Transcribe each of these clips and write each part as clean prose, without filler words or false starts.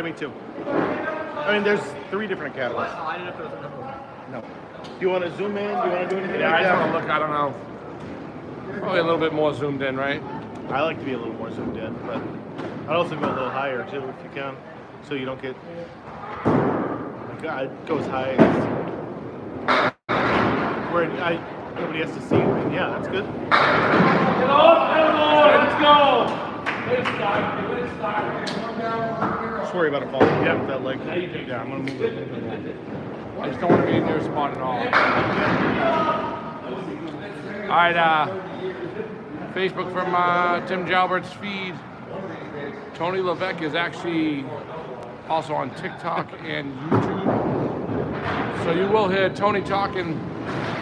Academy too. I mean, there's 3 different academies. Oh, I didn't know if there was another one. No. Do you want to zoom in? Do you want to do anything Yeah, like I just that? want to look. I don't know. Probably a little bit more zoomed in, right? I like to be a little more zoomed in, but I'd also go a little higher too if you can, so you don't get. It goes high. Where nobody has to see you. Yeah, that's good. Get off, let's go. Let's start. Just worry about it falling. Yeah, with that leg. Yeah, I'm gonna move it. I just don't want to be in your spot at all. All right, Facebook from Tim Jalbert's feed. Tony Levesque is actually also on TikTok and YouTube. So you will hear Tony talking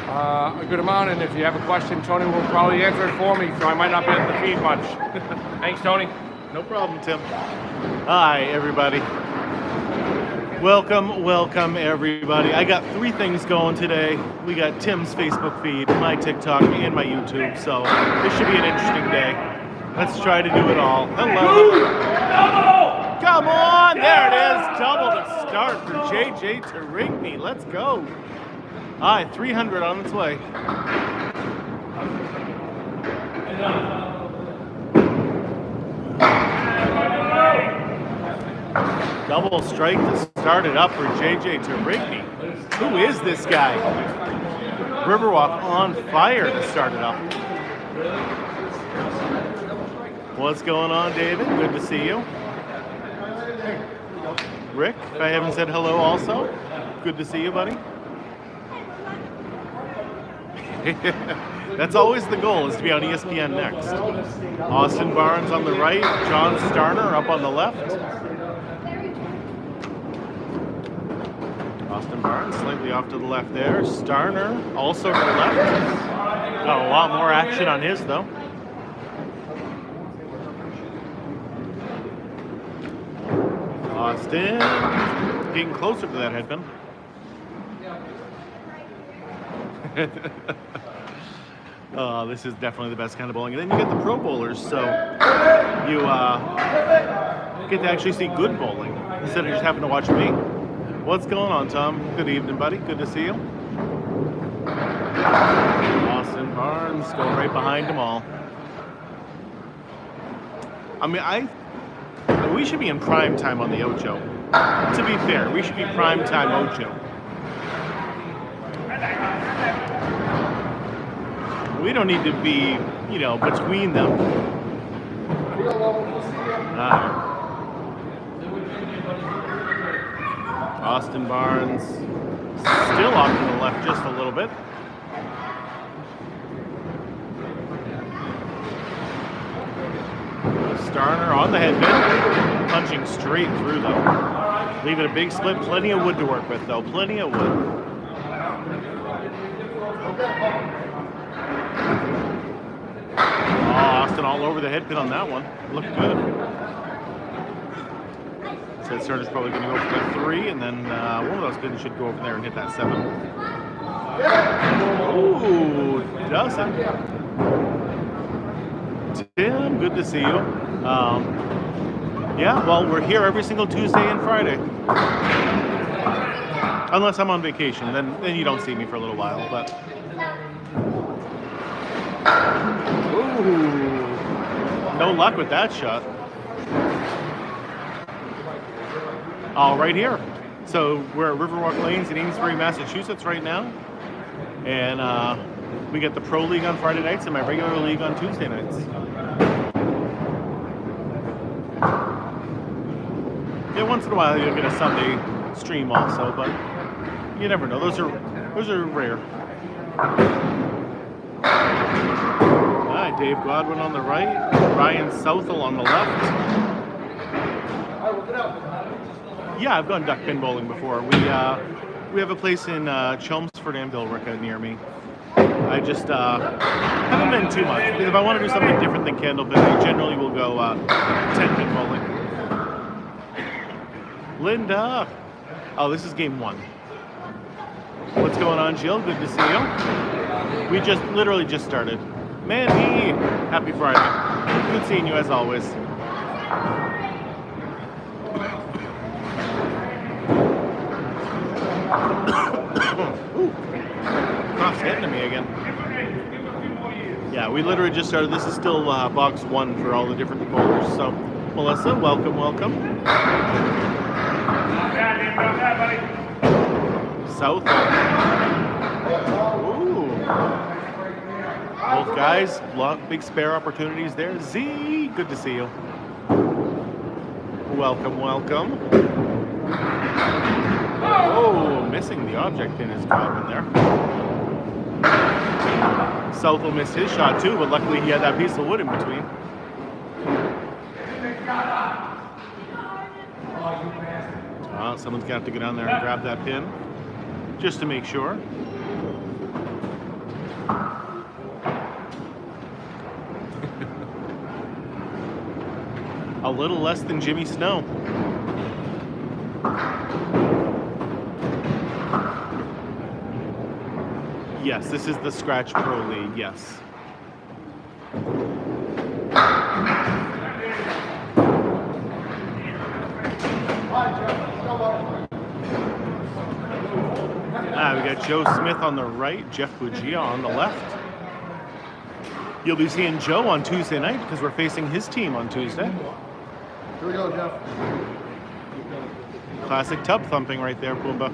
a good amount, and if you have a question, Tony will probably answer it for me, so I might not be at the feed much. Thanks, Tony. No problem, Tim. Hi, everybody. Welcome, everybody. I got 3 things going today. We got Tim's Facebook feed, my TikTok, and my YouTube, so this should be an interesting day. Let's try to do it all. Hello. Come on, there it is. Double to start for JJ Tourigny. Let's go. All right, 300 on its way. Double strike to start it up for JJ Tourigny. Who is this guy? Riverwalk on fire to start it up. What's going on, David? Good to see you. Rick, if I haven't said hello also, good to see you, buddy. That's always the goal, is to be on ESPN next. Austin Barnes on the right, John Starner up on the left. Austin Barnes slightly off to the left there. Starner also to the left. Got a lot more action on his though. Austin getting closer to that headpin. This is definitely the best kind of bowling. And then you get the pro bowlers, so you get to actually see good bowling instead of just having to watch me. What's going on, Tom? Good evening, buddy. Good to see you. Austin Barnes going right behind them all. I mean, we should be in prime time on the Ocho. To be fair, we should be prime time Ocho. We don't need to be, between them. Austin Barnes still off to the left just a little bit. Starner on the headband, punching straight through though. Leaving a big split, plenty of wood to work with though, plenty of wood. Austin all over the headpin on that one. Looked good. So Starner's probably going to go for the 3, and then one of those pins should go over there and hit that 7. Ooh, doesn't. Tim, good to see you. Yeah, well, we're here every single Tuesday and Friday. Unless I'm on vacation, then you don't see me for a little while, but... Ooh, no luck with that shot. All right here. So we're at Riverwalk Lanes in Amesbury, Massachusetts right now. And we get the Pro League on Friday nights and my regular league on Tuesday nights. Yeah, once in a while you'll get a Sunday stream also, but you never know. Those are rare. Dave Godwin on the right, Ryan Southall on the left. Yeah, I've gone duck pin bowling before. We have a place in Chelmsford and Billerica near me. I just haven't been too much because if I want to do something different than Candlepin, I generally will go 10-pin bowling. Linda, oh, this is game 1. What's going on, Jill? Good to see you. We literally just started. Mandy, happy Friday. Good seeing you as always. again. Yeah, we literally just started. This is still box 1 for all the different bowlers. So, Melissa, welcome, welcome. Southall. Ooh. Both guys, big spare opportunities there. Z, good to see you. Welcome, welcome. Oh, missing the object pin is Godwin there. Southall missed his shot too, but luckily he had that piece of wood in between. Someone's got to get down there and grab that pin, just to make sure. A little less than Jimmy Snow. Yes, this is the Scratch Pro League, yes. We got Joe Smith on the right, Jeff Buggea on the left. You'll be seeing Joe on Tuesday night because we're facing his team on Tuesday. Here we go, Jeff. Classic tub thumping right there, Pumbaa.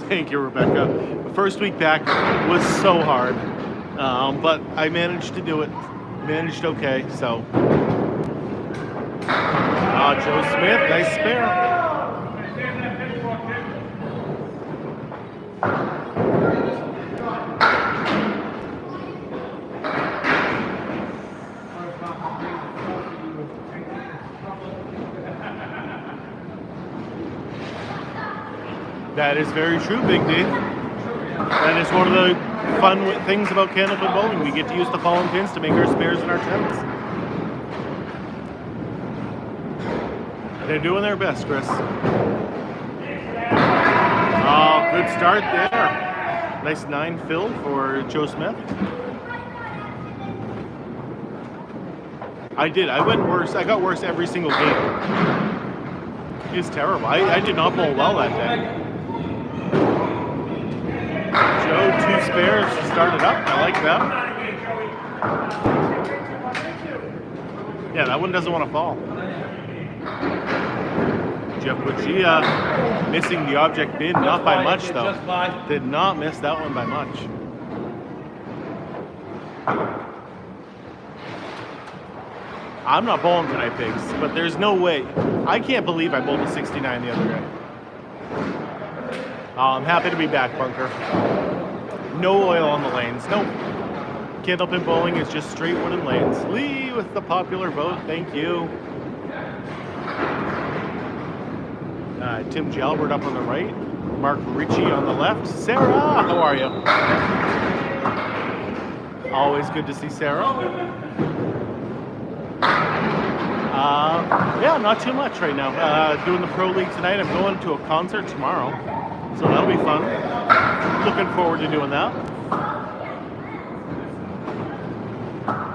Thank you, Rebecca. The first week back was so hard, but I managed to do it. Managed okay, so. Joe Smith, nice spare. That is very true, Big D. That is one of the fun things about Candlepin bowling. We get to use the fallen pins to make our spares and our tens. They're doing their best, Chris. Oh, good start there. Nice 9 fill for Joe Smith. I did. I went worse. I got worse every single game. It's terrible. I did not bowl well that day. Joe, 2 spares to start it up. I like that. Yeah, that one doesn't want to fall. Jeff Buggea missing the object bin, not by much though. Did not miss that one by much. I'm not bowling tonight, Pigs, but there's no way. I can't believe I bowled a 69 the other day. I'm happy to be back, Bunker. No oil on the lanes. Nope. Candlepin bowling is just straight wooden lanes. Lee with the popular vote. Thank you. Tim Jalbert up on the right. Mark Ricci on the left. Sarah, how are you? Always good to see Sarah. Yeah, not too much right now. Doing the Pro League tonight. I'm going to a concert tomorrow, so that'll be fun. Looking forward to doing that.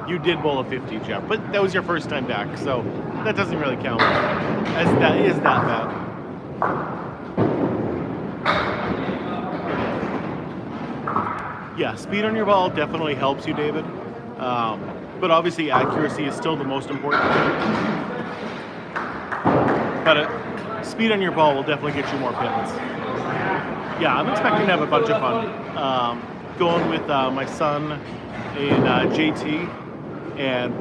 You did bowl a 50, Jeff, but that was your first time back, so that doesn't really count. As that is that bad. Yeah, speed on your ball definitely helps you, David. But obviously accuracy is still the most important thing. But speed on your ball will definitely get you more pins. Yeah, I'm expecting to have a bunch of fun. Going with my son and JT and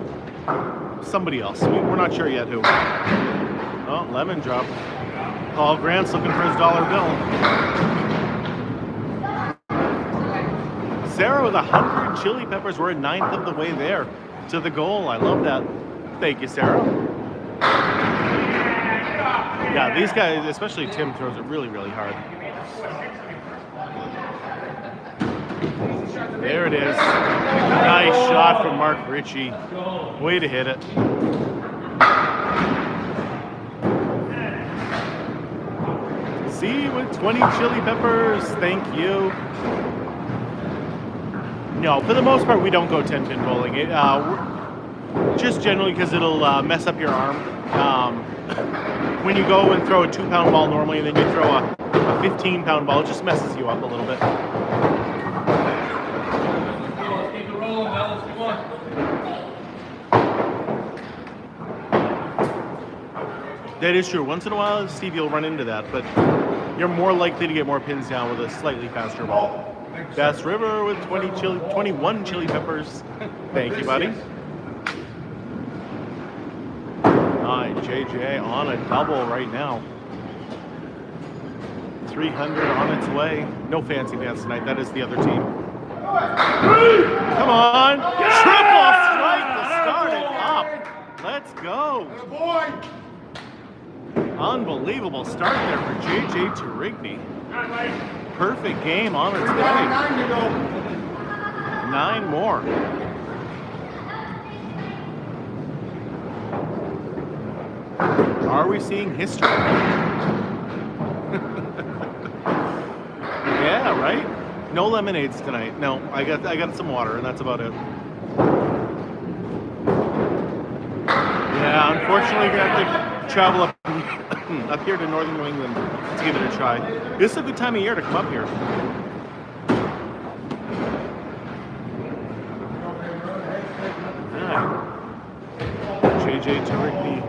somebody else. We're not sure yet who. Oh, lemon drop. Paul Grant's looking for his dollar bill. Sarah with 100 chili peppers. We're a 9th of the way there to the goal. I love that. Thank you, Sarah. Yeah, these guys, especially Tim, throws it really, really hard. There it is. Nice shot from Mark Ricci. Way to hit it. C with 20 chili peppers. Thank you. No, for the most part, we don't go 10-pin bowling. just generally because it'll mess up your arm. When you go and throw a 2-pound ball normally, and then you throw a 15-pound ball, it just messes you up a little bit. Keep it rolling, fellas. Come on. That is true. Once in a while, Steve, you'll run into that, but you're more likely to get more pins down with a slightly faster ball. Bass River with 21 chili peppers. Thank you, buddy. JJ on a double right now. 300 on its way. No fancy pants tonight. That is the other team. Come on. Triple strike to start it up. Let's go. Unbelievable start there for JJ Tourigny. Perfect game on its way. 9 more. Are we seeing history? Yeah, right? No lemonades tonight. No, I got some water and that's about it. Yeah, unfortunately we're gonna have to travel up up here to northern New England to give it a try. This is a good time of year to come up here. Yeah. JJ Tourigny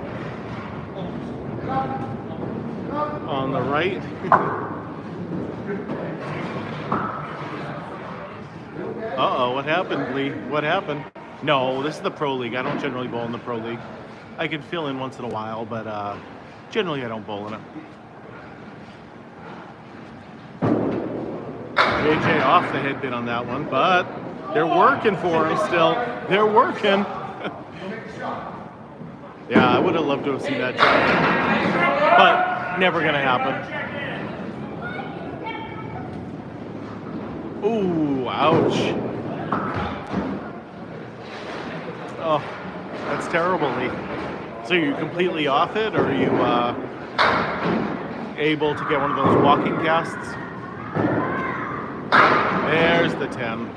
on the right. Uh-oh, what happened, Lee? What happened? No, this is the Pro League. I don't generally bowl in the Pro League. I can fill in once in a while, but generally I don't bowl in it. JJ off the head bit on that one, but they're working for him still. They're working. Yeah, I would have loved to have seen that jump, but never gonna happen. Ooh, ouch. Oh, that's terrible, Lee. So you're completely off it, or are you able to get one of those walking casts? There's the 10.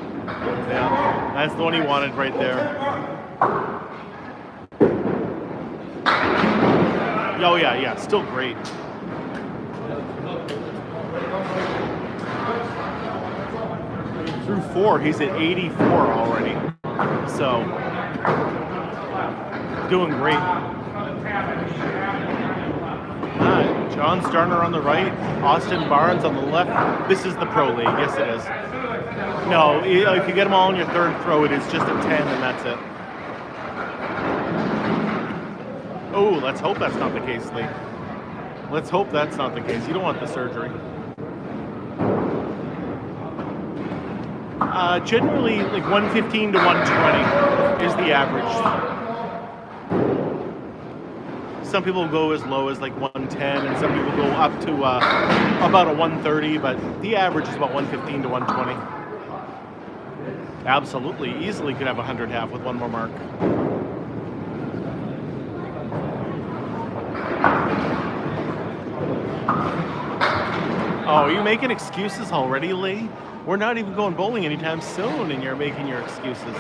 Yeah, that's the one he wanted right there. Oh yeah, still great. Through 4, he's at 84 already. So, doing great. John Starner on the right, Austin Barnes on the left. This is the Pro League, yes it is. No, if you get them all on your third throw, it is just a 10 and that's it. Oh, let's hope that's not the case, Lee. Let's hope that's not the case. You don't want the surgery. Generally, like 115 to 120 is the average. Some people go as low as like 110, and some people go up to about a 130, but the average is about 115 to 120. Absolutely, easily could have 100 half with one more mark. Oh, are you making excuses already, Lee? We're not even going bowling anytime soon, and you're making your excuses.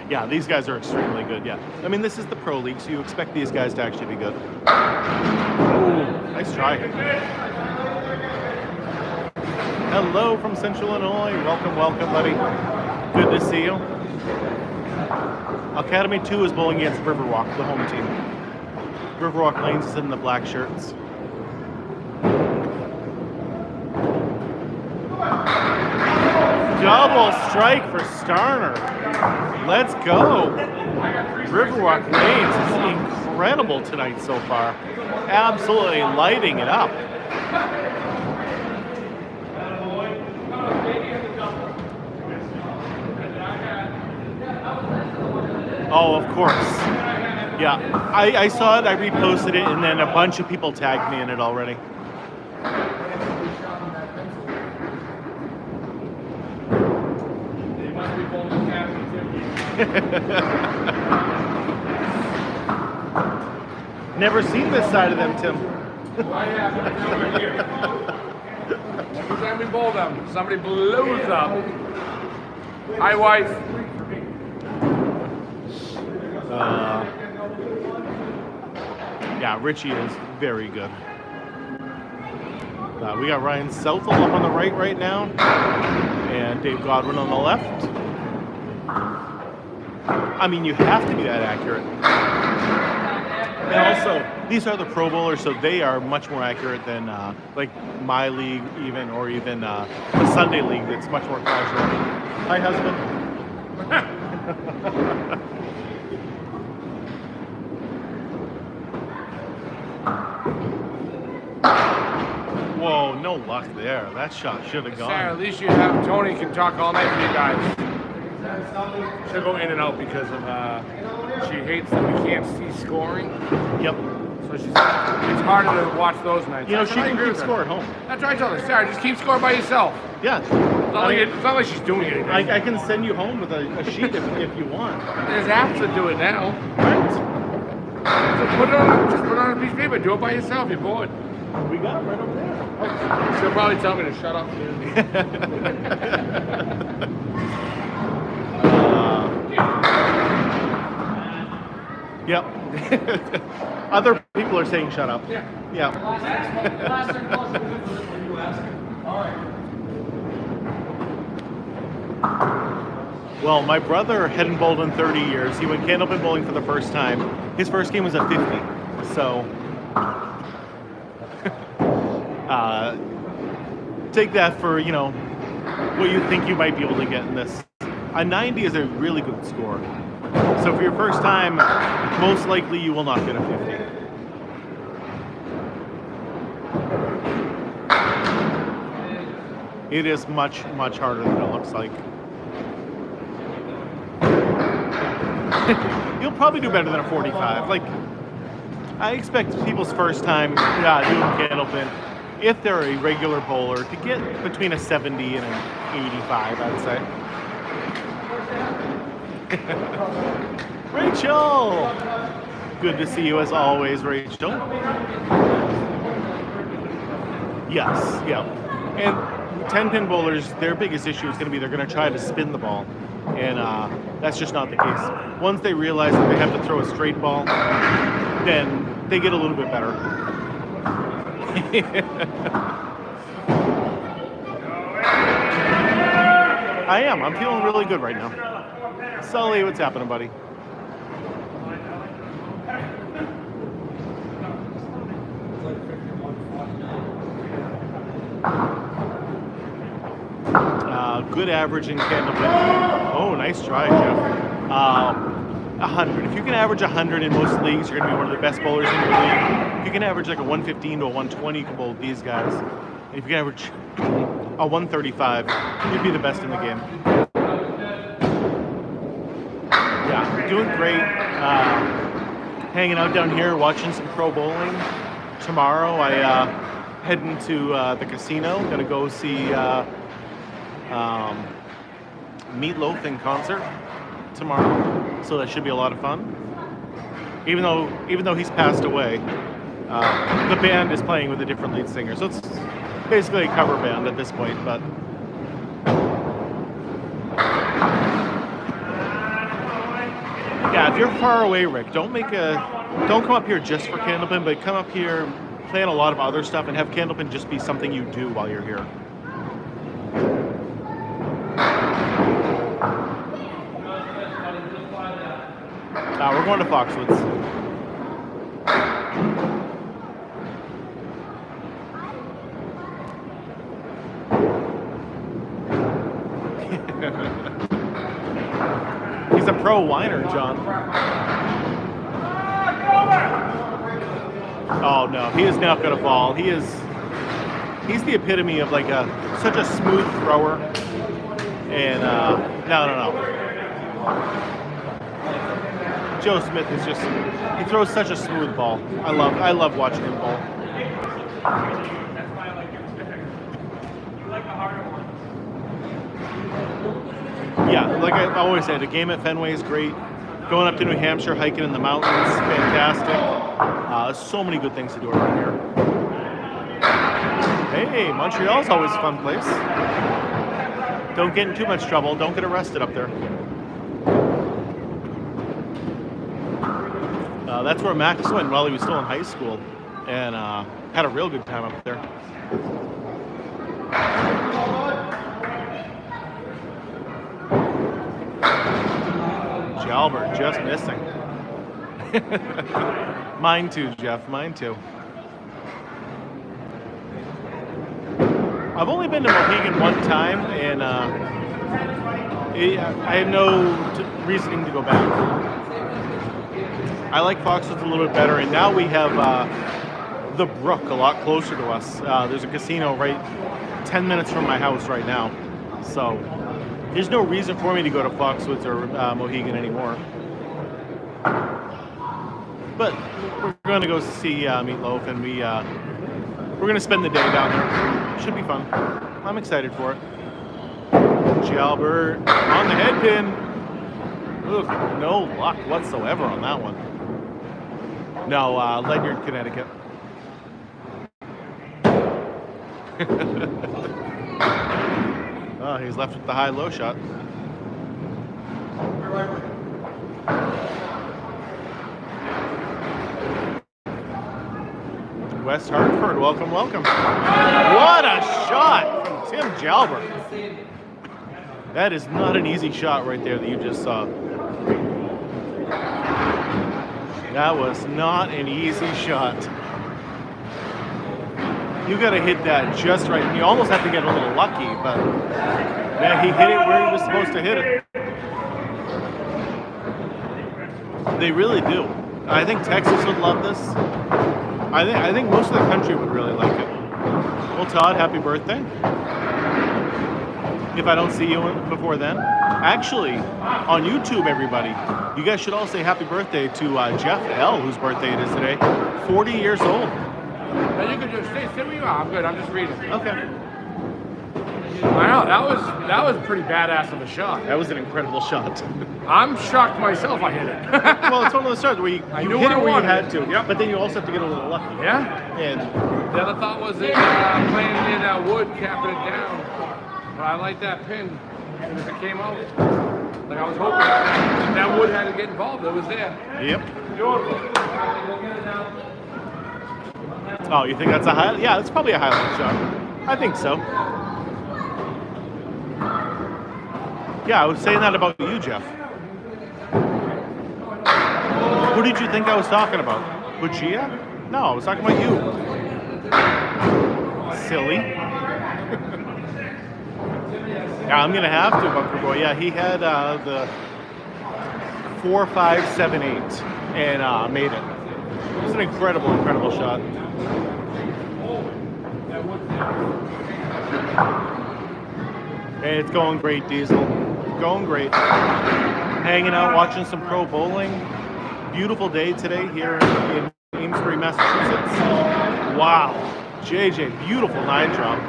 Yeah, these guys are extremely good, yeah. I mean, this is the Pro League, so you expect these guys to actually be good. Ooh, nice try. Hello from Central Illinois. Welcome, welcome, buddy. Good to see you. Academy 2 is bowling against Riverwalk, the home team. Riverwalk Lanes is in the black shirts. Double strike for Starner. Let's go. Riverwalk Lanes is incredible tonight so far. Absolutely lighting it up. Oh, of course. Yeah, I saw it, I reposted it, and then a bunch of people tagged me in it already. Never seen this side of them, Tim. Every time we bowl them, somebody blows up. Hi, wife. Yeah, Ricci is very good. We got Ryan Southall up on the right now, and Dave Godwin on the left. I mean, you have to be that accurate. And also, these are the Pro Bowlers, so they are much more accurate than like my league, or even the Sunday league that's much more casual. Hi, husband. Whoa, no luck there. That shot should have gone. Sarah, at least you have Tony can talk all night for you guys. She'll go in and out because of she hates that we can't see scoring. Yep. So it's harder to watch those nights. You know, she can keep score at home. That's what I told her. Sarah, just keep scoring by yourself. Yeah. It's not like she's doing anything. I can send you home with a sheet if you want. There's apps that do it now. Right? Just put it on a piece of paper. Do it by yourself. You're bored. We got it right over there. She'll probably tell me to shut up. Yep. Other people are saying shut up. Yeah. Yeah. Well, my brother hadn't bowled in 30 years. He went Candlepin bowling for the first time. His first game was a 50. So take that for, what you think you might be able to get in this. A 90 is a really good score. So for your first time, most likely you will not get a 50. It is much, much harder than it looks like. You'll probably do better than a 45. Like, I expect people's first time doing Candlepin, if they're a regular bowler, to get between a 70 and an 85, I'd say. Rachel! Good to see you as always, Rachel. Yes, yeah. And 10-pin bowlers, their biggest issue is going to be they're going to try to spin the ball. And that's just not the case. Once they realize that they have to throw a straight ball, then they get a little bit better. I am. I'm feeling really good right now. Sully, what's happening, buddy? Good average in Candlepin. Oh, nice try, Jeff. 100. If you can average 100 in most leagues, you're going to be one of the best bowlers in your league. If you can average like a 115 to a 120, you can bowl with these guys. And if you can average a 135, you'd be the best in the game. Yeah, doing great. Hanging out down here, watching some pro bowling. Tomorrow, I head into the casino. Gonna go see Meatloaf in concert tomorrow, so that should be a lot of fun. Even though he's passed away, the band is playing with a different lead singer, so it's basically a cover band at this point. But yeah, if you're far away, Rick, don't come up here just for Candlepin, but come up here, plan a lot of other stuff, and have Candlepin just be something you do while you're here. We're going to Foxwoods. He's a pro whiner, John. Oh no, he is not going to fall. He's the epitome of like such a smooth thrower. And no. Joe Smith is he throws such a smooth ball. I love watching him bowl. Yeah, like I always say, the game at Fenway is great. Going up to New Hampshire, hiking in the mountains, fantastic. So many good things to do around here. Hey, Montreal's always a fun place. Don't get in too much trouble. Don't get arrested up there. That's where Max went while he was still in high school, and had a real good time up there. Jalbert just missing. Mine too, Jeff. Mine too. I've only been to Mohegan one time, and I have no reasoning to go back. I like Foxwoods a little bit better, and now we have the Brook a lot closer to us. There's a casino right 10 minutes from my house right now, so there's no reason for me to go to Foxwoods or Mohegan anymore. But we're going to go see Meatloaf, and we're going to spend the day down there. Should be fun. I'm excited for it. Jalbert on the head pin. Ugh, no luck whatsoever on that one. No, Ledyard, Connecticut. Oh, he's left with the high-low shot. West Hartford, welcome, welcome. What a shot from Tim Jalbert. That is not an easy shot right there that you just saw. That was not an easy shot. You got to hit that just right. You almost have to get a little lucky, but yeah, he hit it where he was supposed to hit it. They really do. I think Texas would love this. I think most of the country would really like it. Well, Todd, happy birthday. If I don't see you before then. Actually, on YouTube, everybody, you guys should all say happy birthday to Jeff L., whose birthday it is today. 40 years old. Now you can just stay where you are. I'm good. I'm just reading. Okay. I know that was pretty badass of a shot. That was an incredible shot. I'm shocked myself I hit it. Well, it's one of those shots where you hit it where you had to. Yep. But then you also have to get a little lucky. Yeah. And the other thought was that playing in wood, capping it down. But I like that pin. And if it came out, like I was hoping, that wood had to get involved. It was there. Yep. Beautiful. Oh, you think that's a highlight? Yeah, that's probably a highlight shot. I think so. Yeah, I was saying that about you, Jeff. Who did you think I was talking about? Buggea? No, I was talking about you. Silly. Yeah, I'm going to have to, Bunker Boy. Yeah, he had the 4, 5, 7, 8 and made it. It was an incredible, incredible shot. Hey, it's going great, Diesel. Going great. Hanging out, watching some pro bowling. Beautiful day today here in Amesbury, Massachusetts. Wow. JJ, beautiful 9 drop.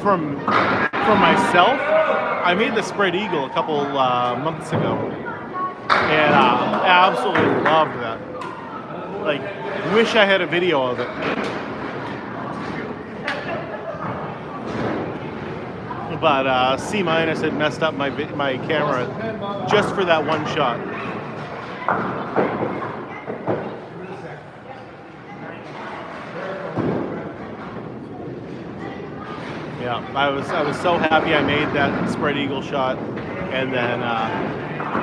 From myself, I made the spread eagle a couple months ago, and absolutely loved that. Like, wish I had a video of it. But C- had messed up my camera just for that one shot. Yeah, I was so happy I made that spread eagle shot, and then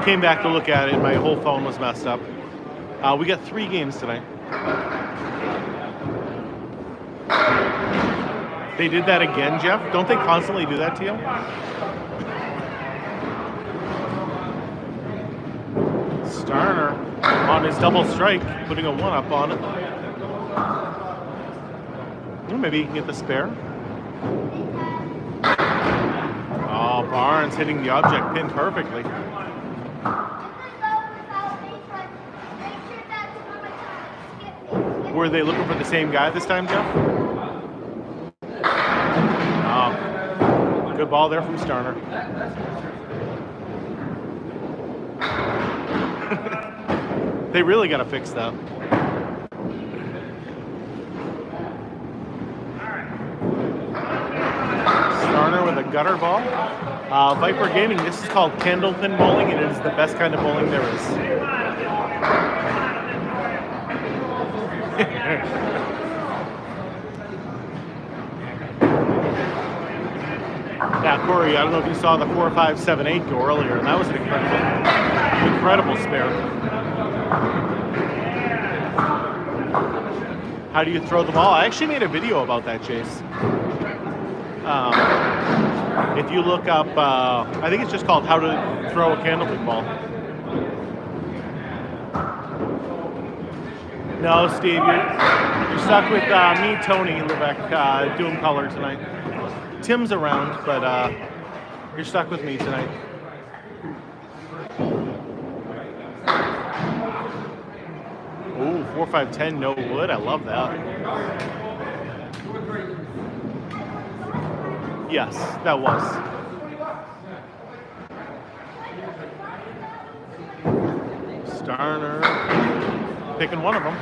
came back to look at it. My whole phone was messed up. We got 3 games tonight. They did that again, Jeff? Don't they constantly do that to you? Starner on his double strike, putting a 1-up on it. Well, maybe he can get the spare. Oh, Barnes hitting the object pin perfectly. Were they looking for the same guy this time, Jeff? Oh, good ball there from Starner. They really got to fix that. Starner with a gutter ball. Viper Gaming, this is called Candlepin bowling, and it is the best kind of bowling there is. Yeah, Corey, I don't know if you saw the 4, 5, 7, 8 go earlier, and that was an incredible spare. How do you throw the ball? I actually made a video about that, Chase. If you look up, I think it's just called How to Throw a Candlepin Ball. No, Steve, you're stuck with me, Tony Levesque, doing color tonight. Tim's around, but you're stuck with me tonight. Ooh, 4, 5, 10, no wood. I love that. Yes, that was. Starner. Picking one of them.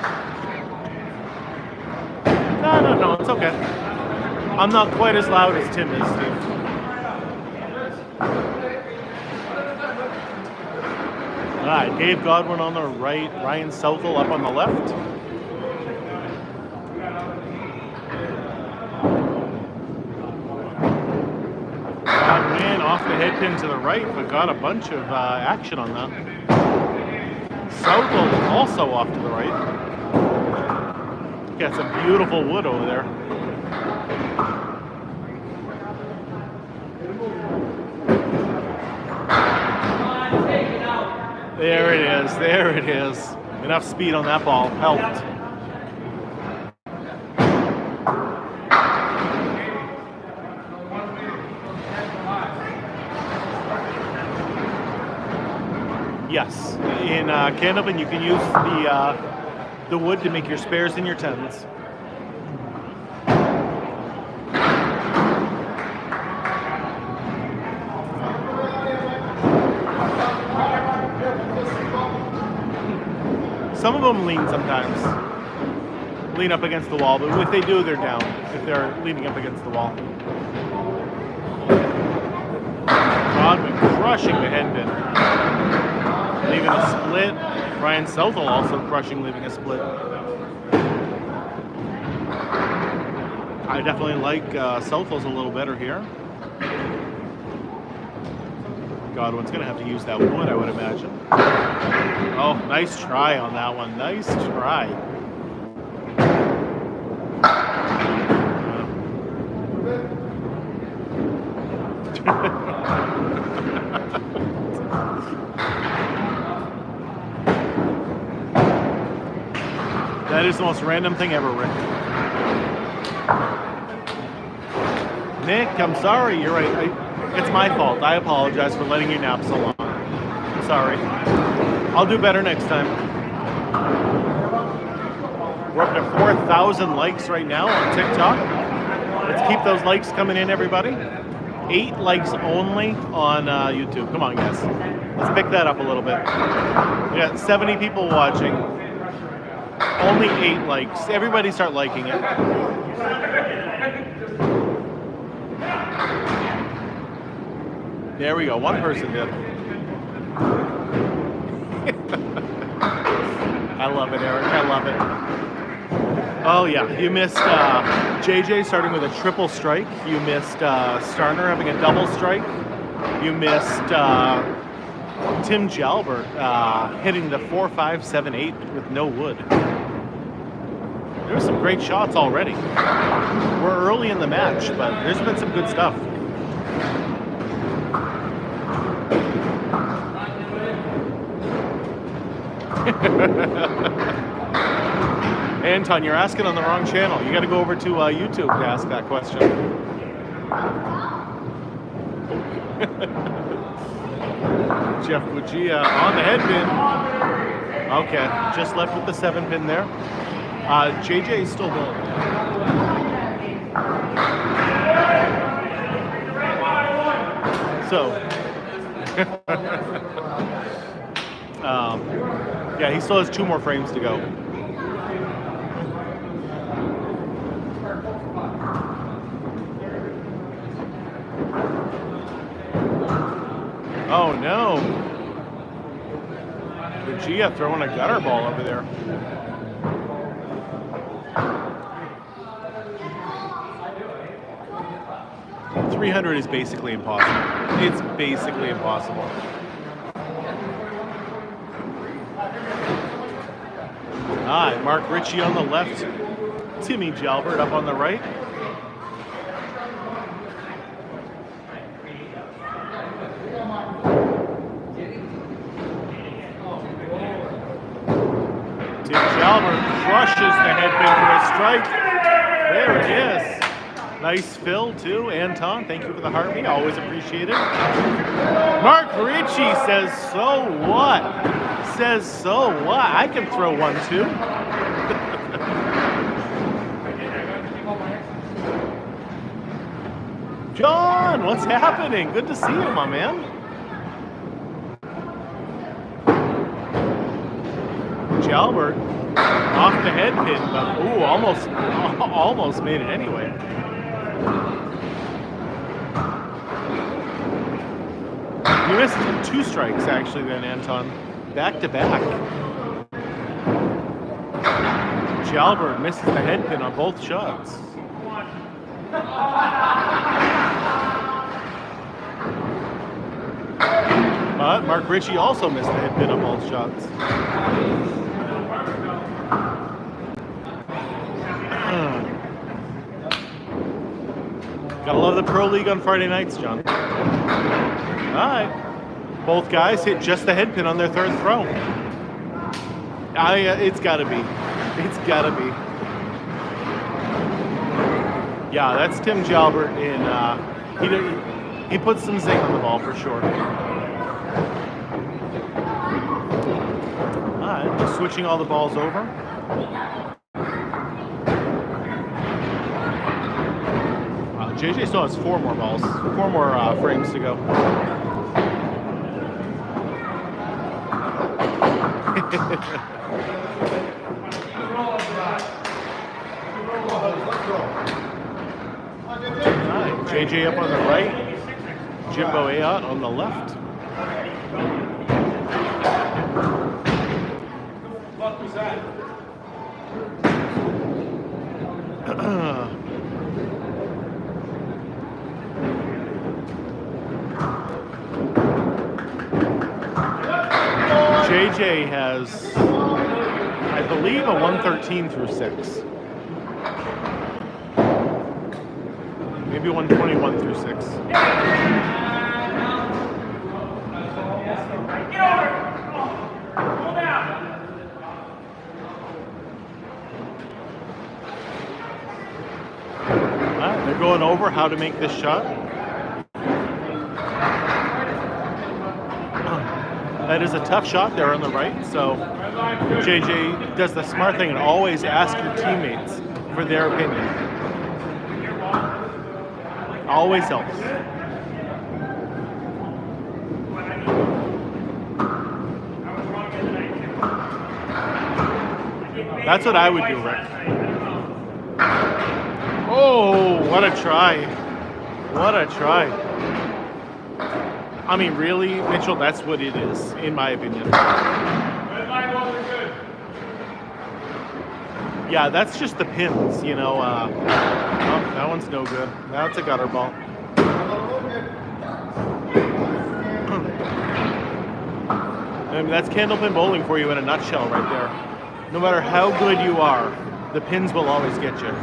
No, it's okay. I'm not quite as loud as Tim is, Steve. All right, Dave Godwin on the right, Ryan Southall up on the left. Godwin off the head pin to the right, but got a bunch of action on that. Southall also off to the right. Got some beautiful wood over there. There it is. Enough speed on that ball helped. Yes, in Candlepin you can use the wood to make your spares and your tens. Some of them lean sometimes. Lean up against the wall, but if they do, they're down. If they're leaning up against the wall. Godwin crushing the head pin. Leaving a split. Ryan Southall also crushing, leaving a split. I definitely like Southall's a little better here. Godwin's going to have to use that wood, I would imagine. Oh, nice try on that one. Nice try. That is the most random thing ever, Rick. Nick, I'm sorry. You're right. It's my fault. I apologize for letting you nap so long. I'm sorry. I'll do better next time. We're up to 4,000 likes right now on TikTok. Let's keep those likes coming in, everybody. 8 likes only on YouTube. Come on, guys. Let's pick that up a little bit. We got 70 people watching. Only 8 likes. Everybody start liking it. There we go. One person did. I love it, Eric. I love it. Oh, yeah. You missed JJ starting with a triple strike. You missed Starner having a double strike. You missed Tim Jalbert hitting the 4, 5, 7, 8 with no wood. There's some great shots already. We're early in the match, but there's been some good stuff. Anton, you're asking on the wrong channel. You got to go over to YouTube to ask that question. Jeff Buggea on the head pin. Okay, just left with the 7 pin there. JJ is still going. So, yeah, he still has 2 more frames to go. Oh no. Buggea throwing a gutter ball over there. .300 is basically impossible. It's basically impossible. Mark Ricci on the left. Timmy Jalbert up on the right. Tim Jalbert crushes the headpin for a strike. There it is. Nice fill too, Anton. Thank you for the heartbeat. Always appreciate it. Mark Ricci says, "So what?" Says, "So what? I can throw one too." John, what's happening? Good to see you, my man. Jalbert off the head pin, but ooh, almost made it anyway. You missed 2 strikes actually then, Anton. Back to back. Jalbert misses the head pin on both shots. But Mark Ricci also missed the head pin on both shots. Gotta love the Pro League on Friday nights, John. Alright. Both guys hit just the head pin on their 3rd throw. It's gotta be. It's gotta be. Yeah, that's Tim Jalbert in, he puts some zing on the ball for sure. Alright, just switching all the balls over. JJ still has 4 more balls, 4 more frames to go. Right, JJ up on the right, Jimbo ayotte on the left. What was that? JJ has, I believe, a 113 through 6. Maybe 121 through 6. They're going over how to make this shot. That is a tough shot there on the right, so JJ does the smart thing and always ask your teammates for their opinion. Always helps. That's what I would do, Rick. Oh, what a try. What a try. I mean, really, Mitchell, that's what it is, in my opinion. Yeah, that's just the pins, you know. Oh, that one's no good. That's a gutter ball. I mean, that's Candlepin bowling for you in a nutshell right there. No matter how good you are, the pins will always get you.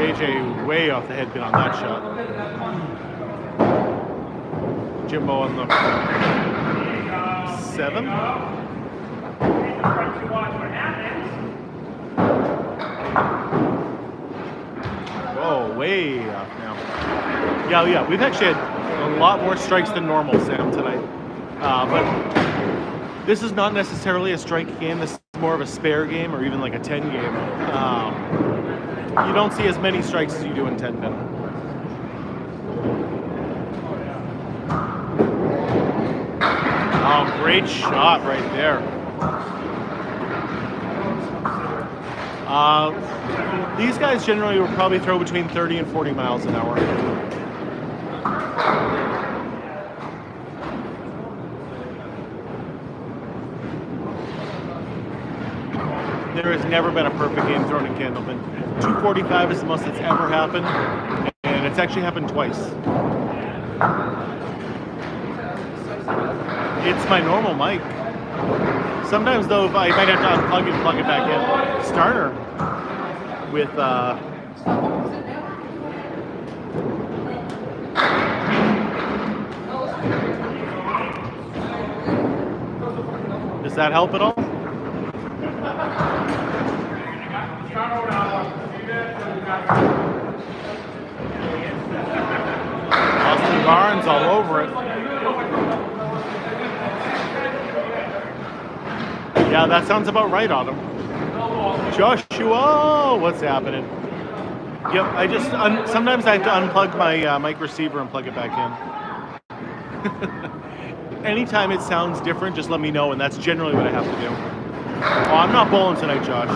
JJ way off the head pin on that shot. Jimbo on the 7. Whoa, way off now. Yeah, we've actually had a lot more strikes than normal, Sam, tonight. But this is not necessarily a strike game. This is more of a spare game or even like a 10 game. You don't see as many strikes as you do in 10 pin. Oh, great shot right there. These guys generally will probably throw between 30 and 40 miles an hour. There has never been a perfect game thrown in Candlepin. 245 is the most that's ever happened, and it's actually happened twice. It's my normal mic. Sometimes though, I might have to unplug it and plug it back in. Starner with does that help at all? Austin Barnes all over it. Yeah, that sounds about right, Autumn. Joshua, what's happening? Yep, I just sometimes I have to unplug my mic receiver and plug it back in. Anytime it sounds different, just let me know, and that's generally what I have to do. Oh, I'm not bowling tonight, Josh.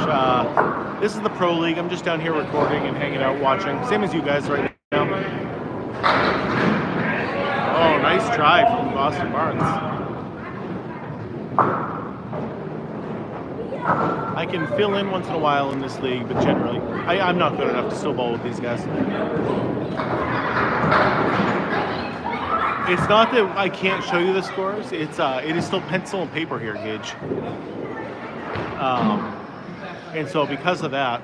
This is the Pro League. I'm just down here recording and hanging out, watching. Same as you guys right now. Oh, nice try from Austin Barnes. I can fill in once in a while in this league, but generally, I'm not good enough to still bowl with these guys. It's not that I can't show you the scores. It is still pencil and paper here, Gage. And so because of that,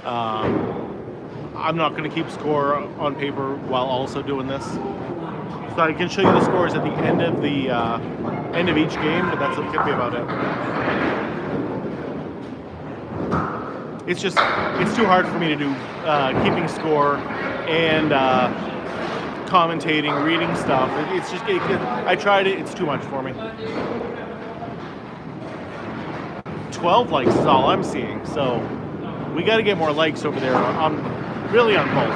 I'm not going to keep score on paper while also doing this. So I can show you the scores at the end of the end of each game, but that's going to be about it. It's too hard for me to do keeping score and commentating, reading stuff. I tried it. It's too much for me. 12 likes is all I'm seeing, so we got to get more likes over there really on both.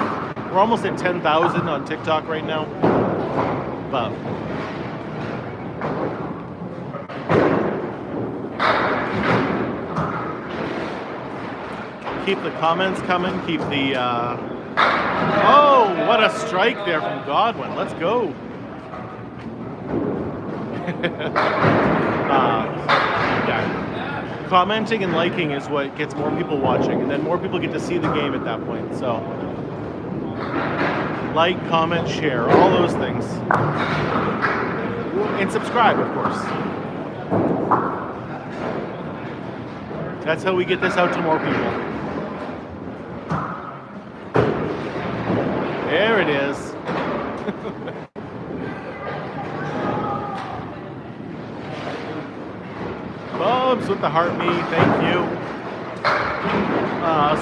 We're almost at 10,000 on TikTok right now, but keep the comments coming, keep the oh, what a strike there from Godwin. Let's go. Yeah. Commenting and liking is what gets more people watching, and then more people get to see the game at that point. So, like, comment, share, all those things. And subscribe, of course. That's how we get this out to more people. There it is. Bubs with the heart me, thank you.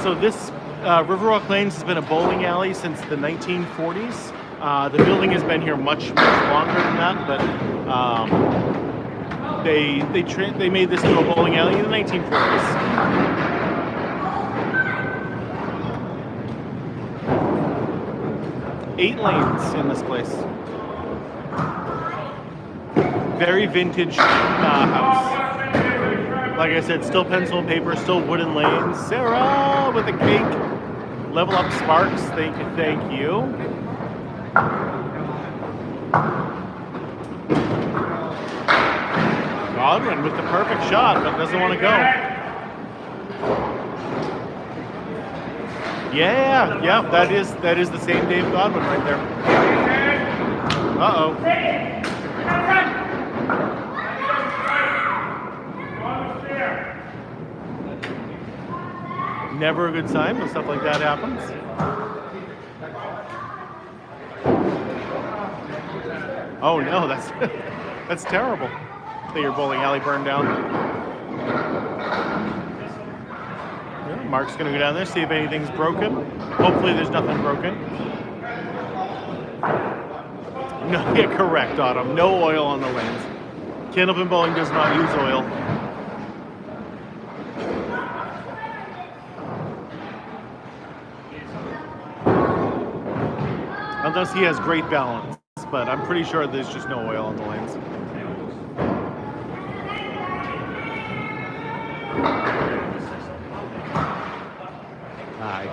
So this Riverwalk Lanes has been a bowling alley since the 1940s. The building has been here much longer than that, but they made this into a bowling alley in the 1940s. Eight lanes in this place. Very vintage house. Like I said, still pencil and paper, still wooden lanes. Sarah with a cake. Level Up Sparks, thank you. Godwin with the perfect shot, but doesn't want to go. Yeah, that is the same Dave Godwin right there. Uh-oh. Never a good sign when stuff like that happens. Oh no, that's terrible. That your bowling alley burned down. Yeah, Mark's gonna go down there, see if anything's broken. Hopefully there's nothing broken. No, yeah, correct, Autumn. No oil on the lanes. Candlepin bowling does not use oil. Unless he has great balance, but I'm pretty sure there's just no oil on the lanes.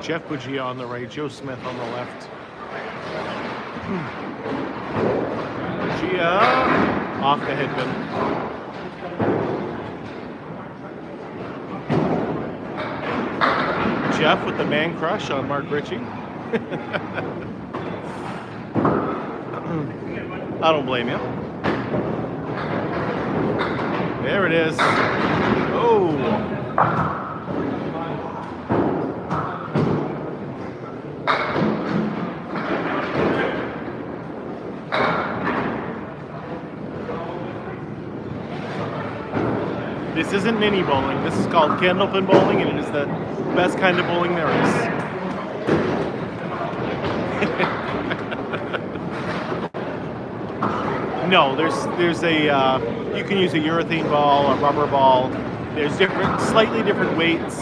Jeff Buggea on the right, Joe Smith on the left. Buggea off the headpin. Jeff with the man crush on Mark Ricci. I don't blame you. There it is. Oh. This isn't mini bowling. This is called Candlepin bowling, and it is the best kind of bowling there is. No, there's a you can use a urethane ball, a rubber ball. There's slightly different weights,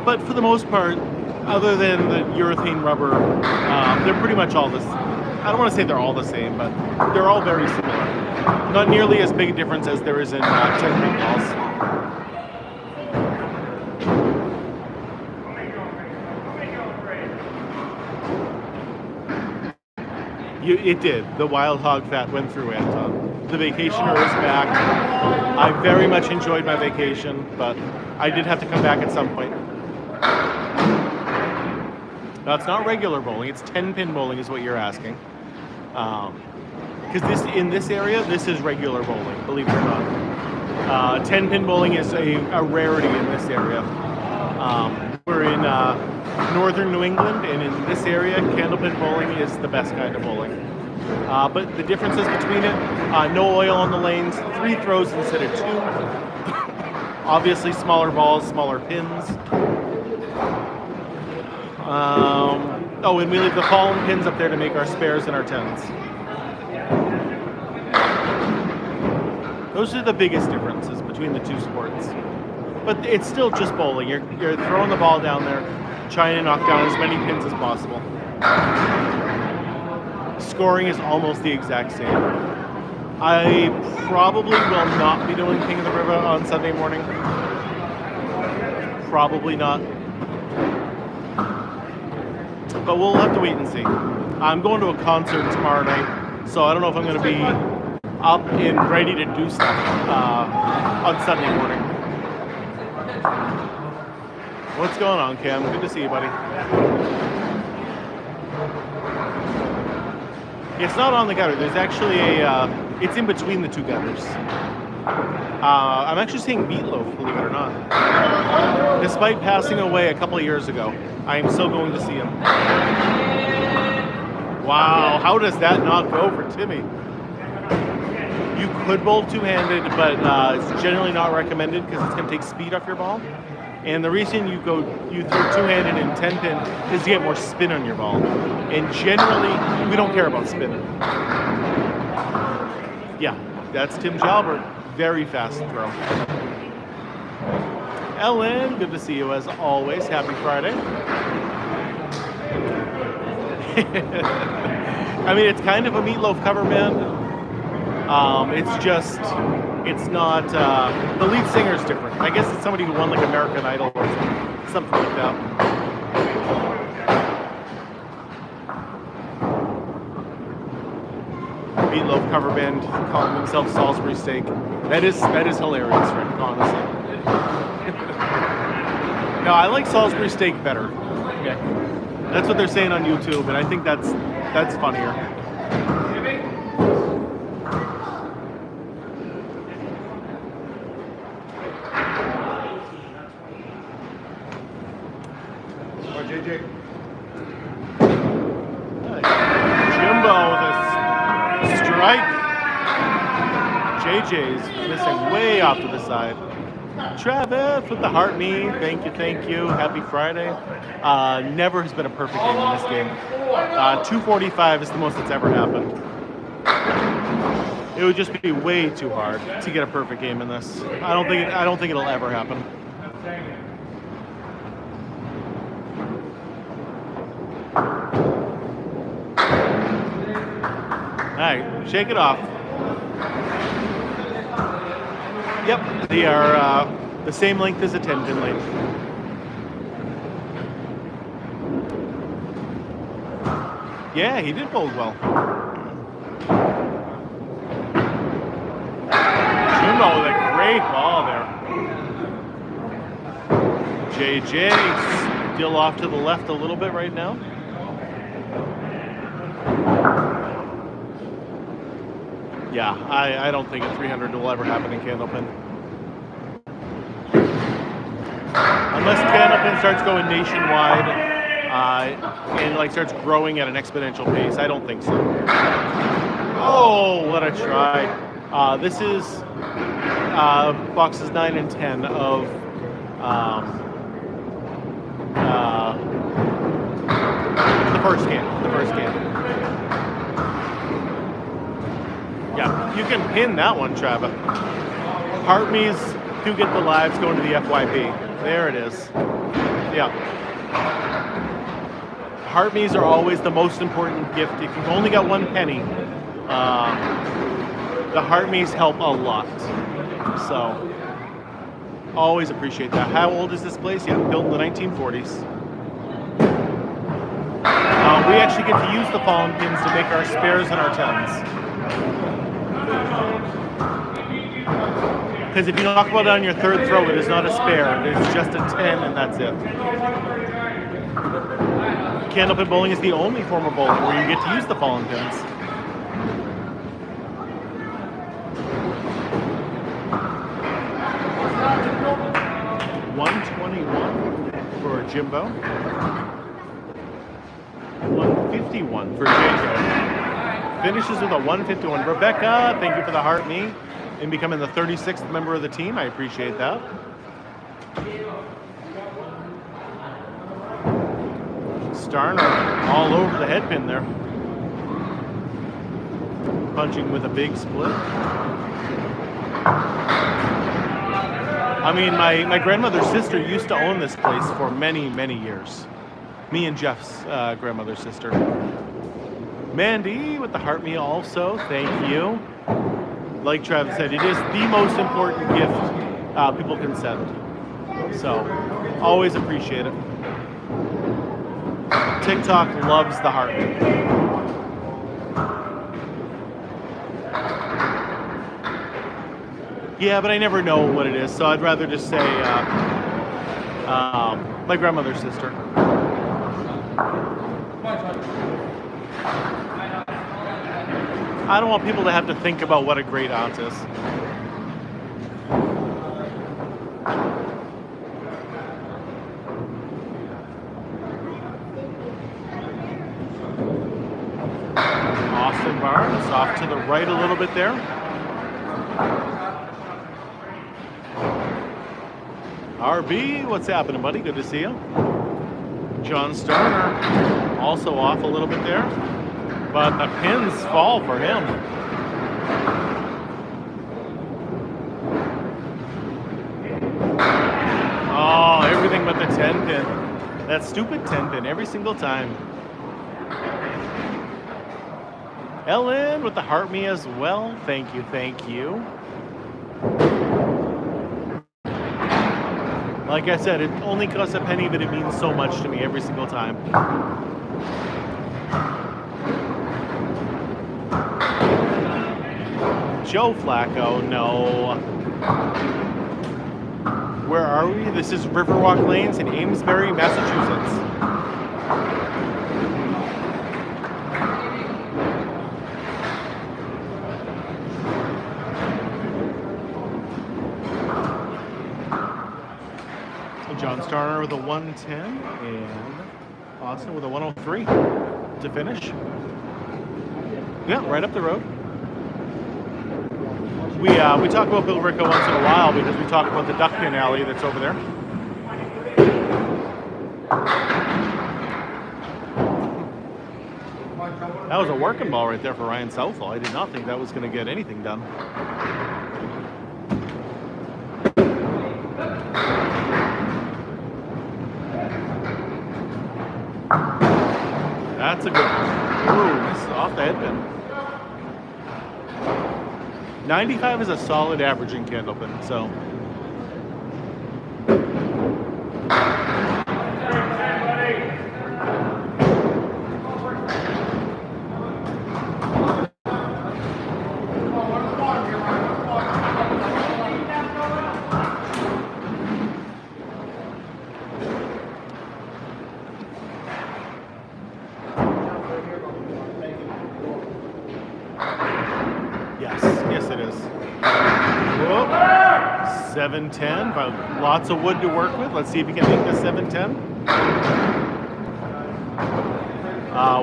but for the most part, other than the urethane rubber, they're pretty much all this. I don't want to say they're all the same, but they're all very similar. Not nearly as big a difference as there is in 10-pin balls. It did. The wild hog fat went through it. The vacationer is back. I very much enjoyed my vacation, but I did have to come back at some point. Now, it's not regular bowling. It's 10-pin bowling is what you're asking. Because in this area, this is regular bowling, believe it or not. 10-pin bowling is a rarity in this area. We're in northern New England, and in this area, Candlepin bowling is the best kind of bowling. But the differences between it, no oil on the lanes, 3 throws instead of 2. Obviously, smaller balls, smaller pins. Oh, and we leave the fallen pins up there to make our spares and our 10s. Those are the biggest differences between the two sports. But it's still just bowling. You're throwing the ball down there, trying to knock down as many pins as possible. Scoring is almost the exact same. I probably will not be doing King of the River on Sunday morning. Probably not. But we'll have to wait and see. I'm going to a concert tomorrow night, so I don't know if I'm going to be up and ready to do stuff on Sunday morning. What's going on, Cam? Good to see you, buddy. It's not on the gutter. There's actually it's in between the two gutters. I'm actually seeing Meatloaf, believe it or not. Despite passing away a couple of years ago, I am still going to see him. Wow, how does that not go for Timmy? You could bowl two-handed, but it's generally not recommended because it's going to take speed off your ball. And the reason you throw two-handed in 10-pin is to get more spin on your ball. And generally, we don't care about spin. Yeah, that's Tim Jalbert. Very fast throw. Ellen, good to see you as always. Happy Friday. I mean, it's kind of a Meatloaf cover band. It's not, the lead singer is different. I guess it's somebody who won like American Idol or something like that. Meatloaf cover band calling themselves Salisbury Steak. That is hilarious, Rick, honestly. No, I like Salisbury Steak better. Okay. That's what they're saying on YouTube, and I think that's funnier. JJ. Jimbo with a strike. JJ's missing way off to the side. Travis with the heart knee. Thank you. Happy Friday. Never has been a perfect game in this game. 245 is the most that's ever happened. It would just be way too hard to get a perfect game in this. I don't think it'll ever happen. All right, shake it off. Yep, they are the same length as a 10-pin lane. Yeah, he did bowl well. Jumo with a great ball there. JJ still off to the left a little bit right now. Yeah, I don't think a 300 will ever happen in Candlepin. Unless Candlepin starts going nationwide and like starts growing at an exponential pace. I don't think so. Oh, what a try. This is boxes 9 and 10 of the first game. Yeah, you can pin that one, Trava. Hartmees do get the lives going to the FYP. There it is. Yeah. Hartmees are always the most important gift. If you've only got 1 penny, the Hartmees help a lot. So, always appreciate that. How old is this place? Yeah, built in the 1940s. We actually get to use the fallen pins to make our spares and our 10s. Because if you knock one on your third throw, it is not a spare. It's just a 10 and that's it. Candlepin bowling is the only form of bowling where you get to use the fallen pins. $121 for Jimbo. $151 for JJ. Finishes with a $151. Rebecca, thank you for the heart me in becoming the 36th member of the team. I appreciate that. Starner all over the head pin there. Punching with a big split. I mean, my grandmother's sister used to own this place for many, many years. Me and Jeff's grandmother's sister. Mandy with the heart me also, thank you. Like Travis said, it is the most important gift people can send. So, always appreciate it. TikTok loves the heart. Yeah, but I never know what it is, so I'd rather just say my grandmother's sister. I don't want people to have to think about what a great aunt is. Austin Barnes off to the right a little bit there. RB, what's happening, buddy? Good to see you. John Starner also off a little bit there, but the pins fall for him. Oh, everything but the 10 pin. That stupid 10 pin every single time. Ellen with the heart me as well. Thank you, thank you. Like I said, it only costs a penny, but it means so much to me every single time. Joe Flacco, no. Where are we? This is Riverwalk Lanes in Amesbury, Massachusetts. John Starner with a 110 and Austin with a 103 to finish. Yeah, right up the road. We talk about Bill Ricco once in a while because we talk about the duck pin alley that's over there. That was a working ball right there for Ryan Southall. I did not think that was going to get anything done. That's a good one. Ooh, this is off the head pin. 95 is a solid average in Candlepin, so. Yes, it is. Whoop. 710, but lots of wood to work with. Let's see if we can make this 710.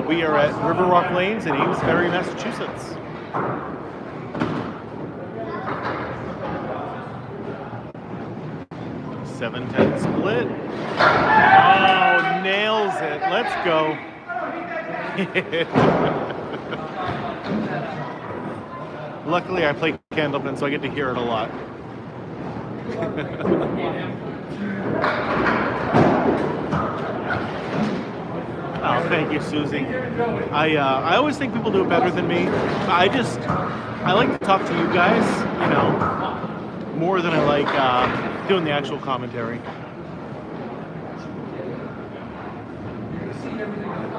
We are at River Rock Lanes in Amesbury, Massachusetts. .710 split. Oh, nails it. Let's go. Luckily, I play Candlepin, so I get to hear it a lot. Oh, thank you, Susie. I always think people do it better than me. I like to talk to you guys, you know, more than I like doing the actual commentary.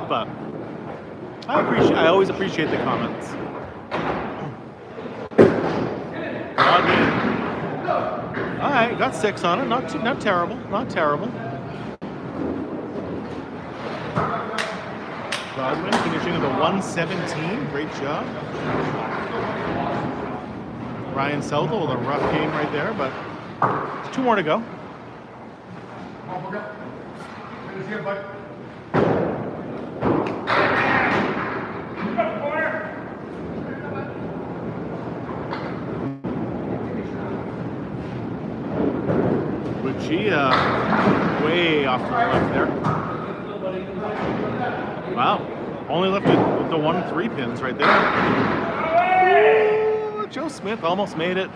But I always appreciate the comments. Godwin. All right, got 6 on it. Not terrible. Not terrible. Godwin finishing with a 117. Great job. Ryan Southall with a rough game right there, but 2 more to go. Buggea way off to the left there. Wow. Only left with the 1-3 pins right there. Ooh, Joe Smith almost made it.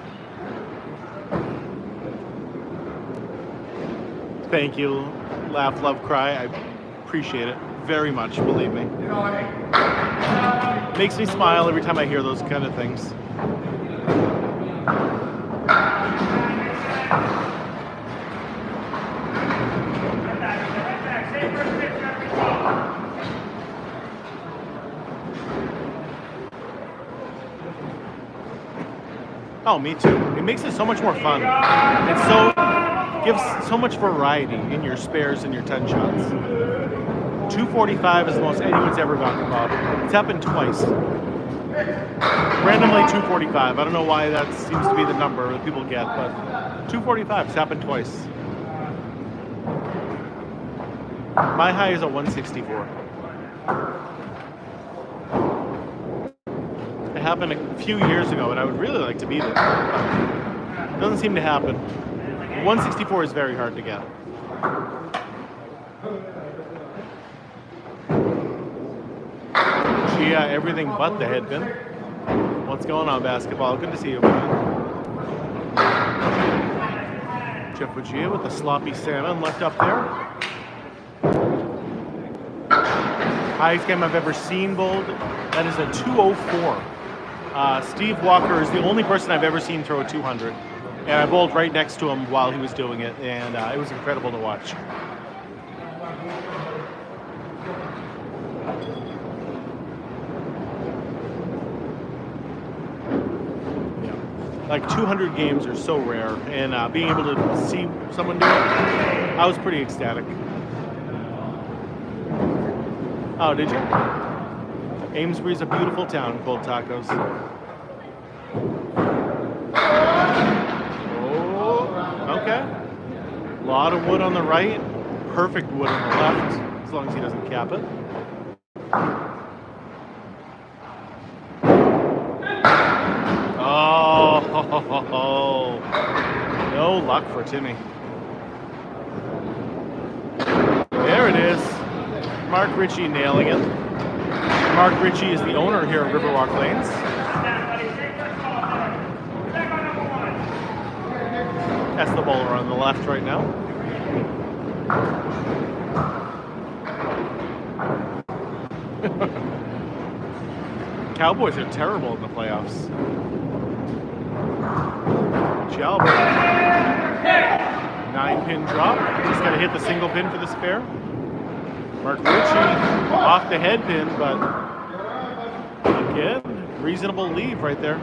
Thank you. Laugh, love, cry. I appreciate it very much, believe me. Makes me smile every time I hear those kind of things. Oh, me too. It makes it so much more fun. It gives so much variety in your spares and your 10 shots. 245 is the most anyone's ever gotten, Bob. It's happened twice. Randomly 245. I don't know why that seems to be the number that people get, but 245 has happened twice. My high is a 164. It happened a few years ago, and I would really like to beat it. It doesn't seem to happen. 164 is very hard to get. Buggea, everything but the head pin. What's going on, basketball? Good to see you, man. Jeff Buggea with the sloppy salmon left up there. Highest game I've ever seen bowled. That is a 204. Steve Walker is the only person I've ever seen throw a 200. And I bowled right next to him while he was doing it, and it was incredible to watch. Yeah. Like 200 games are so rare, and being able to see someone do it, I was pretty ecstatic. Oh, did you? Amesbury's a beautiful town, cold tacos. Okay. A lot of wood on the right, perfect wood on the left, as long as he doesn't cap it. Oh, no luck for Timmy. There it is. Mark Ricci nailing it. Mark Ricci is the owner here at River Rock Lanes. That's the bowler on the left right now. Cowboys are terrible in the playoffs. Jalbert. 9-pin drop. Just got to hit the single pin for the spare. Mark Ricci off the head pin, but again, reasonable leave right there.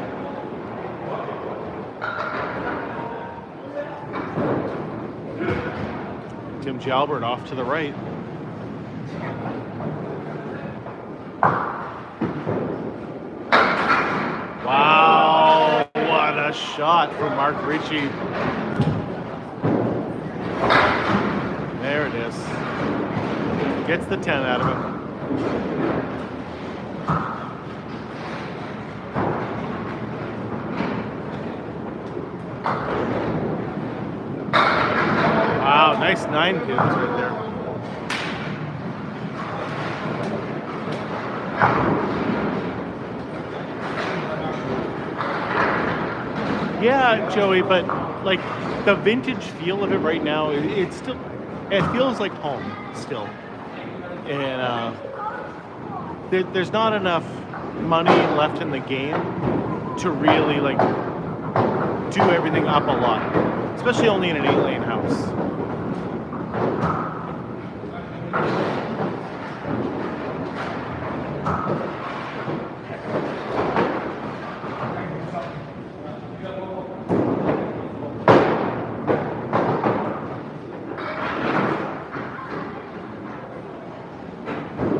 Tim Jalbert off to the right. Wow, what a shot from Mark Ricci. There it is. Gets the 10 out of it. Wow, nice 9 pins right there. Yeah, Joey, but like the vintage feel of it right now, it feels like home still. And there's not enough money left in the game to really like do everything up a lot, especially only in an 8-lane house.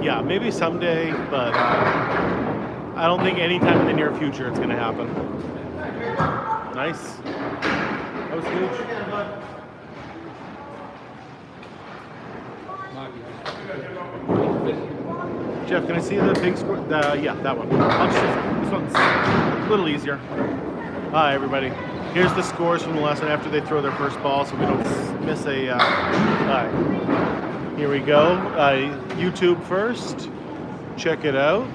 Yeah, maybe someday, but I don't think anytime in the near future it's going to happen. Nice. That was huge. Jeff, can I see the big score? Yeah, that one. This one's a little easier. Hi, everybody. Here's the scores from the lesson after they throw their first ball, so we don't miss a. Here we go. YouTube first. Check it out.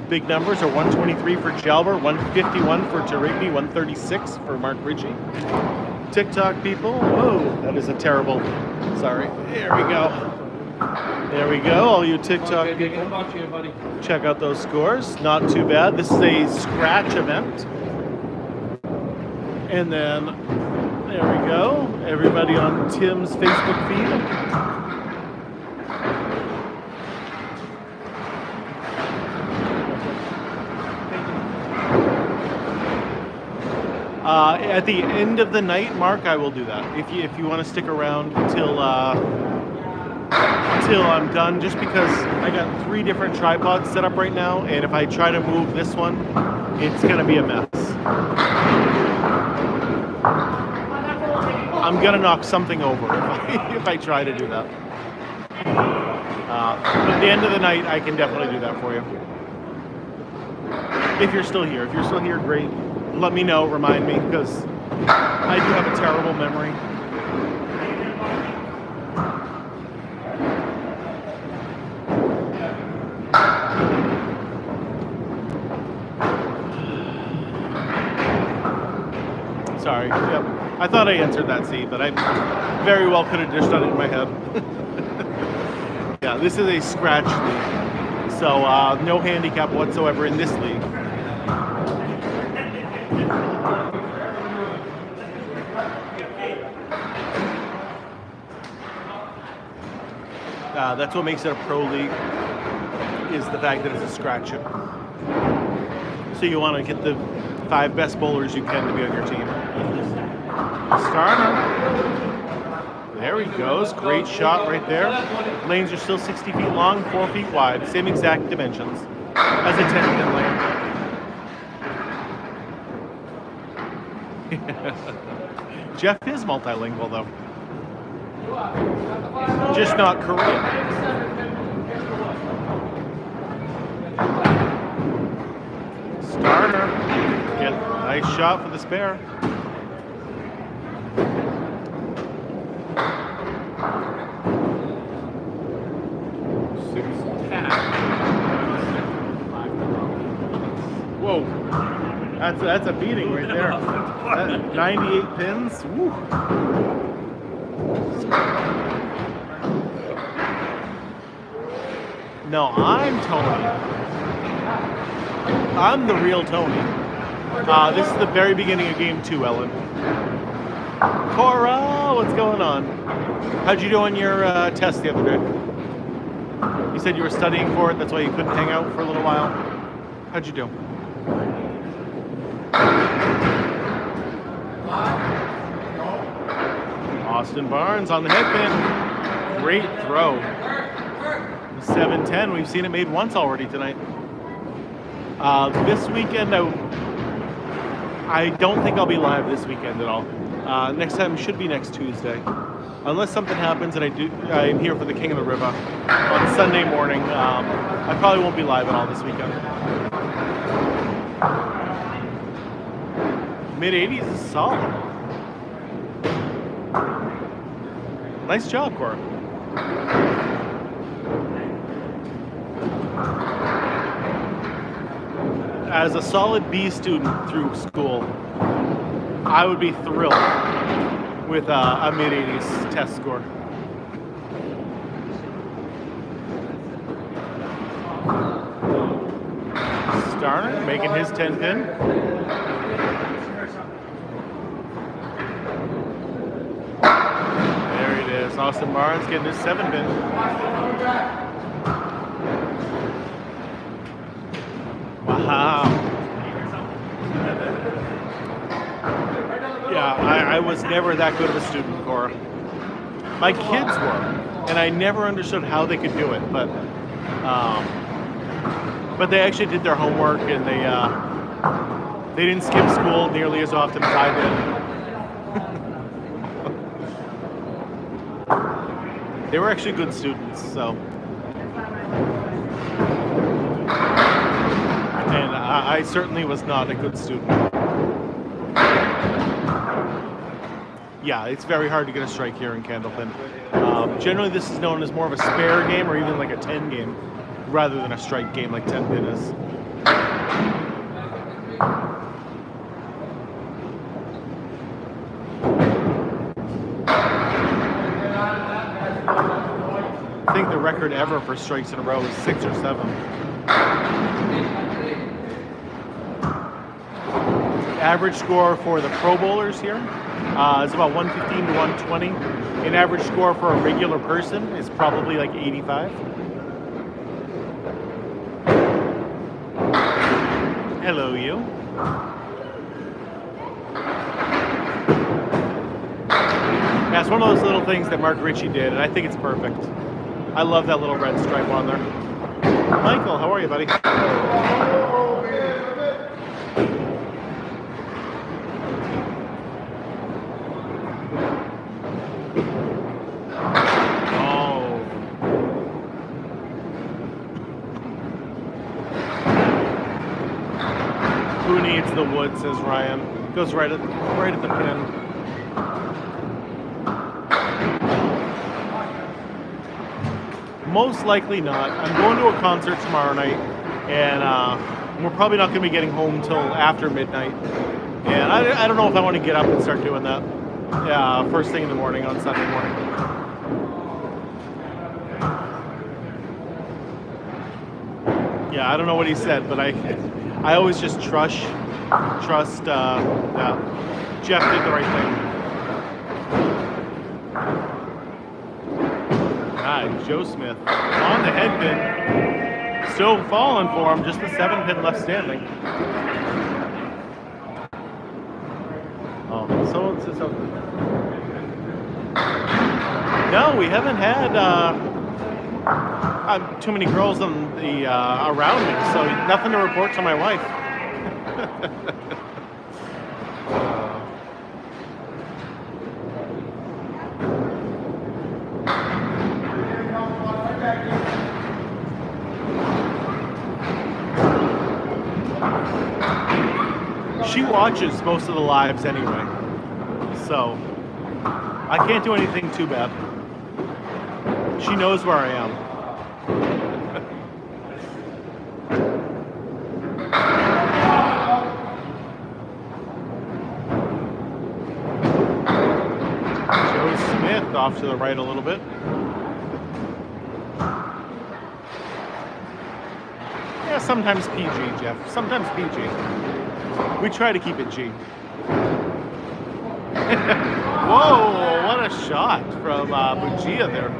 Big numbers are 123 for Jalbert, 151 for tourigny, 136 for Mark Ricci. TikTok people. Whoa, that is a terrible. Sorry. There we go. There we go. All you TikTok people. Check out those scores. Not too bad. This is a scratch event. And then there we go. Everybody on Tim's Facebook feed. At the end of the night, Mark, I will do that. If you want to stick around until I'm done, just because I got 3 different tripods set up right now, and if I try to move this one, it's gonna be a mess. I'm gonna knock something over if I try to do that. But at the end of the night, I can definitely do that for you. If you're still here. If you're still here, great. Let me know, remind me, because I do have a terrible memory. Sorry. Yep. I thought I answered that C, but I very well could have just done it in my head. Yeah, this is a scratch league, so no handicap whatsoever in this league. That's what makes it a pro league, is the fact that it's a scratch it. So you want to get the 5 best bowlers you can to be on your team. Starner. There he goes. Great shot right there. Lanes are still 60 feet long, 4 feet wide. Same exact dimensions as a 10-pin lane. Jeff is multilingual, though. Just not Korean. Starner. Get a nice shot for the spare. Whoa. That's a beating right there. 98 pins. Woo. No, I'm Tony. I'm the real Tony. This is the very beginning of game 2, Ellen. Cora, what's going on? How'd you do on your test the other day? You said you were studying for it, that's why you couldn't hang out for a little while. How'd you do? Austin Barnes on the head pin. Great throw. 7-10, we've seen it made once already tonight. This weekend, I don't think I'll be live this weekend at all. Next time should be next Tuesday. Unless something happens and I'm here for the King of the River on Sunday morning. I probably won't be live at all this weekend. Mid-80s is solid. Nice job, Cora. As a solid B student through school, I would be thrilled with a mid-80s test score. Starner making his 10 pin. There it is. Austin Barnes getting his 7 pin. Wow. Yeah, I was never that good of a student, Cora. My kids were, and I never understood how they could do it, but they actually did their homework, and they didn't skip school nearly as often as I did. They were actually good students, so. And I certainly was not a good student. Yeah, it's very hard to get a strike here in Candlepin. Generally, this is known as more of a spare game or even like a 10 game, rather than a strike game like 10 pin is. I think the record ever for strikes in a row is 6 or 7. Average score for the Pro Bowlers here is about 115 to 120. An average score for a regular person is probably like 85. Hello, you. That's one of those little things that Mark Ricci did, and I think it's perfect. I love that little red stripe on there. Michael, how are you, buddy? Who needs the wood, says Ryan. Goes right at the pin. Most likely not. I'm going to a concert tomorrow night, and we're probably not going to be getting home until after midnight. And I don't know if I want to get up and start doing that first thing in the morning on Sunday morning. Yeah, I don't know what he said, but I always just trust Jeff did the right thing. Joe Smith on the head pin. Still falling for him, just the 7 pin left standing. Oh, someone said something. No, we haven't had too many girls on the around me, so nothing to report to my wife. She watches most of the lives anyway, so I can't do anything too bad. She knows where I am. Joe Smith off to the right a little bit. Yeah, sometimes PG, Jeff. Sometimes PG. We try to keep it G. Whoa, what a shot from buggea there.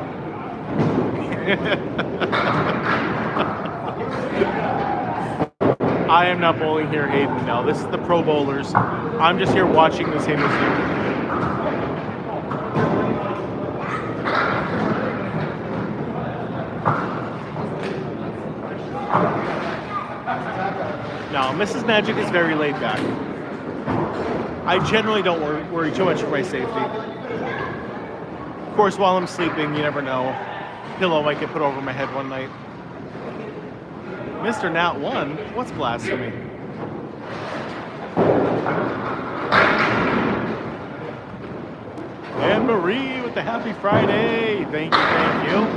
I am not bowling here, Hayden. No, this is the pro bowlers. I'm just here watching the same as you. No, Mrs. Magic is very laid back. I generally don't worry too much for my safety. Of course, while I'm sleeping, you never know. Pillow might get put over my head one night. Mr. Nat 1? What's blasphemy? And Marie with the happy Friday. Thank you, thank you.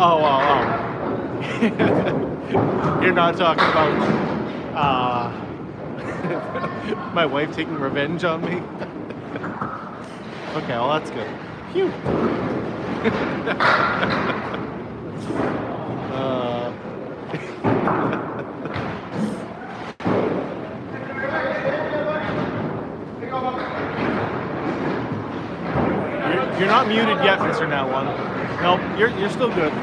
Oh. You're not talking about my wife taking revenge on me? Okay, well that's good. Phew. You're not muted yet, Mr. Nat 1. Nope, you're still good.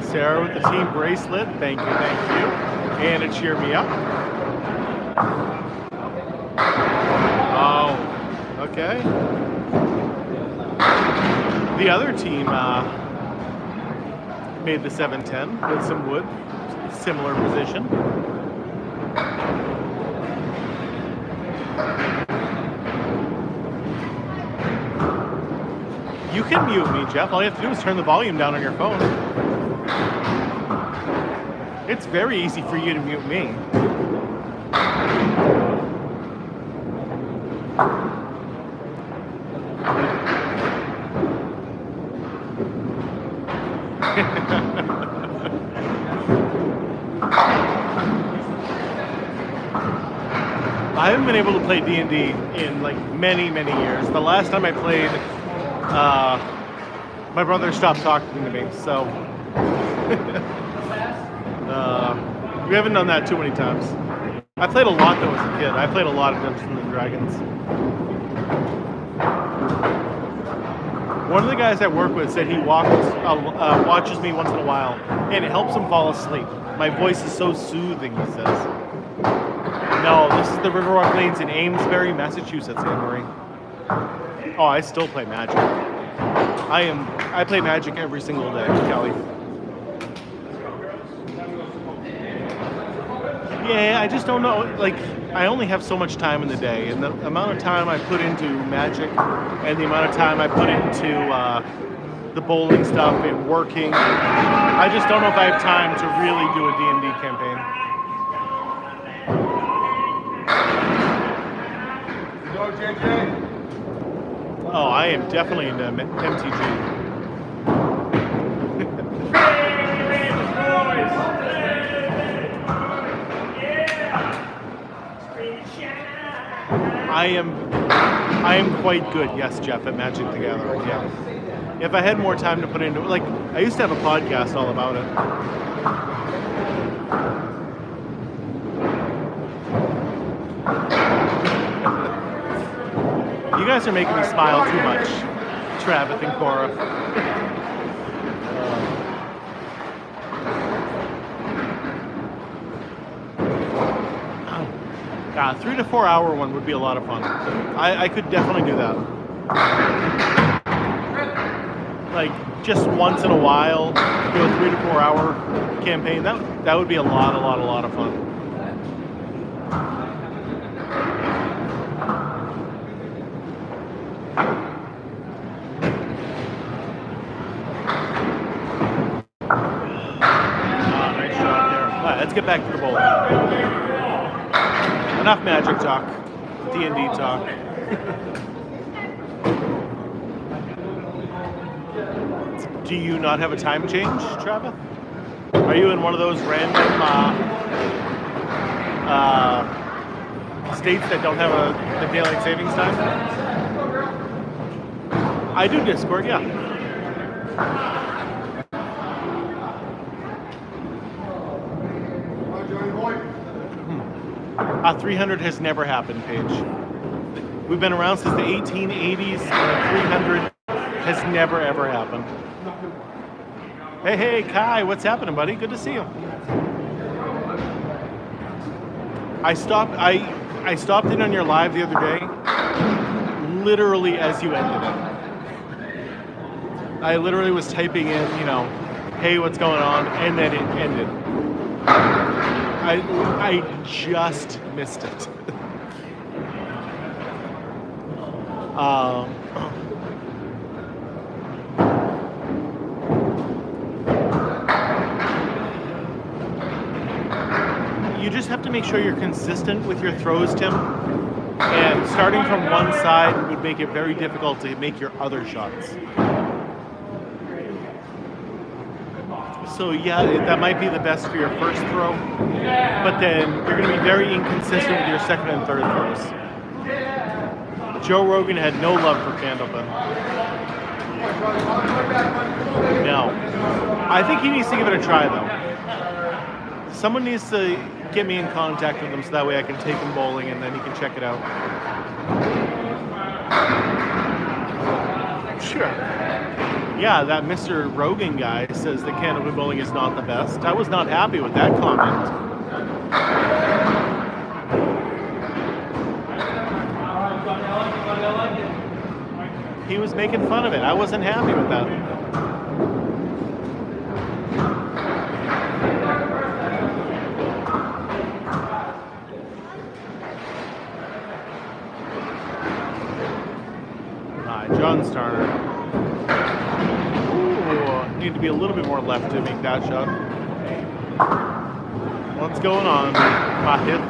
Sarah with the team bracelet. Thank you, thank you. And to cheer me up. Oh, okay. The other team made the 710 with some wood. Similar position. You can mute me, Jeff. All you have to do is turn the volume down on your phone. It's very easy for you to mute me. I haven't been able to play D&D in like many years. The last time I played, my brother stopped talking to me, so we haven't done that too many times. I played a lot though as a kid. I played a lot of Dungeons and Dragons. One of the guys I work with said he watches me once in a while, and it helps him fall asleep. My voice is so soothing, he says. No, this is the Riverwalk Lanes in Amesbury, Massachusetts, Anne-Marie. Oh, I still play Magic. I play Magic every single day, Kelly. Yeah, I just don't know. Like, I only have so much time in the day, and the amount of time I put into Magic and the amount of time I put into the bowling stuff and working, I just don't know if I have time to really do a D&D campaign. Go, JJ. Oh, I am definitely into MTG. I am quite good, yes, Jeff, at Magic the Gathering, yeah. If I had more time to put into it, like, I used to have a podcast all about it. You guys are making me smile too much, Travis and Cora. 3 to 4 hour one would be a lot of fun. I could definitely do that. Like, just once in a while, do a 3 to 4 hour campaign. That would be a lot of fun. Nice shot there. All right, let's get back to the bowling. Enough Magic talk, D&D talk. Do you not have a time change, Travis? Are you in one of those random states that don't have the daylight savings time. I do Discord, yeah. 300 has never happened, Paige. We've been around since the 1880s, and 300 has never ever happened. Hey, Kai, what's happening, buddy? Good to see you. I stopped in on your live the other day, literally as you ended it. I literally was typing in, hey, what's going on, and then it ended. I just missed it. You just have to make sure you're consistent with your throws, Tim. And starting from one side would make it very difficult to make your other shots. So yeah, that might be the best for your first throw, but then you're going to be very inconsistent with your second and third throws. Joe Rogan had no love for Candlepin. No. I think he needs to give it a try, though. Someone needs to get me in contact with him so that way I can take him bowling and then he can check it out. Sure. Yeah, that Mr. Rogan guy says that Candlepin bowling is not the best. I was not happy with that comment. He was making fun of it. I wasn't happy with that. John Starner. Need to be a little bit more left to make that shot. What's going on, Mahith?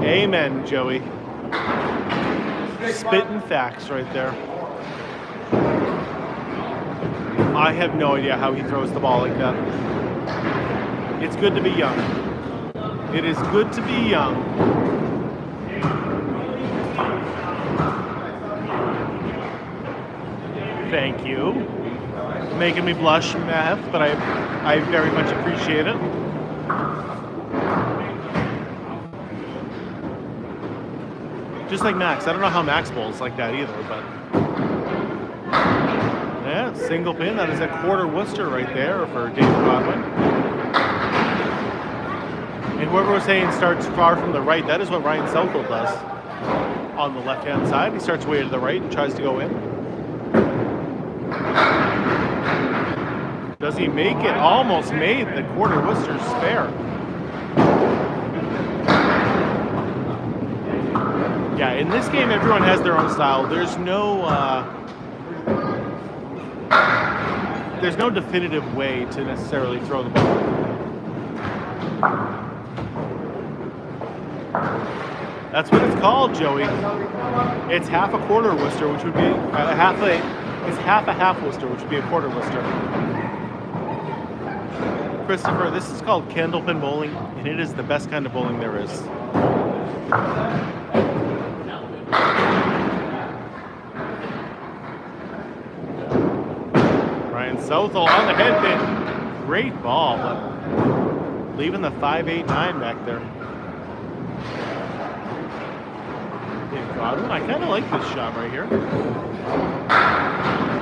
Amen, Joey. Spitting facts right there. I have no idea how he throws the ball like that. It's good to be young. It is good to be young. Thank you. Making me blush, Math, but I very much appreciate it. Just like Max. I don't know how Max bowls like that either, but... Yeah, single pin. That is a quarter Worcester right there for David Godwin. And whoever was saying starts far from the right, that is what Ryan Southall does. On the left-hand side, he starts way to the right and tries to go in. Does he make it? Almost made the quarter Worcester spare. Yeah, in this game, everyone has their own style. There's no definitive way to necessarily throw the ball. That's what it's called, Joey. It's half a quarter Worcester, which would be it's half a half Worcester, which would be a quarter Worcester. Christopher, this is called Candlepin bowling, and it is the best kind of bowling there is. Ryan Southall on the head pin. Great ball, but leaving the 5-8-9 back there. Godwin, I kind of like this shot right here.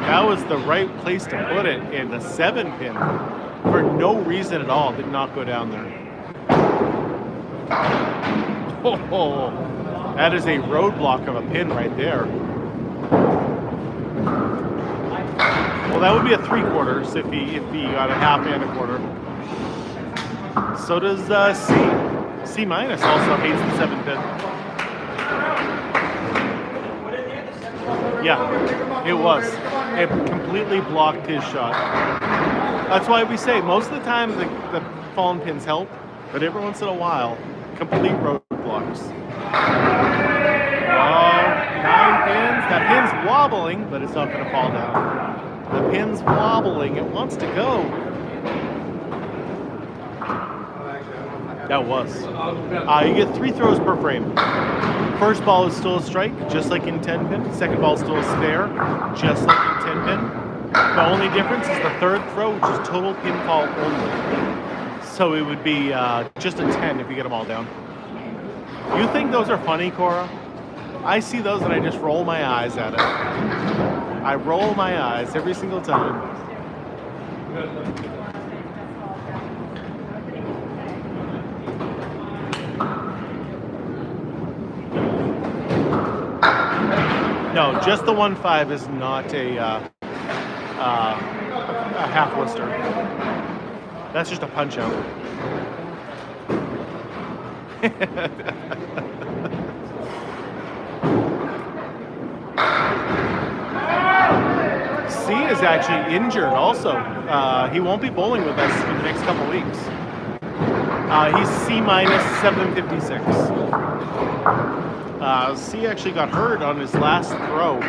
That was the right place to put it in the 7-pin. For no reason at all, did not go down there. Oh, that is a roadblock of a pin right there. Well, that would be a 3/4 if he got a half and a quarter. So does C. C- also hates the 7-pin. Yeah, it was. It completely blocked his shot. That's why we say most of the time the fallen pins help, but every once in a while, complete roadblocks. Oh, 9 pins. That pin's wobbling, but it's not going to fall down. The pin's wobbling. It wants to go. That was. You get 3 throws per frame. First ball is still a strike, just like in 10 pin. Second ball is still a spare, just like in 10 pin. The only difference is the third throw, which is total pinfall only. So it would be just a 10 if you get them all down. You think those are funny, Cora? I see those and I just roll my eyes at it. I roll my eyes every single time. No, just the 1-5 is not a half Worcester. That's just a punch out. C is actually injured also. He won't be bowling with us for the next couple weeks. He's C minus 756. C actually got hurt on his last throw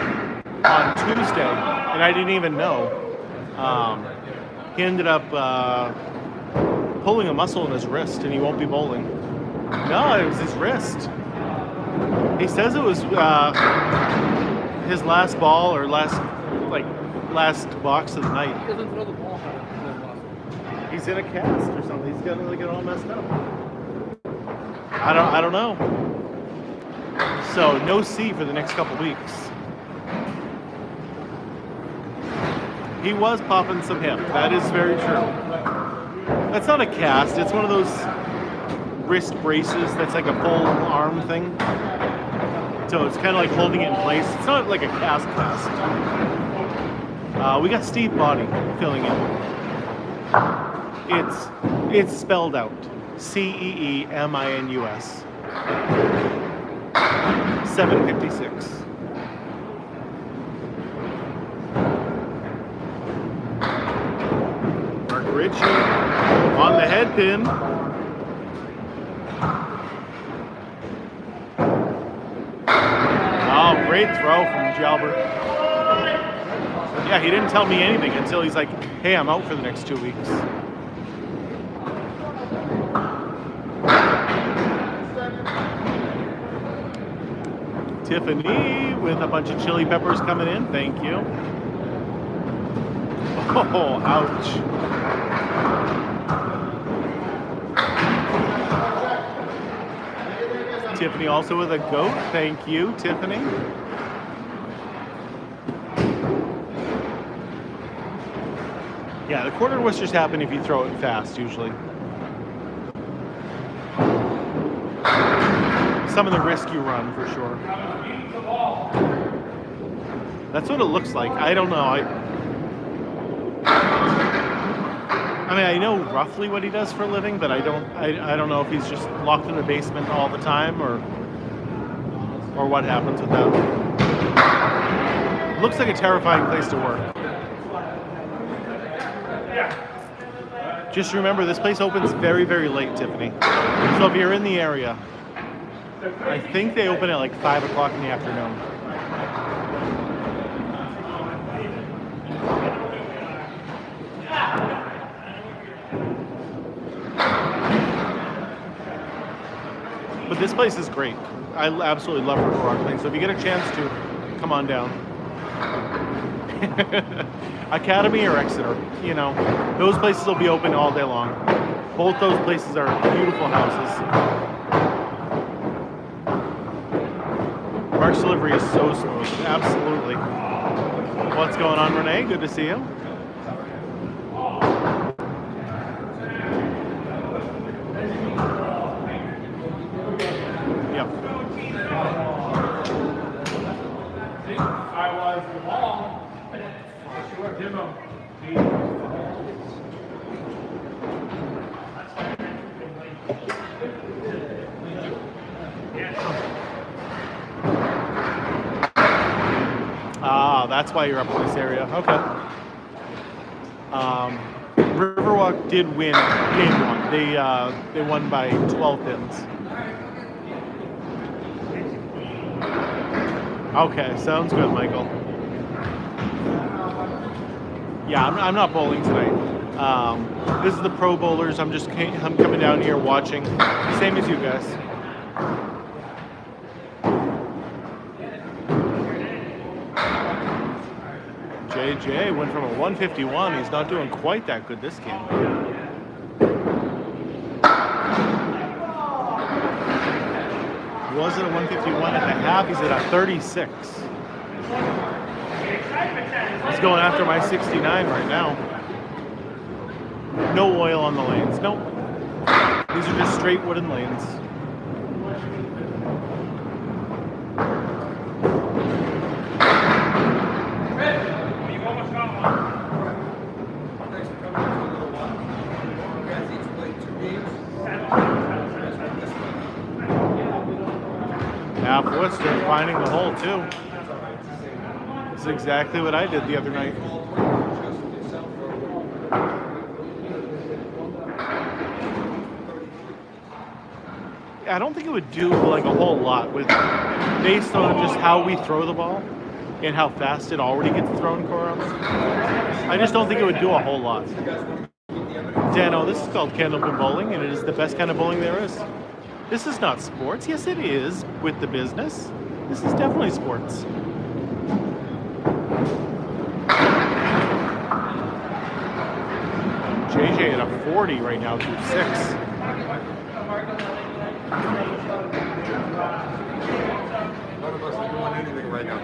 on Tuesday, and I didn't even know. He ended up pulling a muscle in his wrist, and he won't be bowling. No, it was his wrist. He says it was his last ball or last box of the night. He doesn't throw the ball. He's in a cast or something. He's gonna get all messed up. I don't know. So no C for the next couple weeks. He was popping some hip. That is very true. That's not a cast. It's one of those wrist braces that's like a full arm thing. So it's kind of like holding it in place. It's not like a cast. We got Steve Body filling in. It's spelled out. CEEMINUS. 756. Ricci on the head pin. Oh, great throw from Jalbert. Yeah, he didn't tell me anything until he's like, hey, I'm out for the next 2 weeks. Tiffany with a bunch of chili peppers coming in. Thank you. Oh, ouch. Tiffany also with a goat. Thank you, Tiffany. Yeah, the quarter Worcesters happen if you throw it fast, usually. Some of the risk you run, for sure. That's what it looks like. I don't know. I mean, I know roughly what he does for a living, but I don't know if he's just locked in the basement all the time or what happens with that. Looks like a terrifying place to work. Just remember, this place opens very, very late, Tiffany. So if you're in the area, I think they open at like 5 o'clock in the afternoon. But this place is great. I absolutely love River Rock Lane. So if you get a chance to, come on down. Academy or Exeter, you know, those places will be open all day long. Both those places are beautiful houses. Mark's delivery is so smooth. Absolutely. What's going on, Renee? Good to see you. That's why you're up in this area. Okay. Riverwalk did win game 1. They won by 12 pins. Okay, sounds good, Michael. Yeah, I'm not bowling tonight. This is the pro bowlers. I'm coming down here watching, same as you guys. JJ went from a 151. He's not doing quite that good this game. Was it a 151 at the half? He's at a 36. He's going after my 69 right now. No oil on the lanes. Nope. These are just straight wooden lanes. Half Worcester finding the hole too. This is exactly what I did the other night. I don't think it would do like a whole lot based on just how we throw the ball and how fast it already gets thrown, Cora. I just don't think it would do a whole lot. Dano, this is called Candlepin bowling, and it is the best kind of bowling there is. This is not sports. Yes, it is with the business. This is definitely sports. JJ at a 40 right now through 6. None of us are doing anything right now.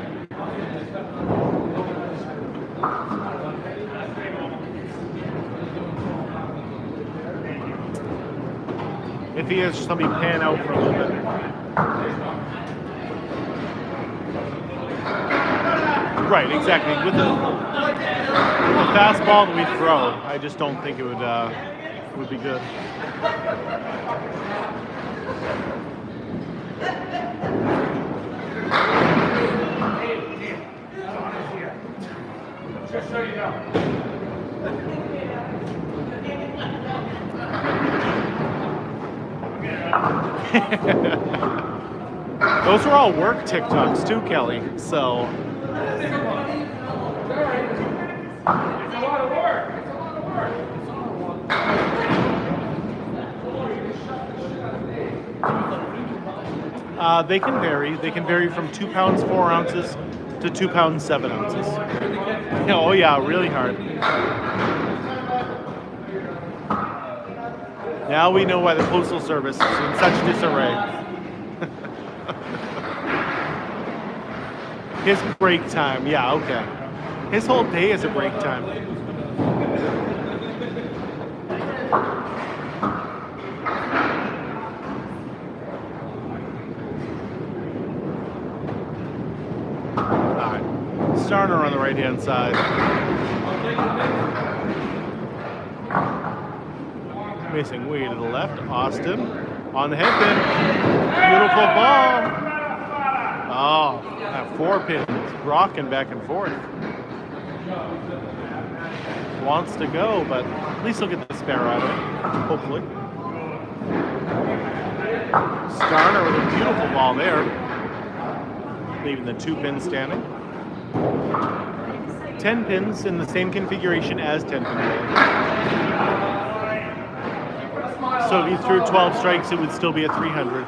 If he is, just let me pan out for a little bit. Right, exactly. With the fastball that we throw, I just don't think it would be good. Just so you know. Those are all work TikToks too, Kelly. So. It's a lot of work. They can vary. They can vary from 2 pounds 4 ounces to 2 pounds 7 ounces. Oh yeah, really hard. Now we know why the Postal Service is in such disarray. His break time, yeah, okay. His whole day is a break time. Alright, starner on the right-hand side. Missing way to the left. Austin on the head pin. Beautiful ball. Oh, that 4 pins rocking back and forth. Wants to go, but at least he'll get the spare out of it. Hopefully. Starner with a beautiful ball there. Leaving the 2 pins standing. 10 pins in the same configuration as 10 pin bowling. So if you threw 12 strikes, it would still be a 300.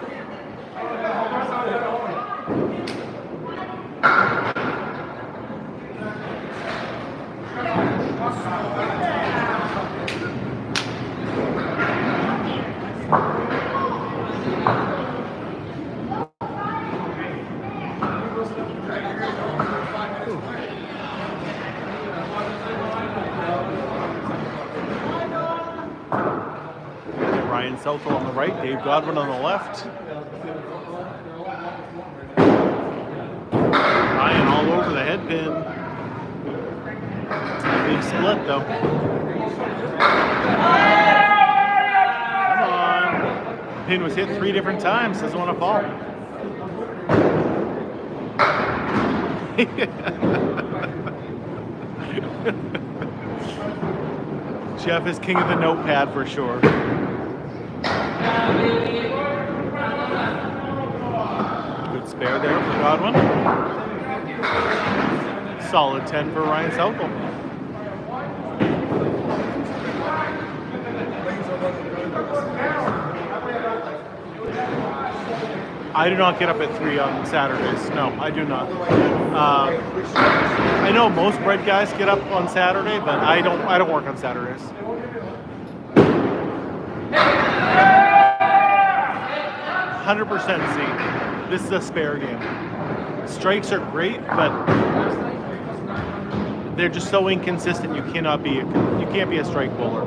Southall on the right, Dave Godwin on the left. Ryan all over the head pin. Big split though. Come on. Pin was hit 3 different times, doesn't want to fall. Jeff is king of the notepad for sure. Good spare there for Godwin. Solid 10 for Ryan Southall. I do not get up at 3 on Saturdays. No, I do not. I know most bread guys get up on Saturday, but I don't. I don't work on Saturdays. 100% Z. This is a spare game. Strikes are great, but they're just so inconsistent. You can't be a strike bowler.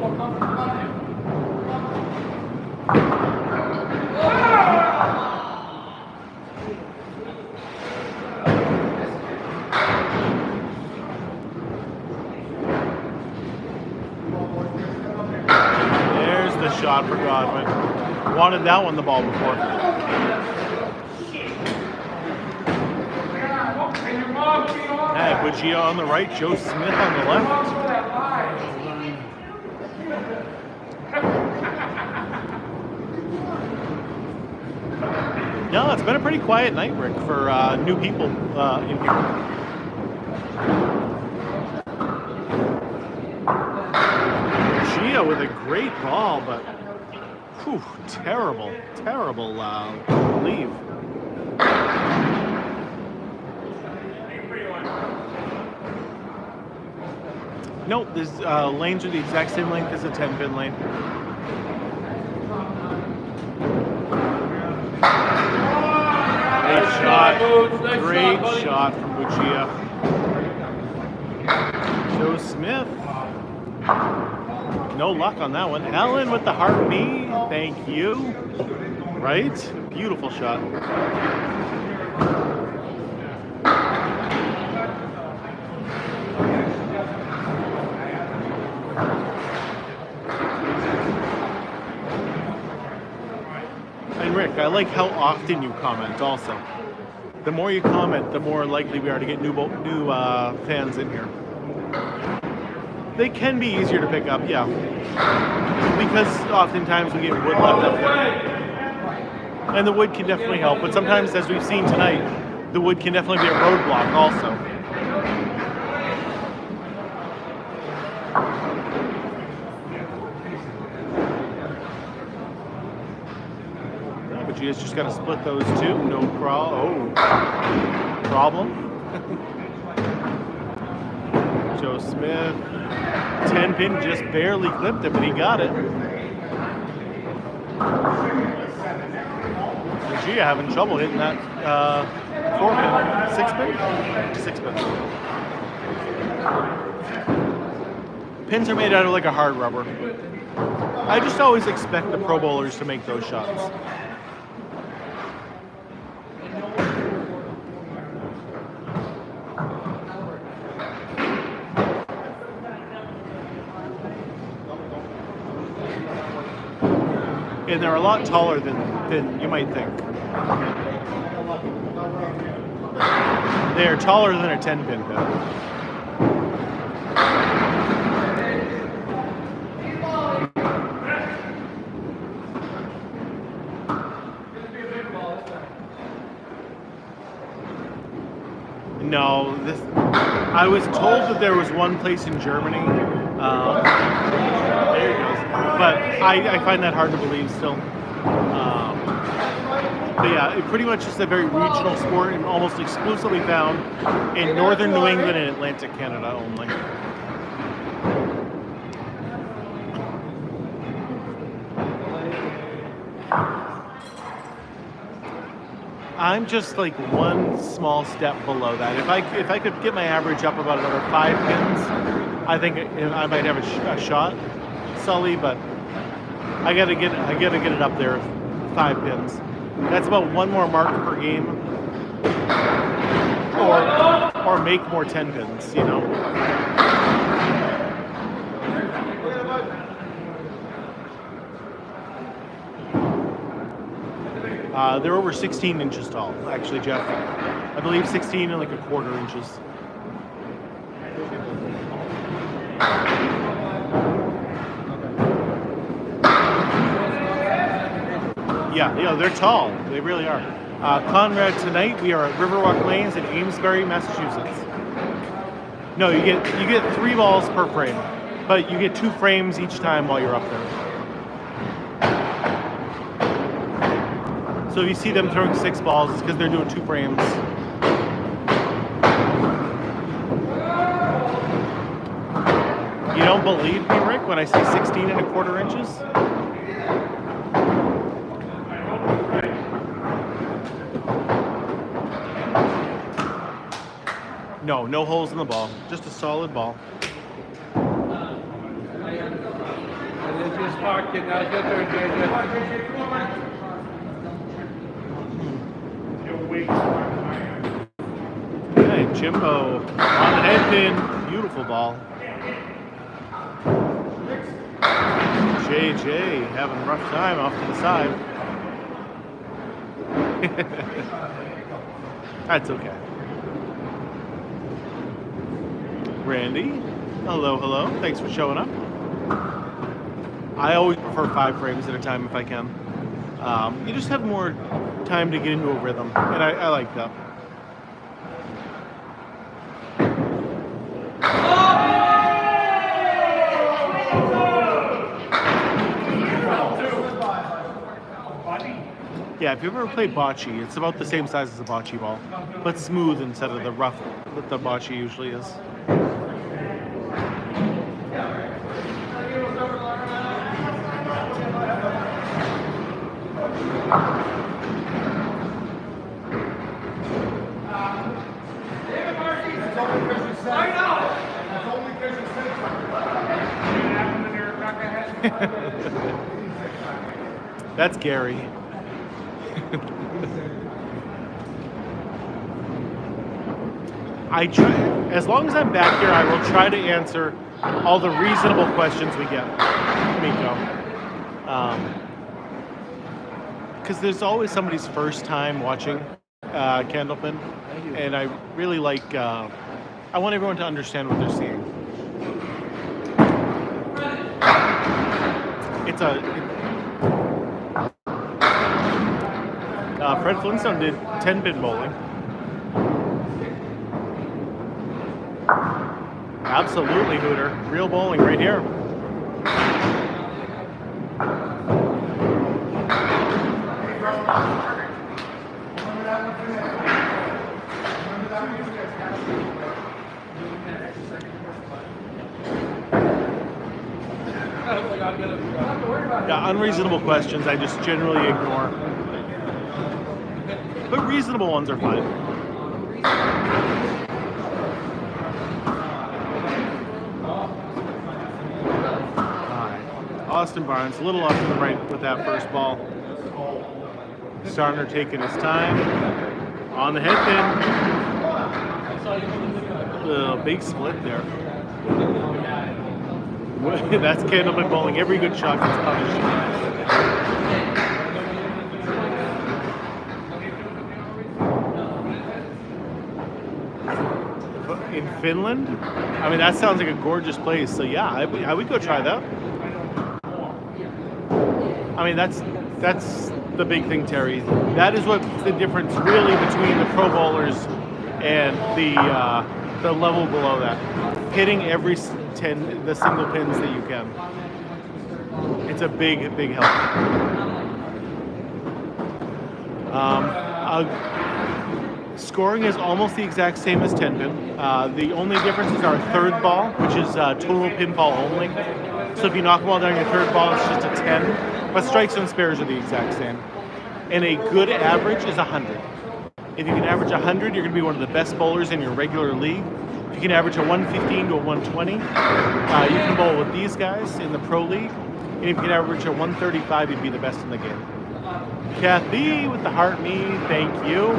There's the shot for Godwin. Wanted that one the ball before. Buggea on the right, Joe Smith on the left. No, it's been a pretty quiet night, Rick, for new people in here. Buggea with a great ball, but whew, terrible leave. Nope, these lanes are the exact same length as a 10-pin lane. Great shot from Buggea. Joe Smith. No luck on that one. Allen with the hard knee. Thank you. Right? Beautiful shot. And Rick, I like how often you comment also. The more you comment, the more likely we are to get new fans in here. They can be easier to pick up, yeah. Because oftentimes we get wood left up there. And the wood can definitely help, but sometimes, as we've seen tonight, the wood can definitely be a roadblock also. Bugea's just got to split those two. No problem. Joe Smith. 10-pin just barely clipped it, but he got it. Buggea having trouble hitting that 4-pin. 6-pin? 6-pin. Pins are made out of like a hard rubber. I just always expect the pro bowlers to make those shots. And they're a lot taller than you might think. They are taller than a 10-pin pin. No, I was told that there was one place in Germany. There it goes. But I find that hard to believe still. But yeah, it pretty much is a very regional sport and almost exclusively found in northern New England and Atlantic Canada only. I'm just like one small step below that. If I could get my average up about another 5 pins, I think I might have a shot, Sully. But I gotta get it up there, 5 pins. That's about one more mark per game, or make more 10 pins, you know. They're over 16 inches tall, actually, Jeff. I believe 16 and like a quarter inches. Yeah, they're tall. They really are. Conrad, tonight we are at Riverwalk Lanes in Amesbury, Massachusetts. No, you get 3 balls per frame, but you get 2 frames each time while you're up there. So So if you see them throwing 6 balls, it's because they're doing 2 frames. You don't believe me, Rick, when I say 16¼ inches? No, no holes in the ball. Just a solid ball. Hey, Jimbo on the head pin. Beautiful ball. JJ having a rough time off to the side. That's okay. Randy, hello. Thanks for showing up. I always prefer 5 frames at a time if I can. You just have more time to get into a rhythm, and I like that. Yeah, if you've ever played bocce, it's about the same size as a bocce ball, but smooth instead of the rough that the bocce usually is. That's Gary. I try, as long as I'm back here, I will try to answer all the reasonable questions we get, Miko. Because there's always somebody's first time watching Candlepin, and I really like, I want everyone to understand what they're seeing. Fred Flintstone did 10-pin bowling. Absolutely, Hooter. Real bowling right here. Yeah, unreasonable questions I just generally ignore. But reasonable ones are fine. Austin Barnes, a little off to the right with that first ball. Starner taking his time. On the head pin. Big split there. That's Candlepin bowling. Every good shot gets punished. In Finland? I mean, that sounds like a gorgeous place. So yeah, I would go try that. I mean, that's the big thing, Terry. That is what's the difference really between the pro bowlers and the level below that. Hitting every the single pins that you can. It's a big help. Scoring is almost the exact same as 10-pin. The only difference is our third ball, which is total pinfall only. So if you knock a ball down your third ball, it's just a 10. But strikes and spares are the exact same. And a good average is 100. If you can average 100, you're going to be one of the best bowlers in your regular league. If you can average a 115 to a 120, you can bowl with these guys in the pro league. And if you can average a 135, you'd be the best in the game. Kathy with the heart me, thank you.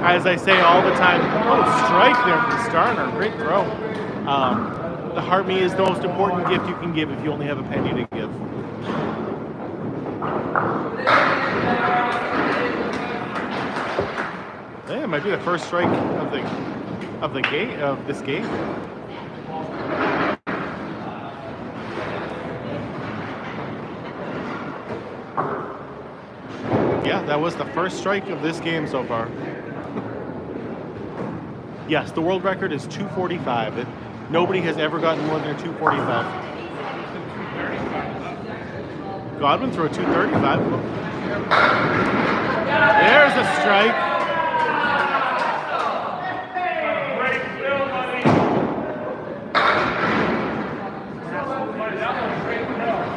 As I say all the time, oh, strike there from Starner, great throw. The heart me is the most important gift you can give if you only have a penny to give. Yeah, it might be the first strike of this game. Yeah, that was the first strike of this game so far. Yes, the world record is 245. Nobody has ever gotten more than a 245. Godwin threw a 235. There's a strike.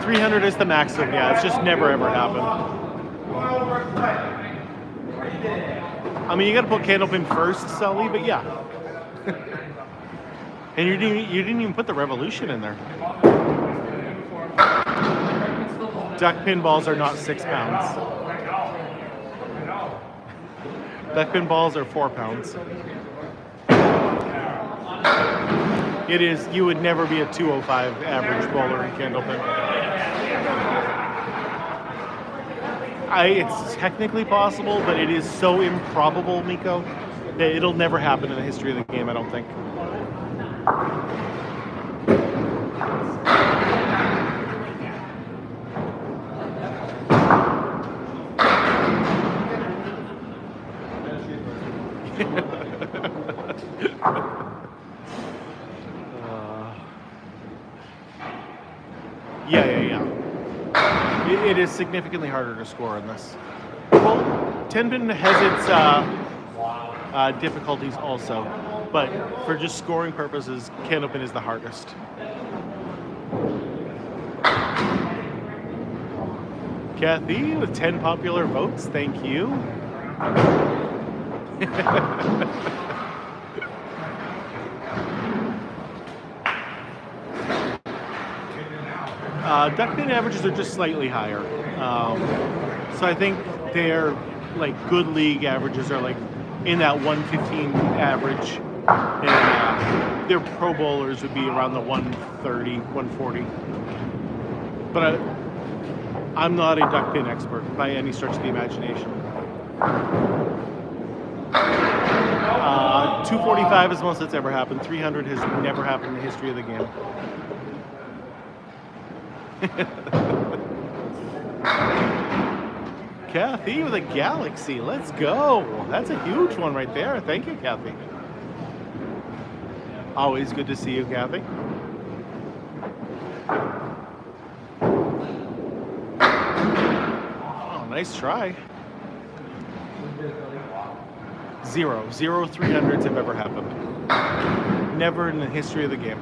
300 is the maximum. Yeah, it's just never ever happened. I mean, you got to put Candlepin first, Sully, but yeah. And you didn't even put the revolution in there. Duck pin balls are not 6 pounds. Duck pin balls are 4 pounds. It is, you would never be a 205 average bowler in Candlepin. It's technically possible, but it is so improbable, Miko, that it'll never happen in the history of the game, I don't think. Yeah. It is significantly harder to score in this. Well, 10-pin has its difficulties also, but for just scoring purposes, Candlepin is the hardest. Kathy with 10 popular votes, thank you. Duckpin averages are just slightly higher. So I think their like good league averages are like in that 115 average, and their pro bowlers would be around the 130, 140. But I'm not a duckpin expert by any stretch of the imagination. 245 is the most that's ever happened. 300 has never happened in the history of the game. Kathy with a galaxy. Let's go. That's a huge one right there. Thank you, Kathy. Always good to see you, Kathy. Oh, nice try. Zero 300s have ever happened. Never in the history of the game.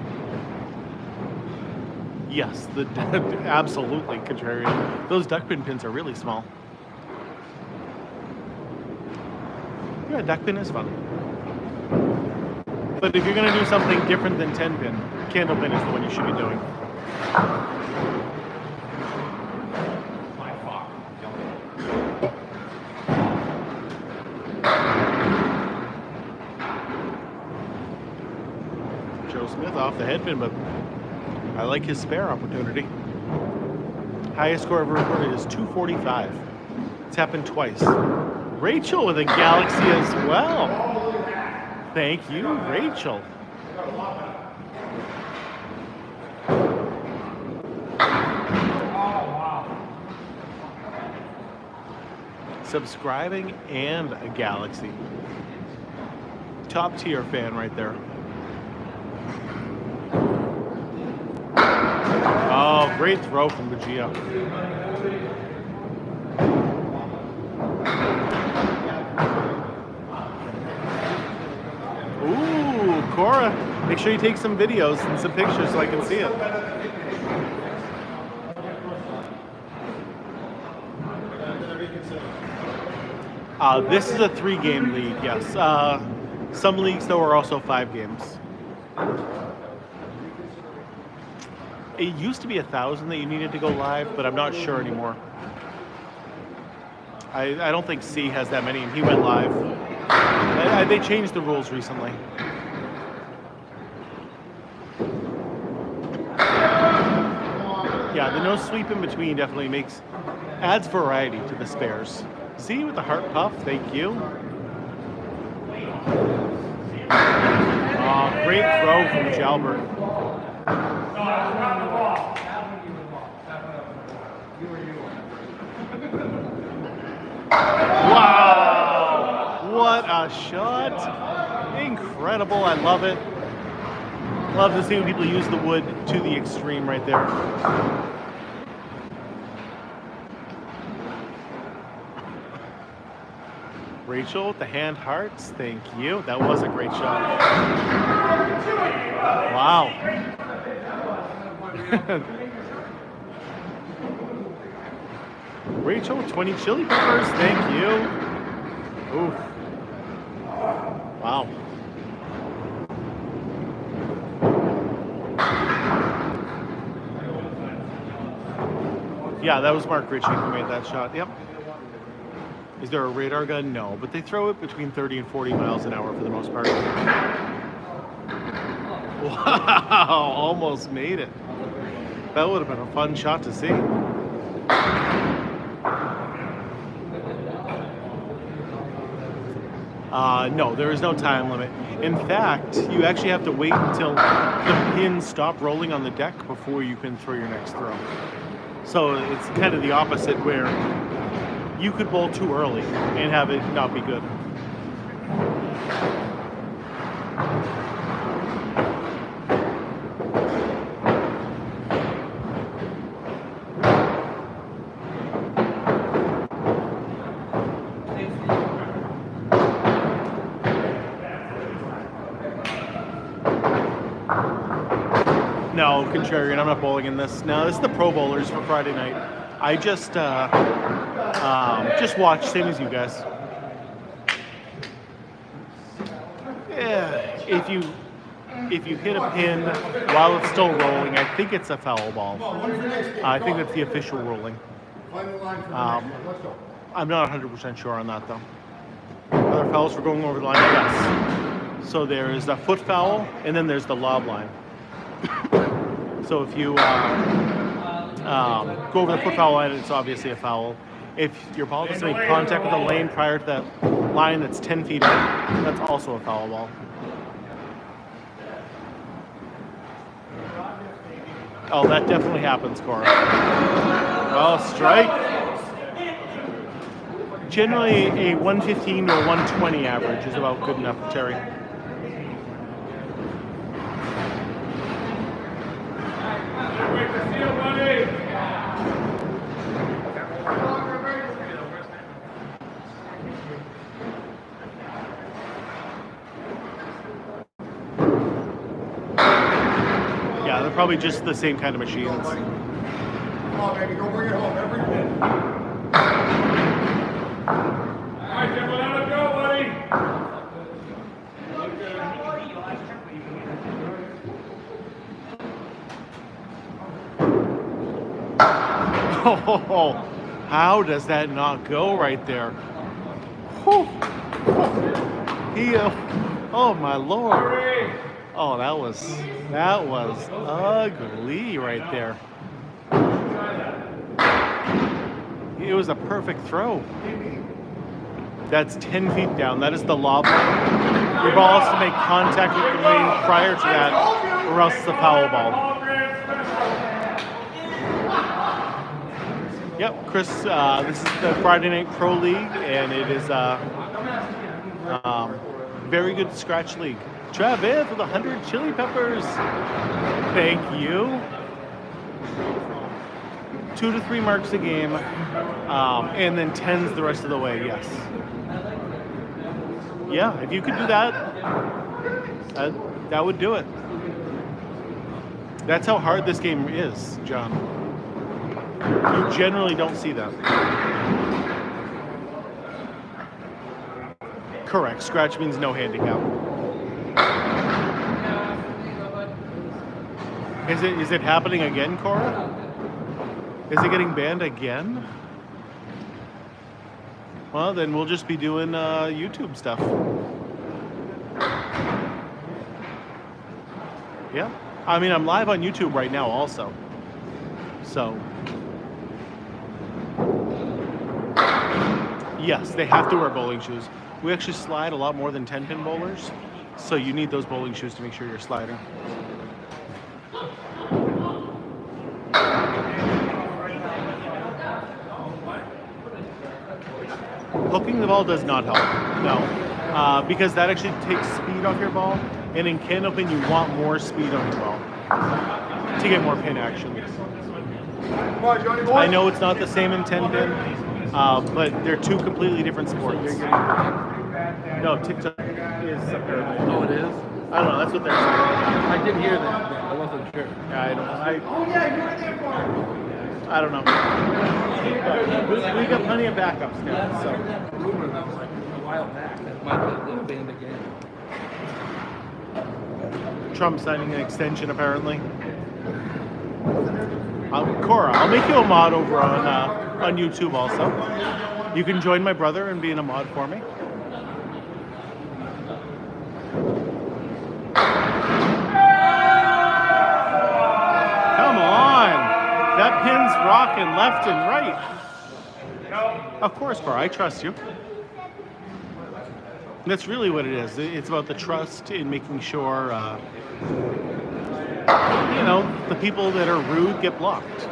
Yes, absolutely contrarian. Those duckpin pins are really small. Yeah, duckpin is fun. But if you're going to do something different than 10-pin, Candlepin is the one you should be doing. Joe Smith off the headpin, but I like his spare opportunity. Highest score ever recorded is 245. It's happened twice. Rachel with a galaxy as well. Thank you, Rachel. Subscribing and a galaxy. Top tier fan right there. Oh, great throw from buggea. Ooh, Cora, make sure you take some videos and some pictures so I can see it. This is a 3-game league, yes. Some leagues, though, are also 5 games. It used to be 1,000 that you needed to go live, but I'm not sure anymore. I don't think C has that many, and he went live. They changed the rules recently. Yeah, the no sweep in between definitely adds variety to the spares. Z with the heart puff, thank you. Great throw from Jalbert. Wow! What a shot! Incredible, I love it. Love to see when people use the wood to the extreme right there. Rachel with the hand hearts. Thank you. That was a great shot. Wow. Rachel, 20 chili peppers. Thank you. Oof. Wow. Yeah, that was Mark Ricci who made that shot. Yep. Is there a radar gun? No, but they throw it between 30 and 40 miles an hour for the most part. Wow, almost made it. That would have been a fun shot to see. No, there is no time limit. In fact, you actually have to wait until the pins stop rolling on the deck before you can throw your next throw. So it's kind of the opposite, where you could bowl too early and have it not be good. No, contrarian, I'm not bowling in this. No, this is the pro bowlers for Friday night. I just watch, same as you guys. Yeah, if you hit a pin while it's still rolling, I think it's a foul ball. I think that's the official ruling. I'm not 100% sure on that though. Are there fouls for going over the line? Yes. So there is the foot foul, and then there's the lob line. So if you go over the foot foul line, it's obviously a foul. If your ball doesn't make contact with the lane prior to that line that's 10 feet in, that's also a foul ball. Oh, that definitely happens, Cora. Well, strike. Generally, a 115 or 120 average is about good enough for Terry. Yeah, they're probably just the same kind of machines. Come on, baby, go bring it home every pin. All right, Jim, let it go, buddy. Oh, how does that not go right there? Whew. He, oh my Lord. Oh, that was ugly right there. It was a perfect throw. That's 10 feet down. That is the lob line. Your ball has to make contact with the lane prior to that, or else it's a foul ball. Yep, Chris, this is the Friday Night Pro League, and it is very good scratch league. Travis with 100 chili peppers. Thank you. 2 to 3 marks a game, and then 10s the rest of the way, yes. Yeah, if you could do that, that would do it. That's how hard this game is, John. You generally don't see that. Correct. Scratch means no handicap. Is it happening again, Cora? Is it getting banned again? Well, then we'll just be doing YouTube stuff. Yeah. I mean, I'm live on YouTube right now also. So... yes, they have to wear bowling shoes. We actually slide a lot more than 10-pin bowlers, so you need those bowling shoes to make sure you're sliding. Hooking the ball does not help, no, because that actually takes speed off your ball, and in Candlepin you want more speed on your ball to get more pin action. Come on, Johnny boy. I know it's not the same in 10-pin, but they're two completely different sports. You're getting No, TikTok is apparently. Oh, it is? I don't know. That's what they're saying. I did hear that. I wasn't sure. Yeah, I don't know. Oh yeah, you were there for it. I don't know. But we got plenty of backups now. So. Rumor like a while back that might be banned again. Trump signing an extension apparently. Cora, I'll make you a mod over on YouTube also. You can join my brother and be in a mod for me. Come on! That pin's rocking left and right. Of course, Cora, I trust you. That's really what it is. It's about the trust in making sure, the people that are rude get blocked.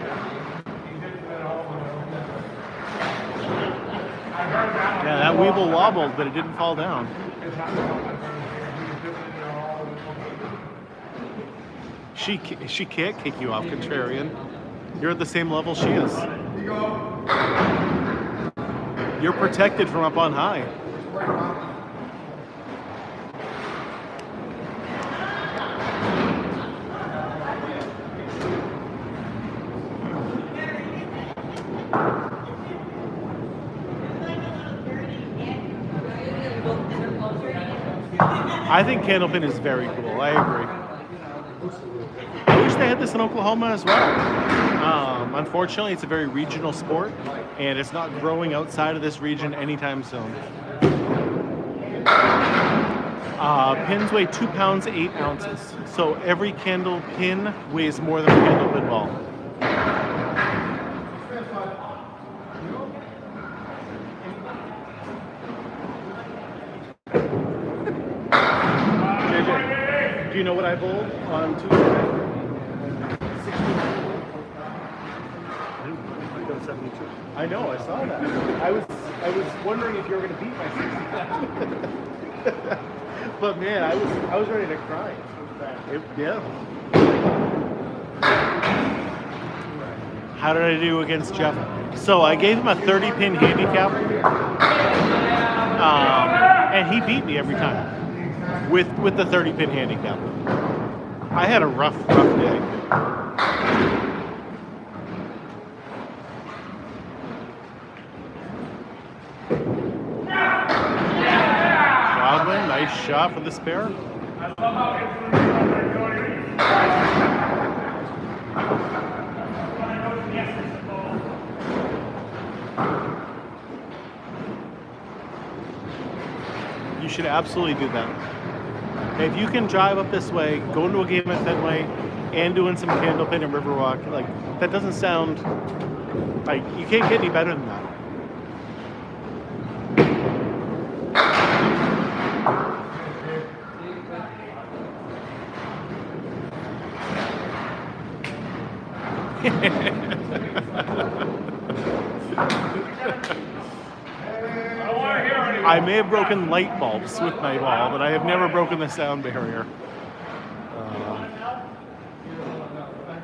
Yeah, that weeble wobbled, but it didn't fall down. She can't kick you off, contrarian. You're at the same level she is. You're protected from up on high. I think Candlepin is very cool. I agree. I wish they had this in Oklahoma as well. Unfortunately, it's a very regional sport, and it's not growing outside of this region anytime soon. Pins weigh 2 pounds 8 ounces, so every candle pin weighs more than a Candlepin ball. Do you know what I bowled on Tuesday? 72. I know, I saw that. I was wondering if you were going to beat my 60. But man, I was ready to cry. Yeah. How did I do against Jeff? So I gave him a 30-pin handicap, and he beat me every time. With the 30-pin handicap. I had a rough day. Godwin, nice shot for the spare. You should absolutely do that. If you can drive up this way, go into a game at Fenway, and doing some Candlepin and Riverwalk, like that doesn't sound like you can't get any better than that. I may have broken light bulbs with my ball, but I have never broken the sound barrier.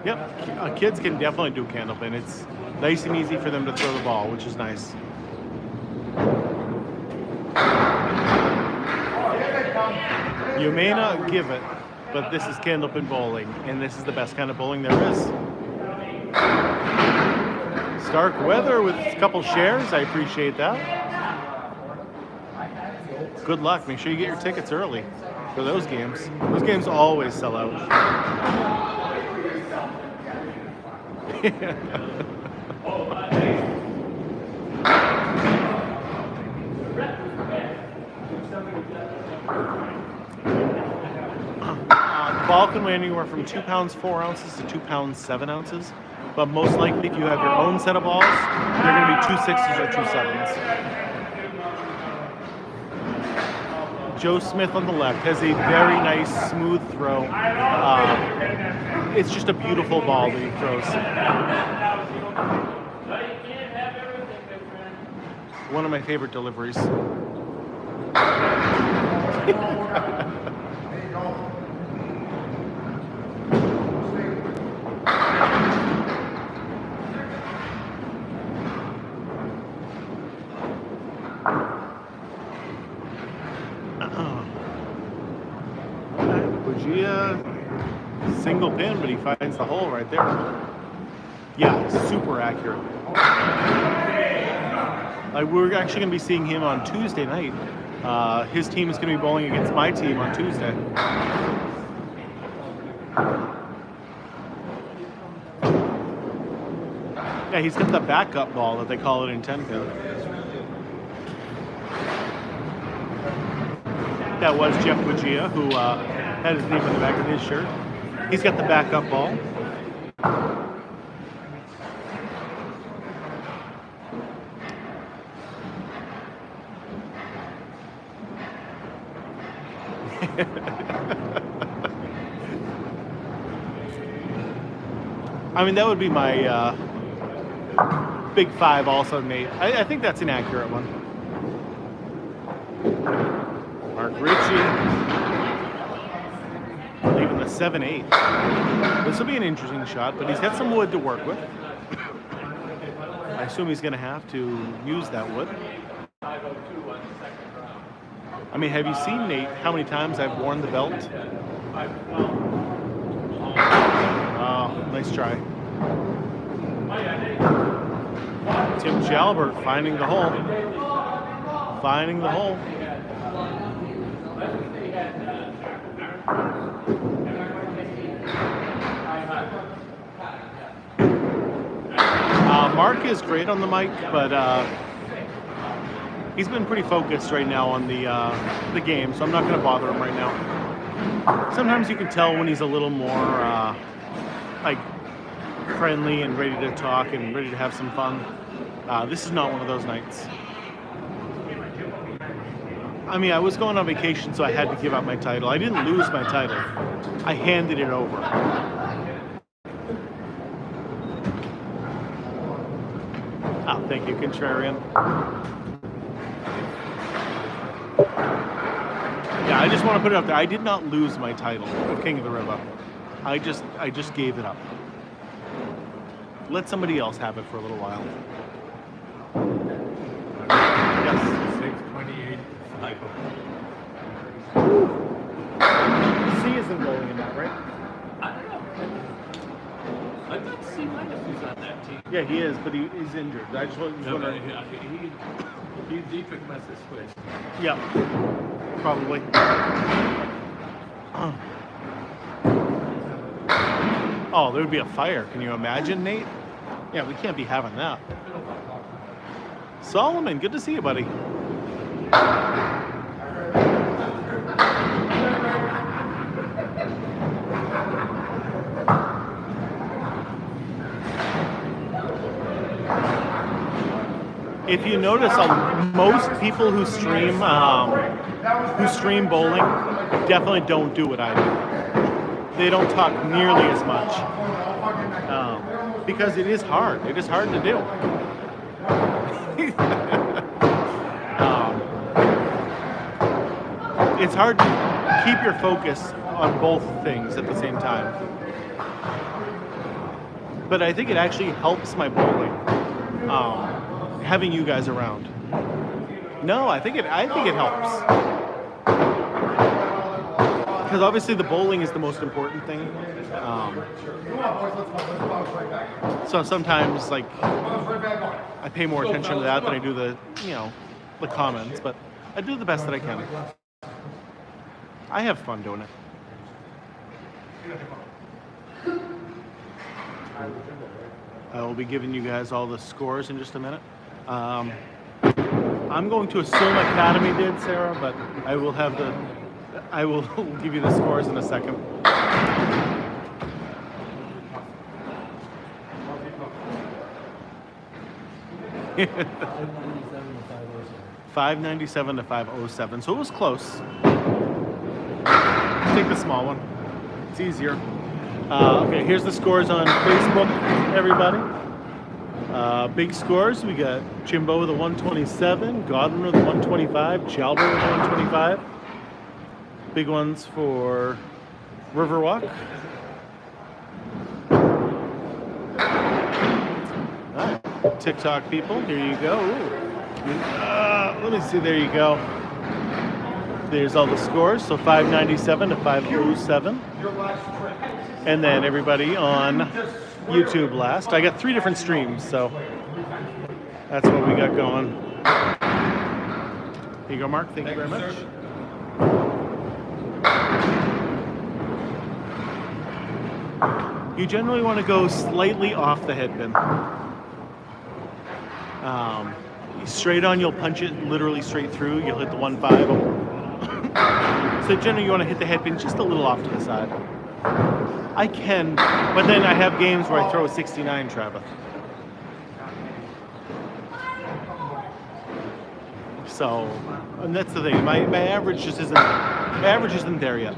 Yep, kids can definitely do Candlepin. It's nice and easy for them to throw the ball, which is nice. You may not give it, but this is Candlepin bowling, and this is the best kind of bowling there is. Stark weather with a couple shares, I appreciate that. Good luck. Make sure you get your tickets early for those games. Those games always sell out. The ball can weigh anywhere from 2 pounds 4 ounces to 2 pounds 7 ounces. But most likely, if you have your own set of balls, they're going to be 2 6s or 2 7s. Joe Smith on the left has a very nice, smooth throw. It's just a beautiful ball that he throws. One of my favorite deliveries. Buggea, single pin, but he finds the hole right there. Yeah, super accurate. We're actually going to be seeing him on Tuesday night. His team is going to be bowling against my team on Tuesday. Yeah, he's got the backup ball that they call it in 10-pin. That was Jeff Buggea, who had his name on the back of his shirt. He's got the backup ball. I mean, that would be my big five also, Nate. I think that's an accurate one. Mark Ricci. Leaving the 7-8. This will be an interesting shot, but he's got some wood to work with. I assume he's going to have to use that wood. I mean, have you seen, Nate, how many times I've worn the belt? Oh, nice try. Tim Jalbert finding the hole. Finding the hole. Mark is great on the mic, but he's been pretty focused right now on the game, so I'm not going to bother him right now. Sometimes you can tell when he's a little more like friendly and ready to talk and ready to have some fun. This is not one of those nights. I mean, I was going on vacation, so I had to give up my title. I didn't lose my title. I handed it over. Oh, thank you, Contrarian. Yeah, I just want to put it out there. I did not lose my title of King of the River. I just gave it up. Let somebody else have it for a little while. Yes. 628. C isn't bowling in that, right? I don't know. I thought C minus was on that team. Yeah, he is, but he's injured. I just was No, wondering. he Dietrich must have switched. Yeah, probably. Oh, there would be a fire. Can you imagine, Nate? Yeah, we can't be having that. Solomon, good to see you, buddy. If you notice, most people who stream bowling definitely don't do what I do. They don't talk nearly as much because it is hard. It is hard to do. It's hard to keep your focus on both things at the same time. But I think it actually helps my bowling. Having you guys around. No, I think it helps. Because obviously the bowling is the most important thing. So sometimes like I pay more attention to that than I do the comments, but I do the best that I can. I have fun doing it. I will be giving you guys all the scores in just a minute. I'm going to assume Academy did, Sarah, but I will give you the scores in a second. $597 to $507, so it was close. Take the small one. It's easier. Okay, here's the scores on Facebook, everybody. Big scores, we got Jimbo with a 127, Godwin with a 125, Jalbert with a 125. Big ones for Riverwalk. All right, TikTok people, here you go. Let me see, there you go. There's all the scores, so 597 to 507. And then everybody on YouTube last. I got 3 different streams, so that's what we got going. Here you go, Mark. Thank you very much. You generally want to go slightly off the head pin. Straight on, you'll punch it literally straight through. You'll hit the 1.5. So generally you want to hit the head pin just a little off to the side. I can, but then I have games where I throw a 69 Travis. So, and that's the thing. My average just isn't. My average isn't there yet.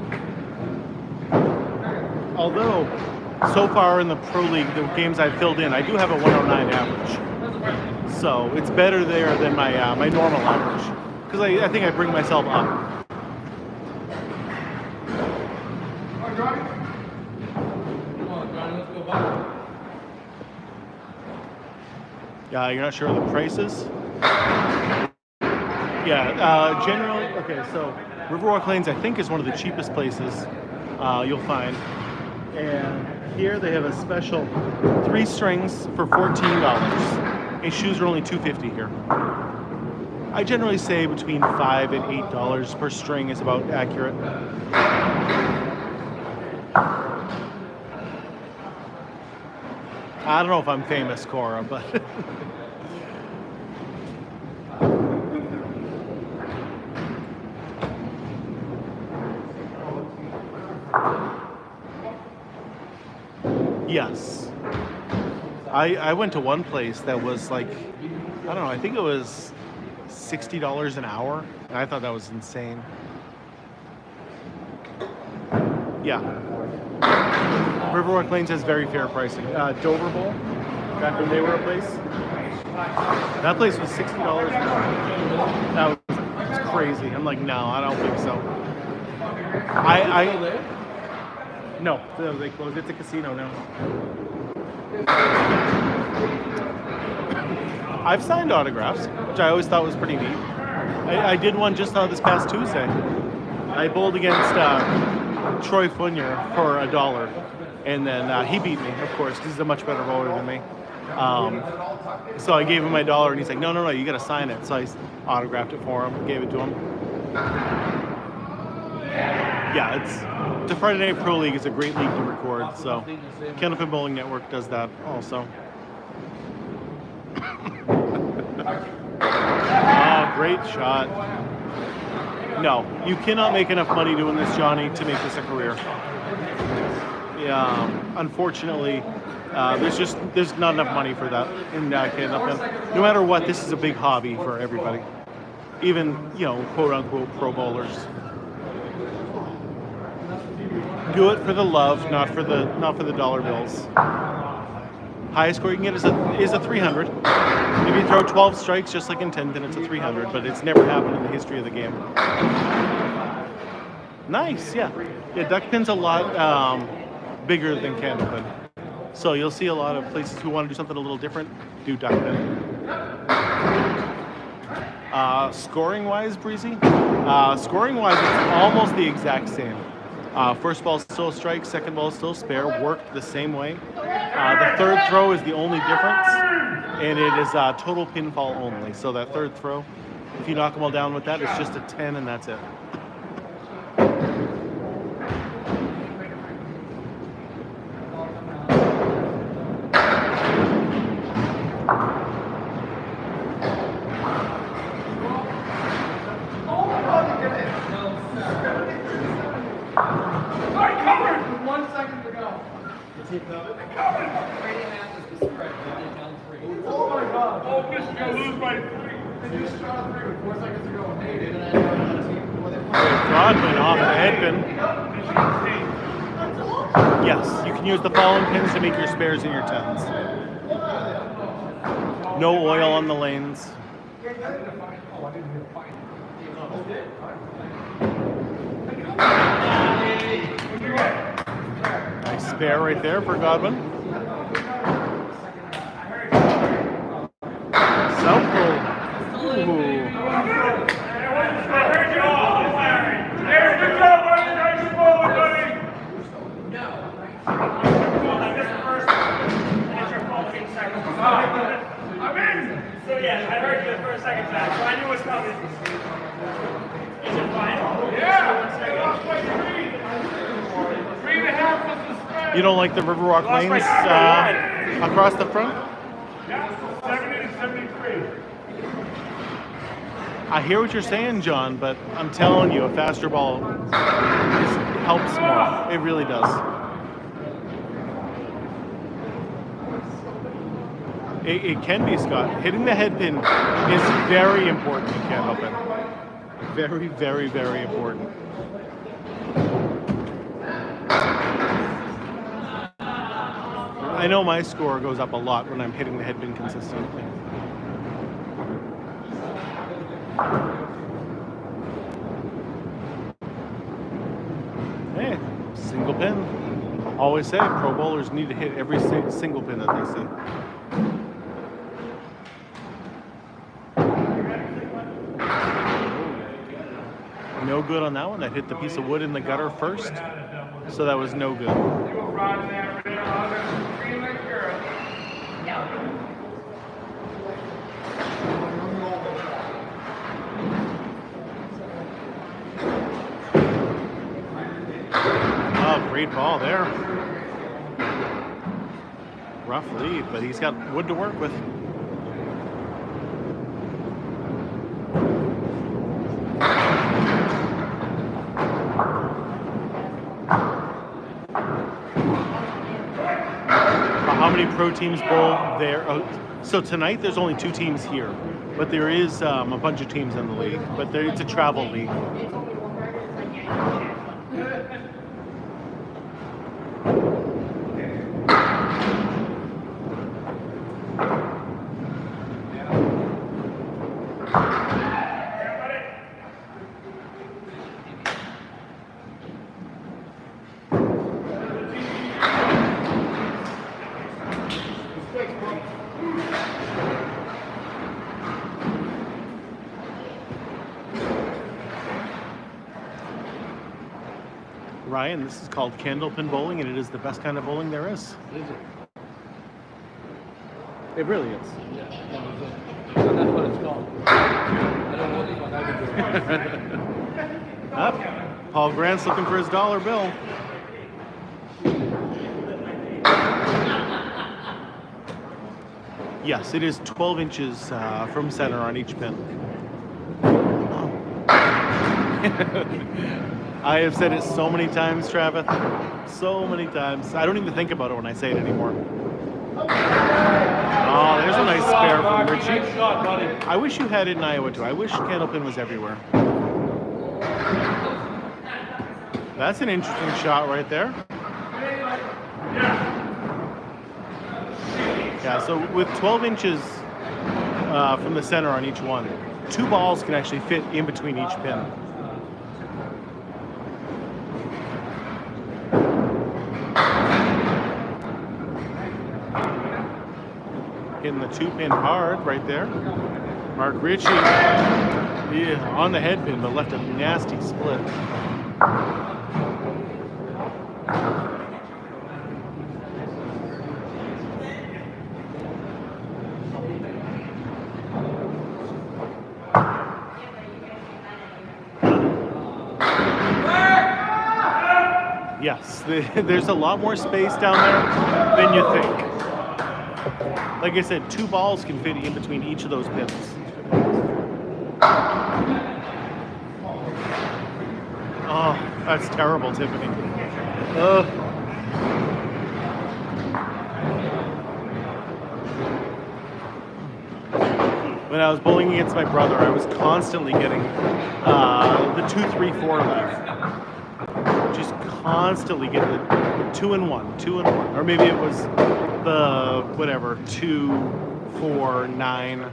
Although, so far in the Pro League, the games I've filled in, I do have a 109 average. So it's better there than my my normal average, because I think I bring myself up. Yeah, you're not sure of the prices? Yeah, generally, okay, so Riverwalk Lanes, I think, is one of the cheapest places you'll find. And here they have a special 3 strings for $14. And shoes are only $2.50 here. I generally say between $5 and $8 per string is about accurate. I don't know if I'm famous, Cora, but yes. I went to one place that was like, I don't know, I think it was $60 an hour, and I thought that was insane. Yeah. Riverwalk Lanes has very fair pricing. Dover Bowl, back when they were a place, that place was $60 an hour. That was crazy. I'm like, no, I don't think so. No, they closed. It's a casino now. I've signed autographs, which I always thought was pretty neat. I did one just this past Tuesday. I bowled against Troy Funyer for $1, and then he beat me, of course, because he's a much better bowler than me. So I gave him my $1, and he's like, no, you got to sign it. So I autographed it for him, gave it to him. Yeah, the Friday Night Pro League is a great league to record, so Candlepin Bowling Network does that also. Oh, great shot. No, you cannot make enough money doing this, Johnny, to make this a career. Yeah, unfortunately, there's not enough money for that in Candlepin. No matter what, this is a big hobby for everybody, even quote unquote pro bowlers. Do it for the love, not for the dollar bills. Highest score you can get is a 300. If you throw 12 strikes just like in 10, then it's a 300, but it's never happened in the history of the game. Nice, yeah. Yeah, duck pin's a lot bigger than Candlepin. So you'll see a lot of places who want to do something a little different do duck pin. Scoring-wise, Breezy? Scoring-wise, it's almost the exact same. First ball still strike, second ball still spare, worked the same way. The third throw is the only difference, and it is total pinfall only. So that third throw, if you knock them all down with that, it's just a 10 and that's it. Godwin off the head pin. Yes, you can use the fallen pins to make your spares and your 10s. No oil on the lanes. Nice spare right there for Godwin. Southall. Ooh. You don't like the Riverwalk lanes across the front? Yeah, 70 73. I hear what you're saying, John, but I'm telling you, a faster ball helps more. It really does. It can be, Scott. Hitting the head pin is very important in Candlepin. Very, very, very important. I know my score goes up a lot when I'm hitting the head pin consistently. Hey, single pin. Always say pro bowlers need to hit every single pin that they see. No good on that one. That hit the piece of wood in the gutter first, so that was no good. Oh, great ball there. Rough lead, but he's got wood to work with. How many pro teams bowl there? Oh, so tonight there's only 2 teams here, but there is a bunch of teams in the league. But it's a travel league. Ryan, this is called Candlepin bowling, and it is the best kind of bowling there is. Is it? It really is. Yeah. So that's what it's called. I don't know this one. I've been doing Up. Paul Grant's looking for his dollar bill. Yes, it is 12 inches from center on each pin. I have said it so many times, Travis. So many times. I don't even think about it when I say it anymore. Oh, there's a nice spare from Ricci. I wish you had it in Iowa too. I wish Candlepin was everywhere. That's an interesting shot right there. Yeah, so with 12 inches from the center on each one, 2 balls can actually fit in between each pin. Hitting the 2-pin hard right there. Mark Ricci, yeah, on the head pin, but left a nasty split. Yes, there's a lot more space down there than you think. Like I said, 2 balls can fit in between each of those pins. Oh, that's terrible, Tiffany. When I was bowling against my brother, I was constantly getting the 2-3-4 leaf. Just constantly getting the 2-1, 2-1, or maybe it was the whatever 2-4-9.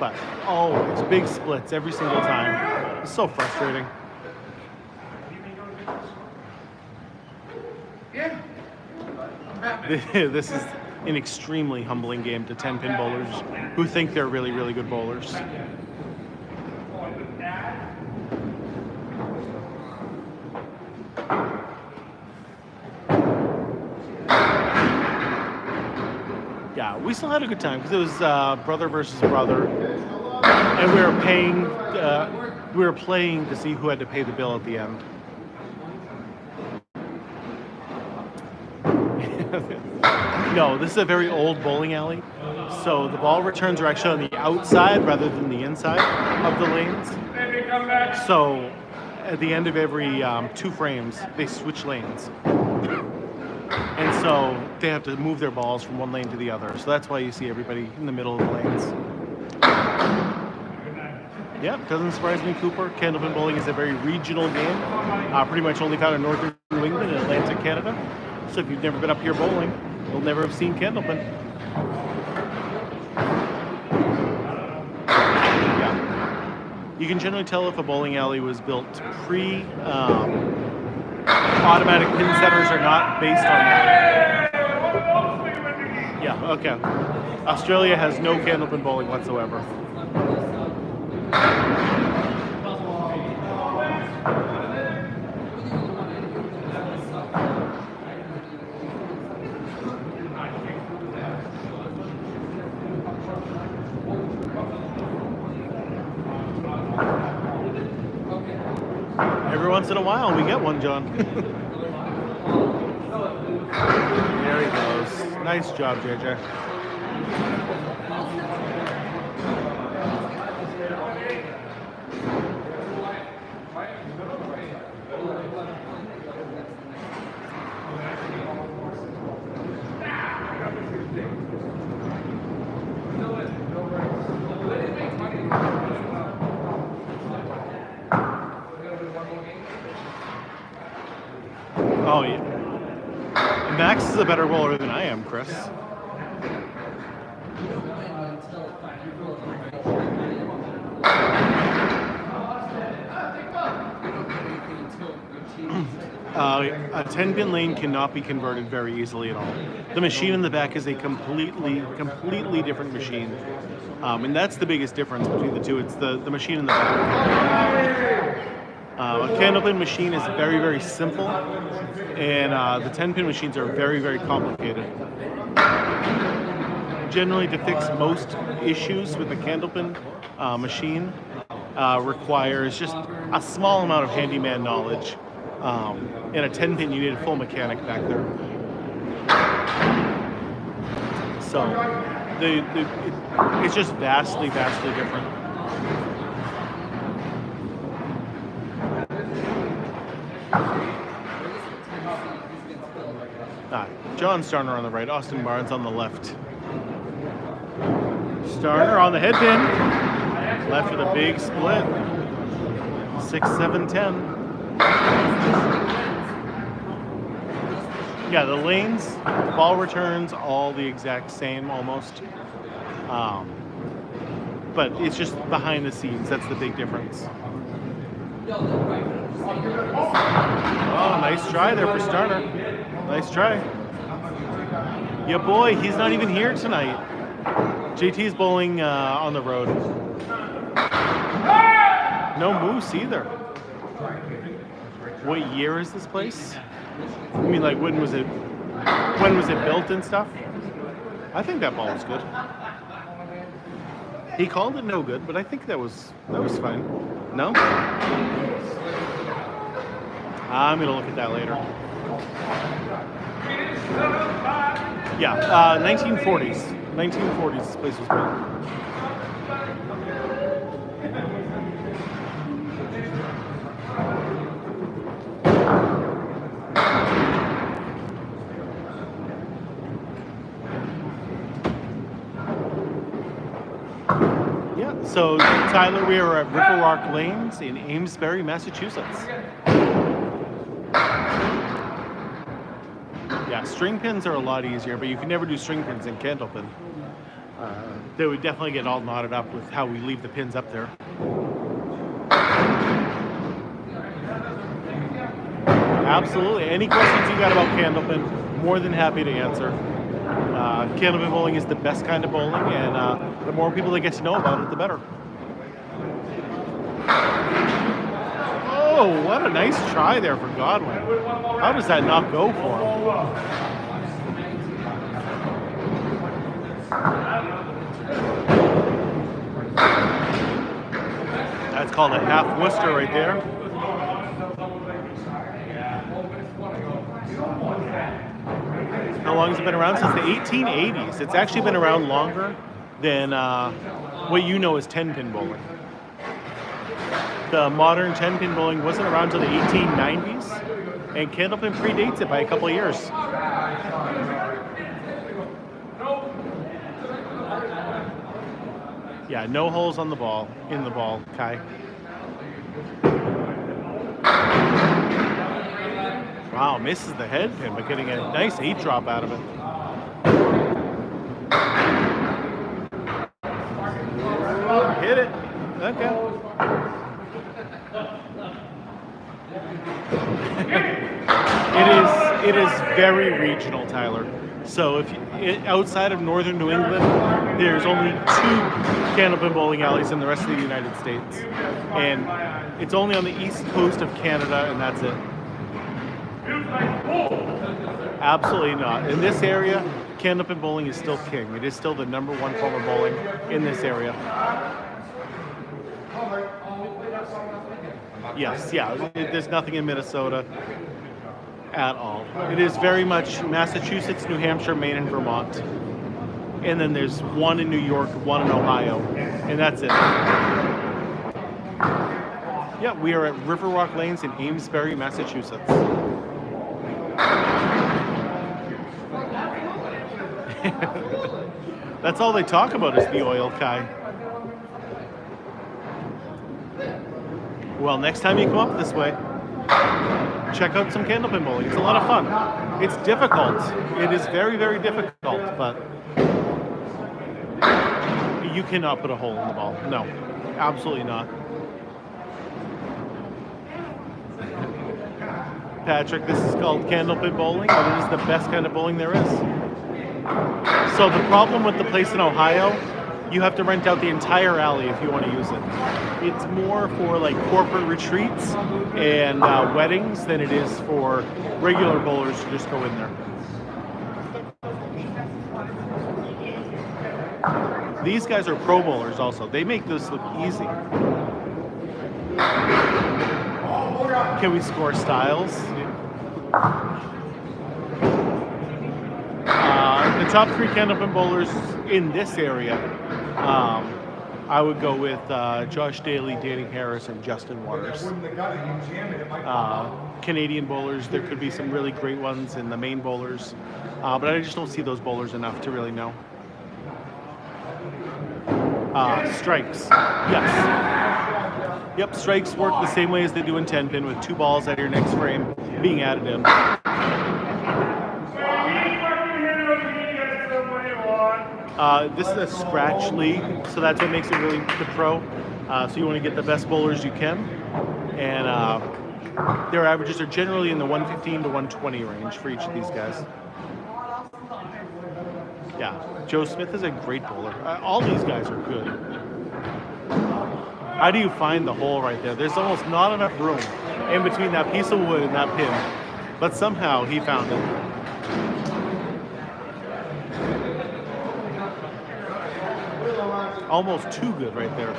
But always big splits every single time. It's so frustrating. This is an extremely humbling game to 10-pin bowlers who think they're really, really good bowlers. Yeah, we still had a good time because it was brother versus brother, and we were playing to see who had to pay the bill at the end. No, this is a very old bowling alley. So the ball returns are actually on the outside rather than the inside of the lanes. So at the end of every 2 frames, they switch lanes. And so they have to move their balls from one lane to the other. So that's why you see everybody in the middle of the lanes. Yeah, doesn't surprise me, Cooper. Candlepin bowling is a very regional game. Pretty much only found in northern New England and Atlantic Canada. So if you've never been up here bowling, you'll never have seen Candlepin. Yeah. You can generally tell if a bowling alley was built automatic pin setters are not based on that. Yeah, okay. Australia has no Candlepin bowling whatsoever. Every once in a while, we get one, John. There he goes. Nice job, JJ. Oh, yeah. Max is a better bowler than I am, Chris. A 10-pin lane cannot be converted very easily at all. The machine in the back is a completely different machine. And that's the biggest difference between the two. It's the machine in the back. A Candlepin machine is very, very simple, and the 10-pin machines are very, very complicated. Generally, to fix most issues with the Candlepin machine requires just a small amount of handyman knowledge. In a 10-pin, you need a full mechanic back there. So, it's just vastly different. John Starner on the right, Austin Barnes on the left. Starner on the head pin. Left with a big split. 6-7-10. Yeah, the lanes, the ball returns, all the exact same almost. But it's just behind the scenes, that's the big difference. Oh, nice try there for Starner. Nice try. Yeah, boy, he's not even here tonight. JT's bowling on the road. No moose either. What year is this place? I mean, like, when was it built and stuff? I think that ball was good. He called it no good, but I think that was fine. No? I'm gonna look at that later. Yeah, 1940s. 1940s this place was built. So, Tyler, we are at River Rock Lanes in Amesbury, Massachusetts. Yeah, string pins are a lot easier, but you can never do string pins in Candlepin. They would definitely get all knotted up with how we leave the pins up there. Absolutely. Any questions you got about Candlepin, more than happy to answer. Candlepin bowling is the best kind of bowling, and the more people that get to know about it, the better. Oh, what a nice try there for Godwin. How does that not go for him? That's called a half Worcester right there. How long has it been around? Since the 1880s. It's actually been around longer than what you know as 10-pin bowling. The modern 10-pin bowling wasn't around until the 1890s, and Candlepin predates it by a couple of years. Yeah, no holes on the ball, in the ball, Kai. Wow, misses the head pin, but getting a nice 8-drop out of it. Hit it. Okay. It is very regional, Tyler. So if outside of northern New England, there's only 2 Candlepin bowling alleys in the rest of the United States, and it's only on the east coast of Canada, and that's it. Absolutely not. In this area, Candlepin bowling is still king. It is still the #1 form of bowling in this area. Yes, yeah. There's nothing in Minnesota at all. It is very much Massachusetts, New Hampshire, Maine, and Vermont. And then there's 1 in New York, 1 in Ohio, and that's it. Yeah, we are at Riverwalk Lanes in Amesbury, Massachusetts. That's all they talk about is the oil, Kai. Well, next time you come up this way, check out some Candlepin bowling. It's a lot of fun. It's difficult. It is very, very difficult, but you cannot put a hole in the ball. No, absolutely not. Patrick, this is called Candlepin bowling, and it is the best kind of bowling there is. So the problem with the place in Ohio, you have to rent out the entire alley if you want to use it. It's more for like corporate retreats and weddings than it is for regular bowlers to just go in there. These guys are pro bowlers also. They make this look easy. Can we score styles? The top 3 Candlepin bowlers in this area, I would go with Josh Daly, Danny Harris, and Justin Waters. Canadian bowlers, there could be some really great ones in the main bowlers, but I just don't see those bowlers enough to really know. Strikes, yes. Yep, strikes work the same way as they do in 10-pin, with 2 balls at your next frame being added in. This is a scratch league, so that's what makes it really the pro. So you want to get the best bowlers you can, and their averages are generally in the 115 to 120 range for each of these guys. Yeah, Joe Smith is a great bowler. All these guys are good. How do you find the hole right there? There's almost not enough room in between that piece of wood and that pin, but somehow he found it. Almost too good right there.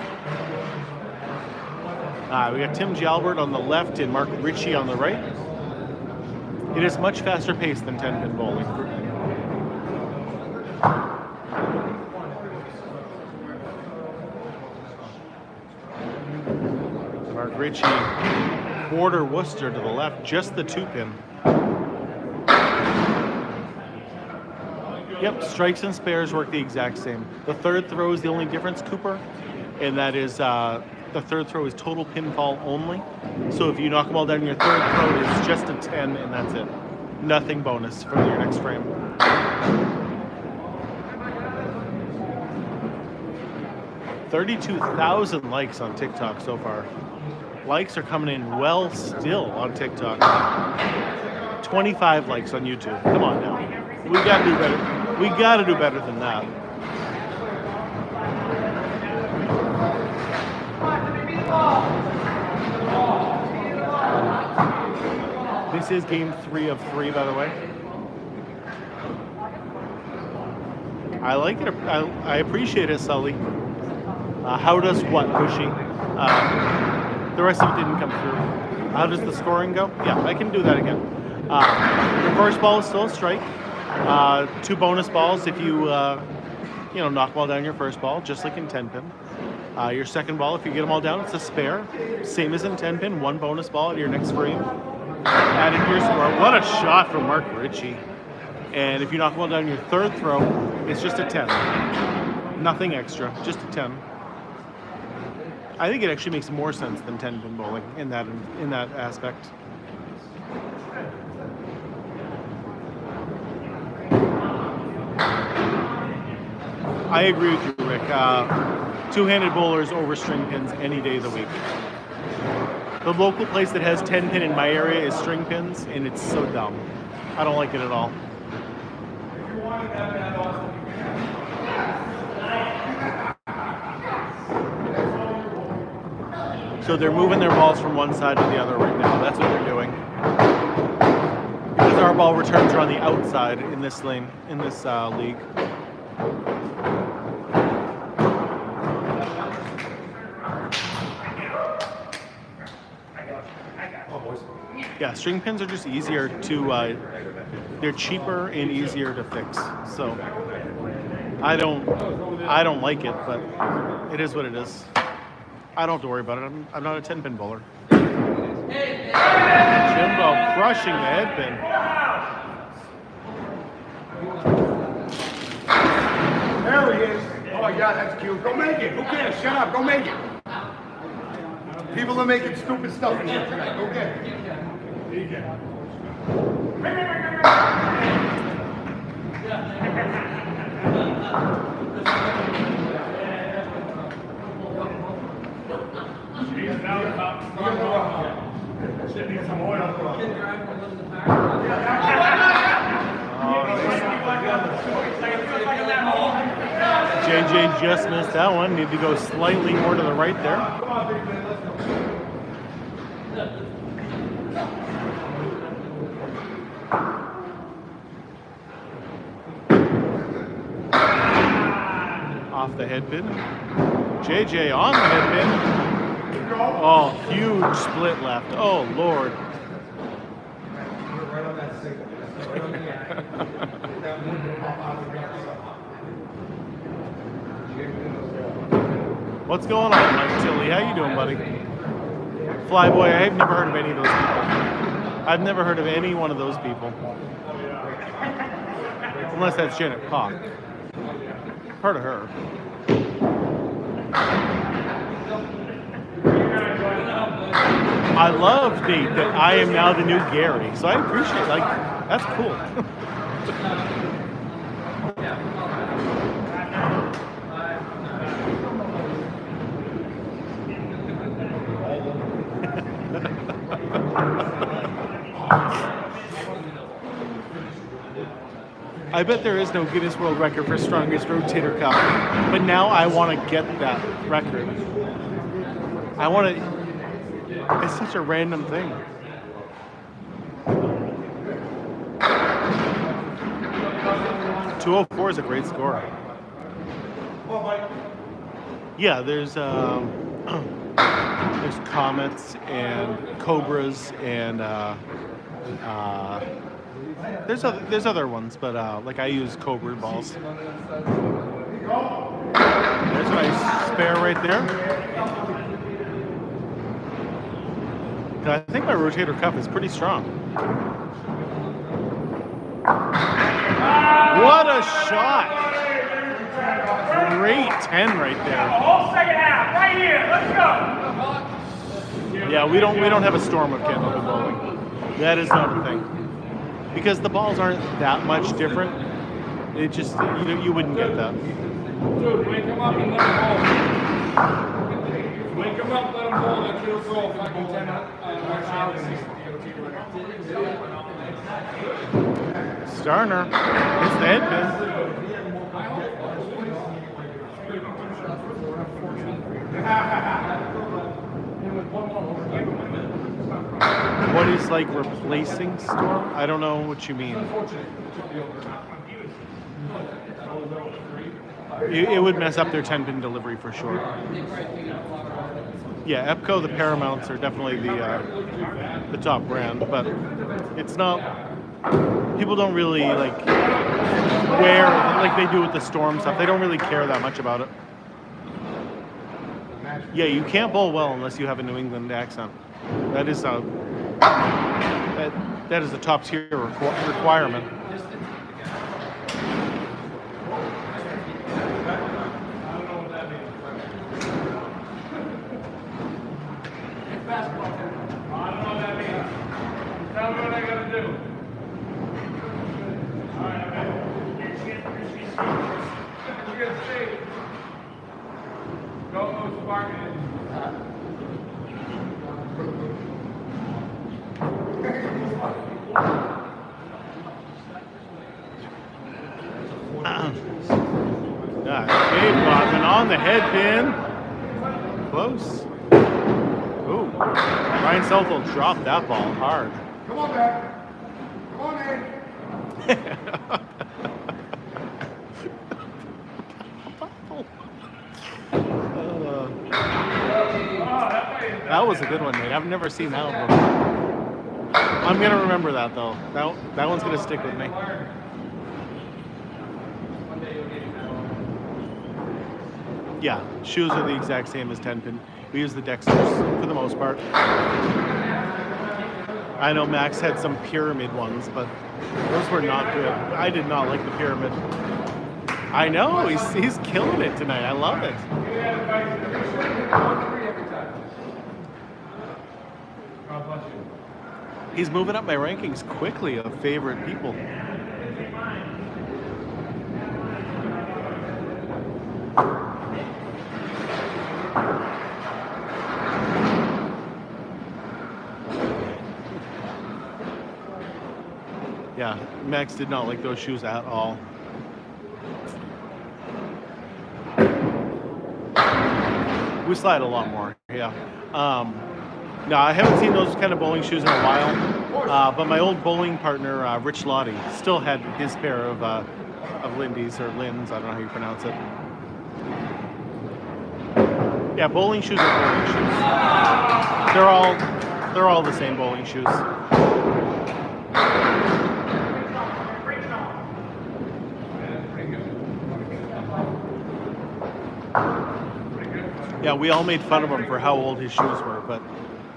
We got Tim Jalbert on the left and Mark Ricci on the right. It is much faster paced than 10-pin bowling. Mark Ricci, border Worcester to the left, just the 2-pin. Yep, strikes and spares work the exact same. The third throw is the only difference, Cooper, and that is the third throw is total pinfall only. So if you knock them all down, your third throw is just a 10, and that's it. Nothing bonus for your next frame. $32,000 likes on TikTok so far. Likes are coming in well still on TikTok. 25 likes on YouTube. Come on now. We gotta do better. We gotta do better than that. This is game 3 of 3, by the way. I like it. I appreciate it, Sully. How does what, Bushy? The rest of it didn't come through. How does the scoring go? Yeah, I can do that again. The first ball is still a strike. 2 bonus balls if you knock them all down your first ball, just like in 10 pin. Your second ball, if you get them all down, it's a spare, same as in 10 pin. 1 bonus ball at your next frame. Added to your score. What a shot from Mark Ricci! And if you knock them all down your third throw, it's just a 10. Nothing extra, just a 10. I think it actually makes more sense than 10 pin bowling in that aspect. I agree with you, Rick. Two-handed bowlers over string pins any day of the week. The local place that has 10 pin in my area is string pins, and it's so dumb. I don't like it at all. So they're moving their balls from one side to the other right now. That's what they're doing. Because our ball returns are on the outside in this lane, in this league. Yeah, string pins are just easier to, they're cheaper and easier to fix. So I don't like it, but it is what it is. I don't have to worry about it. I'm not a 10 pin bowler. Jimbo crushing the head pin. There he is. Oh my God, that's cute. Go make it. Who cares? Shut up. Go make it. People are making stupid stuff in here tonight. Go get it. Should need some oil. JJ just missed that one. Need to go slightly more to the right there. Off the head pin. JJ on the head pin. Oh, huge split left. Oh, Lord. What's going on, Mike Tilly? How you doing, buddy? Flyboy, I've never heard of any of those people. I've never heard of any one of those people. Unless that's Janet Cock. Heard of her. I love, Nate, that I am now the new Gary. So I appreciate, like, that's cool. I bet there is no Guinness World Record for strongest rotator cuff, but now I want to get that record. I want to. It's such a random thing. .204 is a great score. Yeah, there's comets and cobras and there's other ones, but like I use cobra balls. There's a nice spare right there. I think my rotator cuff is pretty strong. What a shot! Great 10 right there. Whole second half, right here. Let's go. Yeah, we don't have a storm of Candlepin bowling. That is not a thing. Because the balls aren't that much different. It just you wouldn't get that. Dude, wake him up and let him bowl. Wake him up, let him bowl. That kid'll throw a fucking 10 Starner. It's the head pin. What is like replacing storm? I don't know what you mean. It would mess up their 10-pin delivery for sure. Yeah, Epco, the Paramounts are definitely the top brand, but it's not people don't really like wear like they do with the Storm stuff. They don't really care that much about it. Yeah, you can't bowl well unless you have a New England accent. That is a that is a top tier requirement. Dave Godwin on the head pin. Close. Ooh. Ryan Southall dropped that ball hard. Come on, man. Come on, man. That was a good one, Nate. I've never seen that one before. I'm gonna remember that though. That one's gonna stick with me. Yeah, shoes are the exact same as 10-pin. We use the Dexters for the most part. I know Max had some pyramid ones, but those were not good. I did not like the pyramid. I know, he's killing it tonight. I love it. He's moving up my rankings quickly of favorite people. Yeah, Max did not like those shoes at all. We slide a lot more, yeah. No, I haven't seen those kind of bowling shoes in a while. But my old bowling partner, Rich Lottie, still had his pair of Lindy's or Lynn's. I don't know how you pronounce it. Yeah, bowling shoes are bowling shoes. They're all the same bowling shoes. Yeah, we all made fun of him for how old his shoes were, but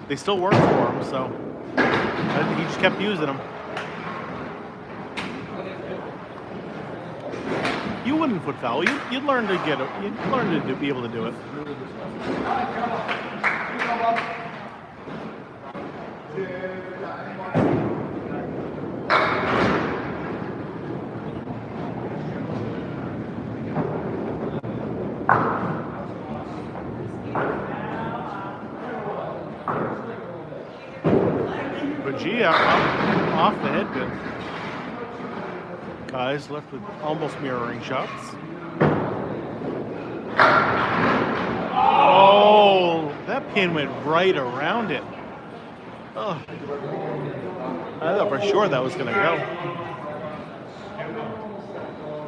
they still worked for him, so I think he just kept using them. You wouldn't foot foul. You'd learn to get it. You'd learn to be able to do it. Buggea off the head pin. Guys left with almost mirroring shots. Oh, that pin went right around it. Oh. I thought for sure that was going to go.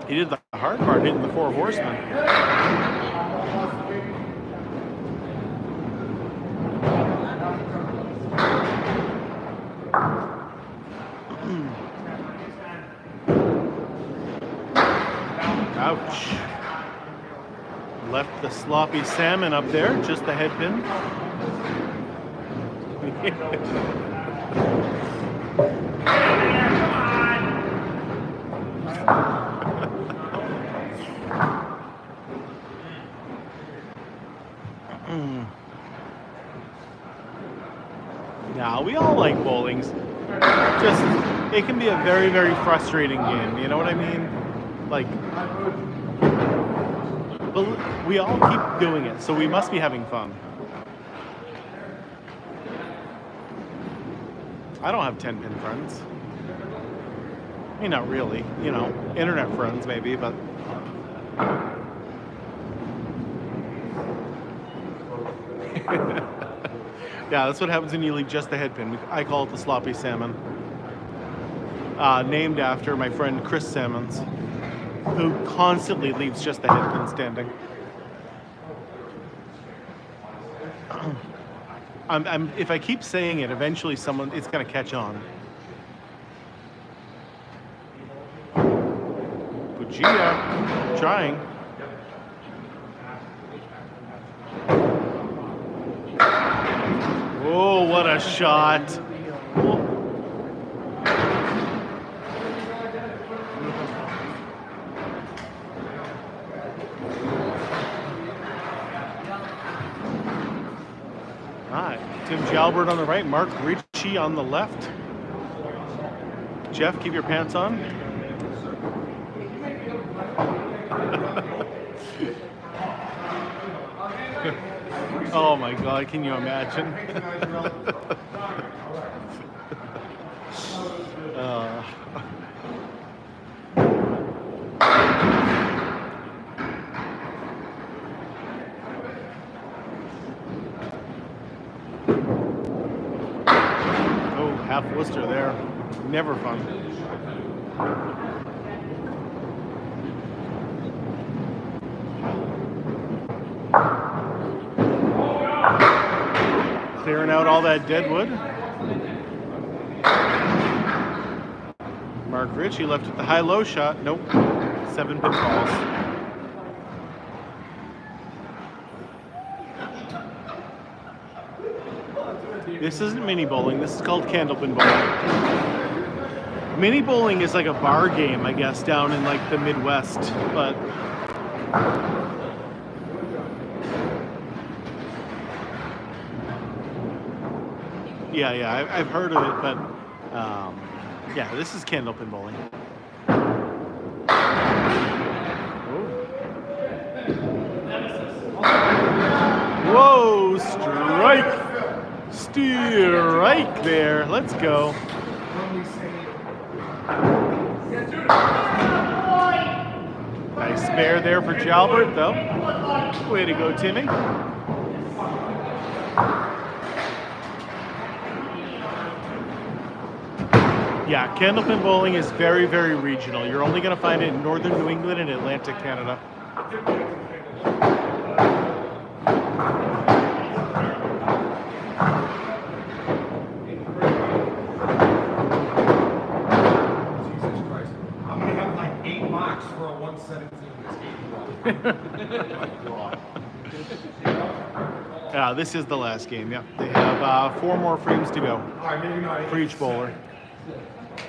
He did the hard part, hitting the four horsemen. Ouch. Left the sloppy salmon up there, just the head pin. Now, we all like bowlings. Just, it can be a very, very frustrating game. You know what I mean? Like, but we all keep doing it, so we must be having fun. I don't have 10-pin friends. I mean, not really. You know, internet friends maybe, but... Yeah, that's what happens when you leave just the head pin. I call it the sloppy salmon. Named after my friend Chris Salmons, who constantly leaves just the head pin standing. If I keep saying it, eventually it's going to catch on. buggea. Trying. Oh, what a shot. Oh. All right, Tim Jalbert on the right, Mark Ricci on the left. Jeff, keep your pants on. Oh my God, can you imagine? Oh, half Worcester there. Never fun. Clearing out all that dead wood. Mark Ricci left with the high-low shot. Nope. 7 pitfalls. This isn't mini bowling. This is called Candlepin bowling. Mini bowling is like a bar game, I guess, down in like the Midwest, but yeah, I've heard of it, but yeah, this is Candlepin bowling. Whoa, strike! Strike there. Let's go. Nice spare there for Jalbert, though. Way to go, Timmy. Yeah, Candlepin bowling is very, very regional. You're only going to find it in northern New England and Atlantic Canada. Yeah, this is the last game. Yeah, they have 4 more frames to go for each bowler.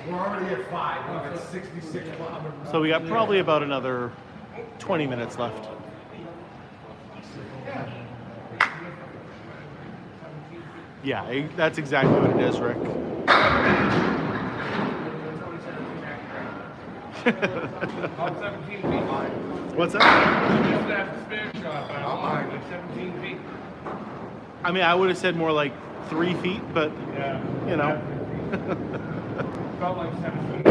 We're already at 5. We're at 66. So we got probably about another 20 minutes left. Yeah, that's exactly what it is, Rick. What's that? I mean, I would have said more like 3 feet, but you know. Felt like 17.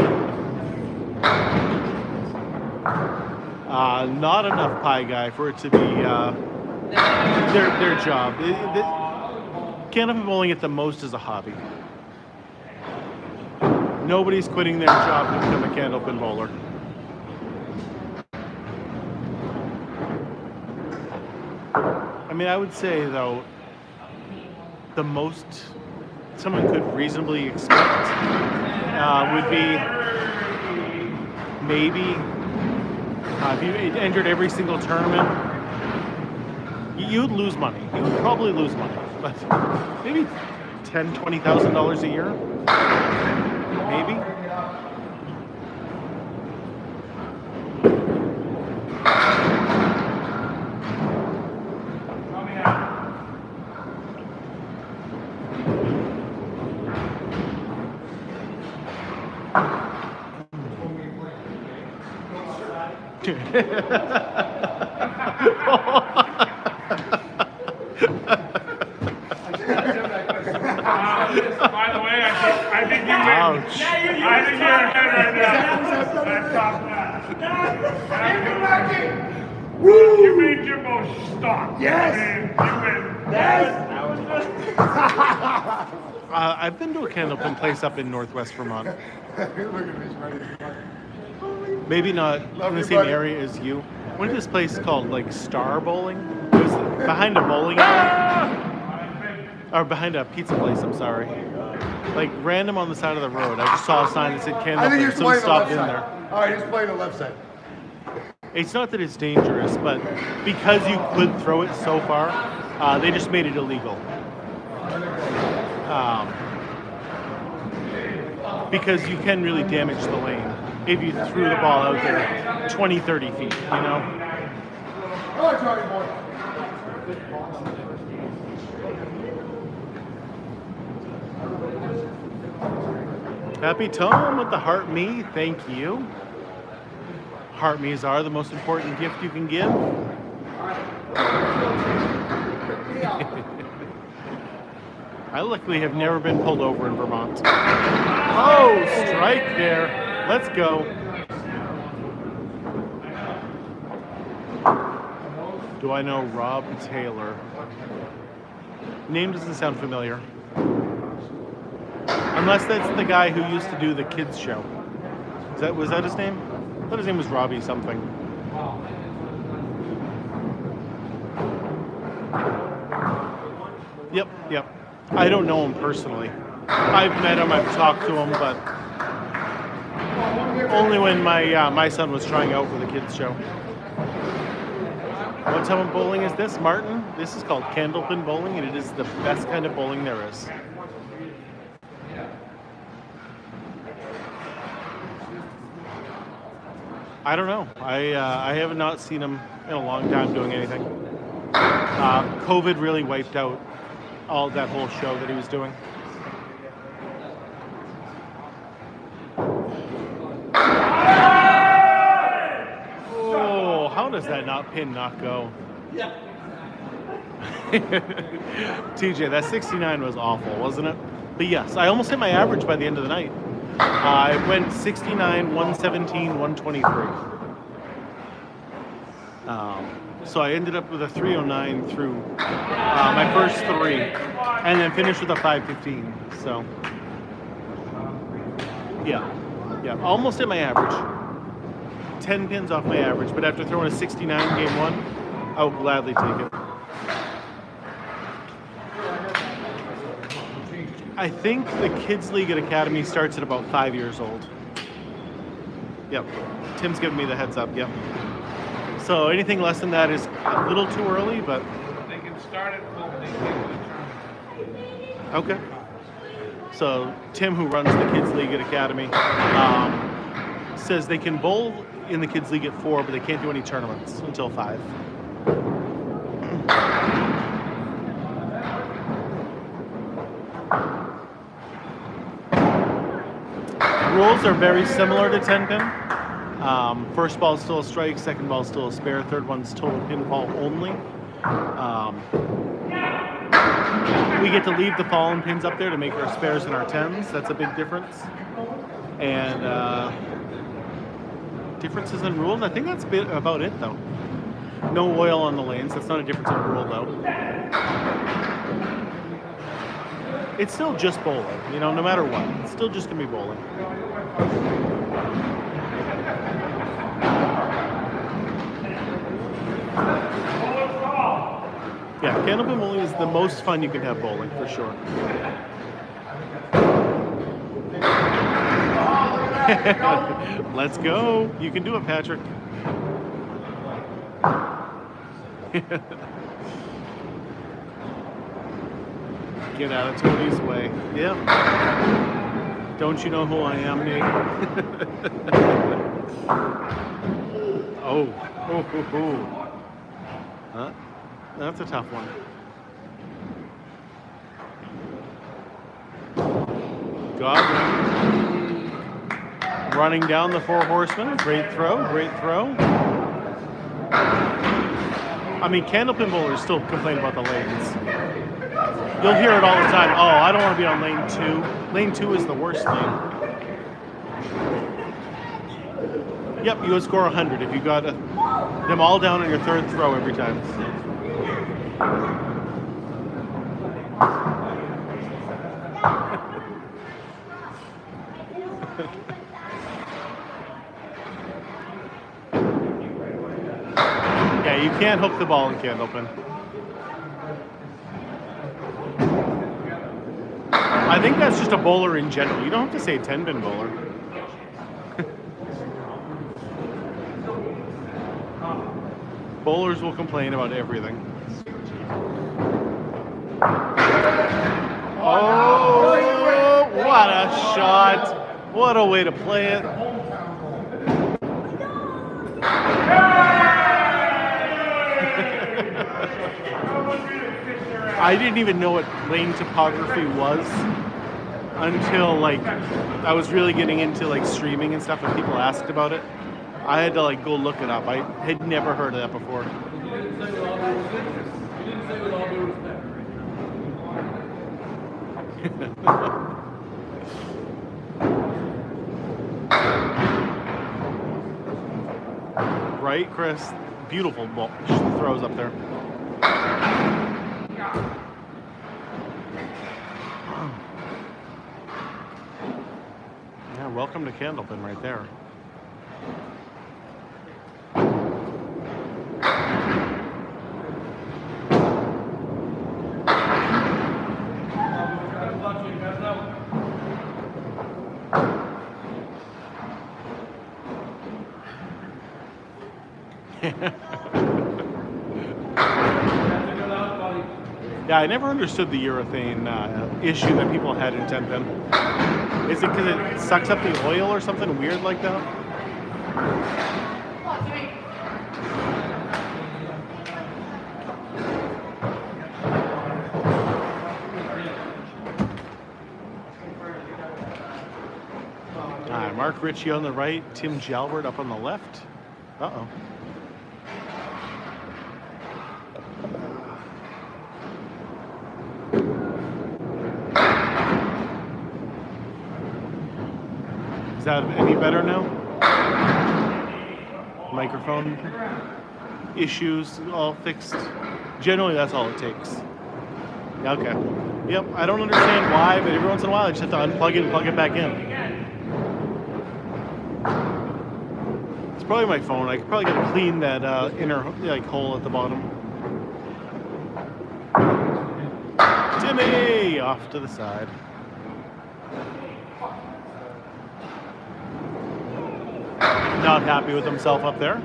Not enough pie guy for it to be their job. Candlepin bowling at the most is a hobby. Nobody's quitting their job to become a Candlepin bowler. I mean, I would say though, the most someone could reasonably expect would be maybe if you entered every single tournament, you'd lose money. You would probably lose money, but maybe $10,000-$20,000 a year, maybe. By the way, I think you win. Ouch. I think you're ahead right now. You made Jimbo stop. Yes. I mean, you win. Yes. I've been to a Candlepin place up in Northwest Vermont. Look at this, buddy. Maybe not in the same area as you. Went to this place called like Star Bowling. It was behind a bowling alley. Or behind a pizza place, I'm sorry. Like random on the side of the road. I just saw a sign that said I think Candlepin, he's so we playing the stopped left in side. there. All right, he's playing the left side. It's not that it's dangerous, but because you could throw it so far, they just made it illegal. Because you can really damage the lane if you threw the ball out there 20, 30 feet, you know? Happy Tom with the heart me, thank you. Heart me's are the most important gift you can give. I luckily have never been pulled over in Vermont. Oh, strike there. Let's go. Do I know Rob Taylor? Name doesn't sound familiar. Unless that's the guy who used to do the kids show. Was that his name? I thought his name was Robbie something. Yep. I don't know him personally. I've met him, I've talked to him, but only when my son was trying out for the kids show. What type of bowling is this, Martin? This is called Candlepin bowling, and it is the best kind of bowling there is. I don't know. I have not seen him in a long time doing anything. COVID really wiped out all that whole show that he was doing. Oh, how does that pin not go? Yeah. TJ, that 69 was awful, wasn't it? But yes, I almost hit my average by the end of the night. I went 69, 117, 123. So I ended up with a 309 through my first three, and then finished with a 515. So, yeah, almost at my average. 10 pins off my average, but after throwing a 69 game one, I will gladly take it. I think the Kids League at Academy starts at about 5 years old. Yep. Tim's giving me the heads up, yep. So anything less than that is a little too early, but... They can start it full. Okay. So Tim, who runs the Kids League at Academy, says they can bowl in the Kids League at 4, but they can't do any tournaments until 5. Rules are very similar to 10-pin. First ball is still a strike, second ball is still a spare, third one's total pinfall only. We get to leave the fallen pins up there to make our spares and our 10s. That's a big difference. And differences in rules, I think that's about it though. No oil on the lanes, that's not a difference in rule though. It's still just bowling, you know, no matter what. It's still just gonna be bowling. Yeah, Candlepin bowling is the most fun you can have bowling, for sure. Let's go. You can do it, Patrick. Get out of Tony's way. Yeah. Don't you know who I am, Nate? Oh. Huh? That's a tough one. Godwin. Running down the 4 horsemen. Great throw. I mean, Candlepin bowlers still complain about the lanes. You'll hear it all the time. Oh, I don't want to be on lane 2. Lane 2 is the worst lane. Yep, you would score 100 if you got them all down on your 3rd throw every time. Yeah, you can't hook the ball in Candlepin. I think that's just a bowler in general. You don't have to say 10-pin bowler. Bowlers will complain about everything. Oh, what a shot. What a way to play it. I didn't even know what lane topography was until like I was really getting into like streaming and stuff and people asked about it. I had to like go look it up. I had never heard of that before. You didn't say with all due respect. Right, Chris? Beautiful ball. Throws up there. Yeah, welcome to Candlepin right there. Yeah, I never understood the urethane issue that people had in 10-pin. Is it because it sucks up the oil or something weird like that? Mark Ricci on the right, Tim Jalbert up on the left. Uh-oh. Is that any better now? Microphone issues all fixed. Generally, that's all it takes. Yeah, okay. Yep, I don't understand why, but every once in a while I just have to unplug it and plug it back in. It's probably my phone. I could probably get to clean that inner like hole at the bottom. Timmy off to the side. Not happy with himself up there.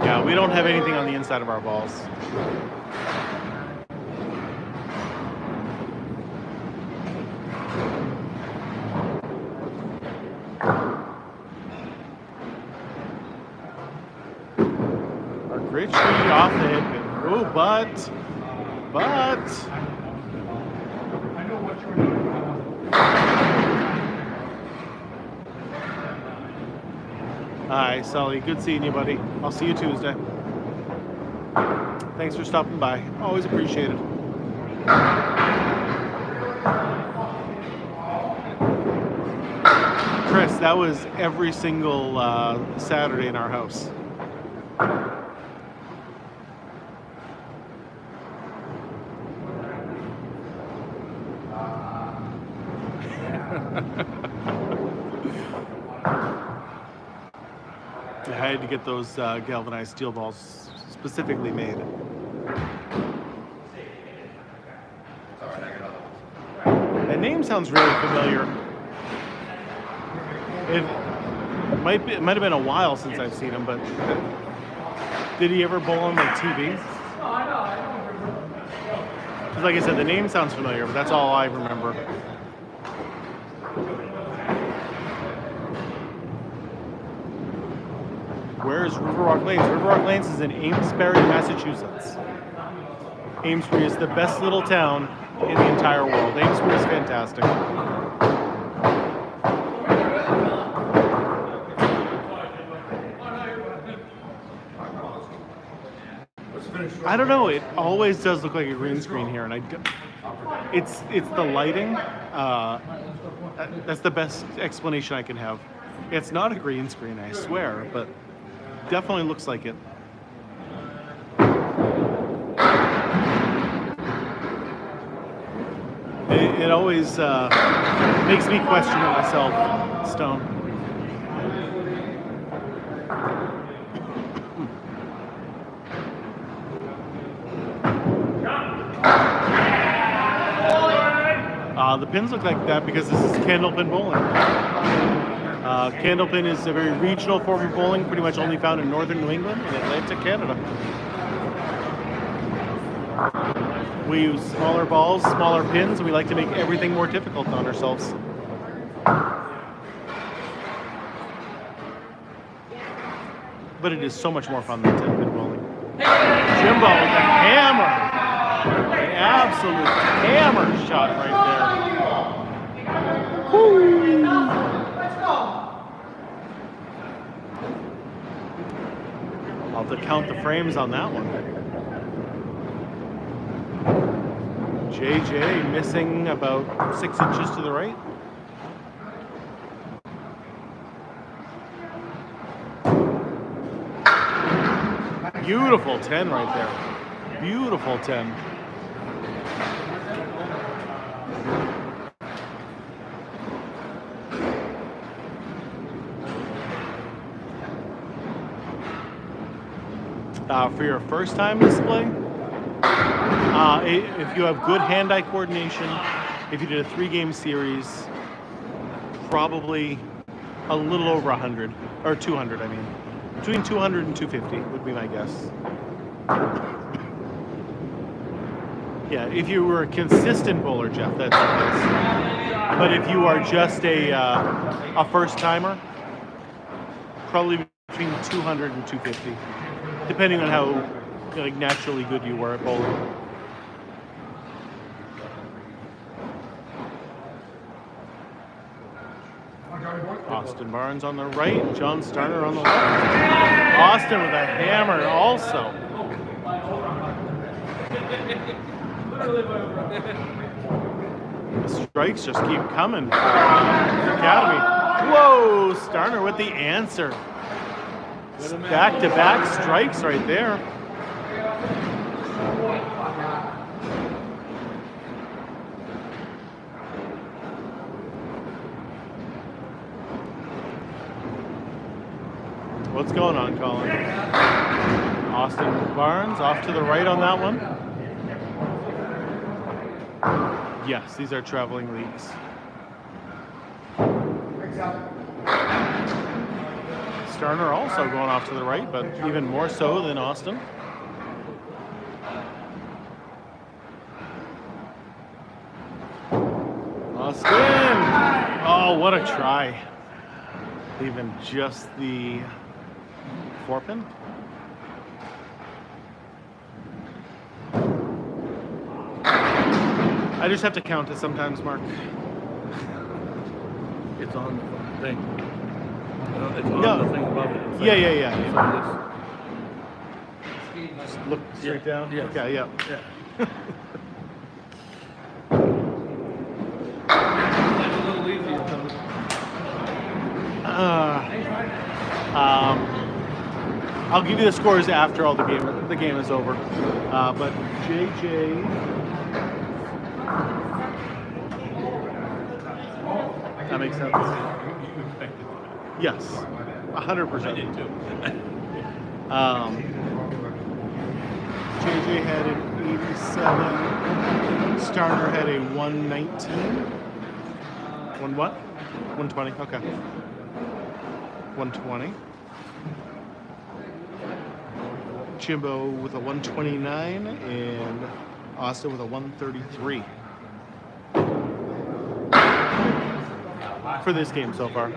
Yeah, we don't have anything on the inside of our balls. Ricci off the head pin. Oh, but. Hi, Sully. Good seeing you, buddy. I'll see you Tuesday. Thanks for stopping by. Always appreciated. Chris, that was every single Saturday in our house. I had to get those galvanized steel balls specifically made. That name sounds really familiar. It might have been a while since I've seen him, but did he ever bowl on the TV? Because like I said, the name sounds familiar, but that's all I remember. Where's Riverwalk Lanes? Riverwalk Lanes is in Amesbury, Massachusetts. Amesbury is the best little town in the entire world. Amesbury is fantastic. I don't know. It always does look like a green screen here, and it's the lighting. That's the best explanation I can have. It's not a green screen, I swear, but definitely looks like it. It always makes me question it myself, Stone. The pins look like that because this is Candlepin bowling. Candlepin is a very regional form of bowling, pretty much only found in northern New England and Atlantic Canada. We use smaller balls, smaller pins, and we like to make everything more difficult on ourselves. But it is so much more fun than 10-pin bowling. Jimbo with a hammer! An absolute hammer shot right there. Woo. I'll have to count the frames on that one. JJ missing about 6 inches to the right. Beautiful 10 right there. Beautiful 10. For your first time display, if you have good hand-eye coordination, if you did a 3-game series, probably a little over 100, or 200, I mean. Between 200 and 250 would be my guess. Yeah, if you were a consistent bowler, Jeff, that's the case. But if you are just a first-timer, probably between 200 and 250, depending on how naturally good you were at bowling. Austin Barnes on the right, John Starner on the left. Austin with a hammer also. The strikes just keep coming. Academy. Whoa, Starner with the answer. Back-to-back strikes right there. What's going on, Colin? Austin Barnes off to the right on that one. Yes, these are traveling leagues. Starner also going off to the right, but even more so than Austin. Austin! Oh, what a try. Even just the 4-pin. I just have to count it sometimes, Mark. It's on the thing. It's on the thing above it. It's Yeah. So Just look straight down? Yes. Okay, yeah. it's a little easier. I'll give you the scores after all the game is over. But JJ. That makes sense. Yes, 100%. JJ had an 87. Starner had a 119. One what? 120. Okay. 120. Jimbo with a 129 and Austin with a 133 for this game so far.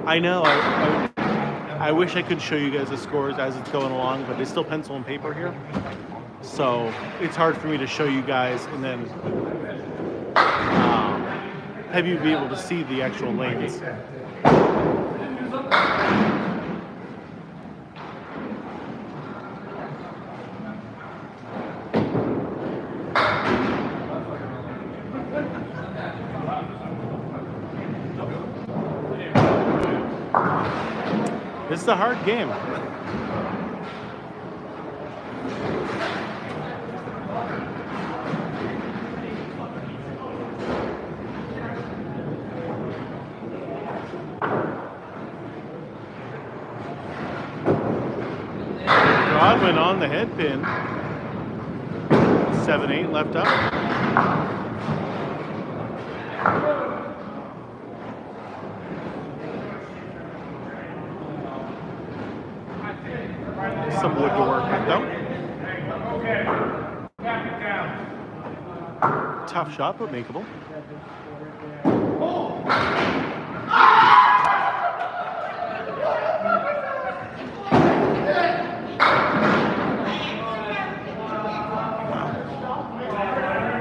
I know, I wish I could show you guys the scores as it's going along, but it's still pencil and paper here. So it's hard for me to show you guys and then have you be able to see the actual lanes. This is a hard game. Godwin on the head pin. 7-8 left up. Some wood to work with though. Tough shot, but makeable.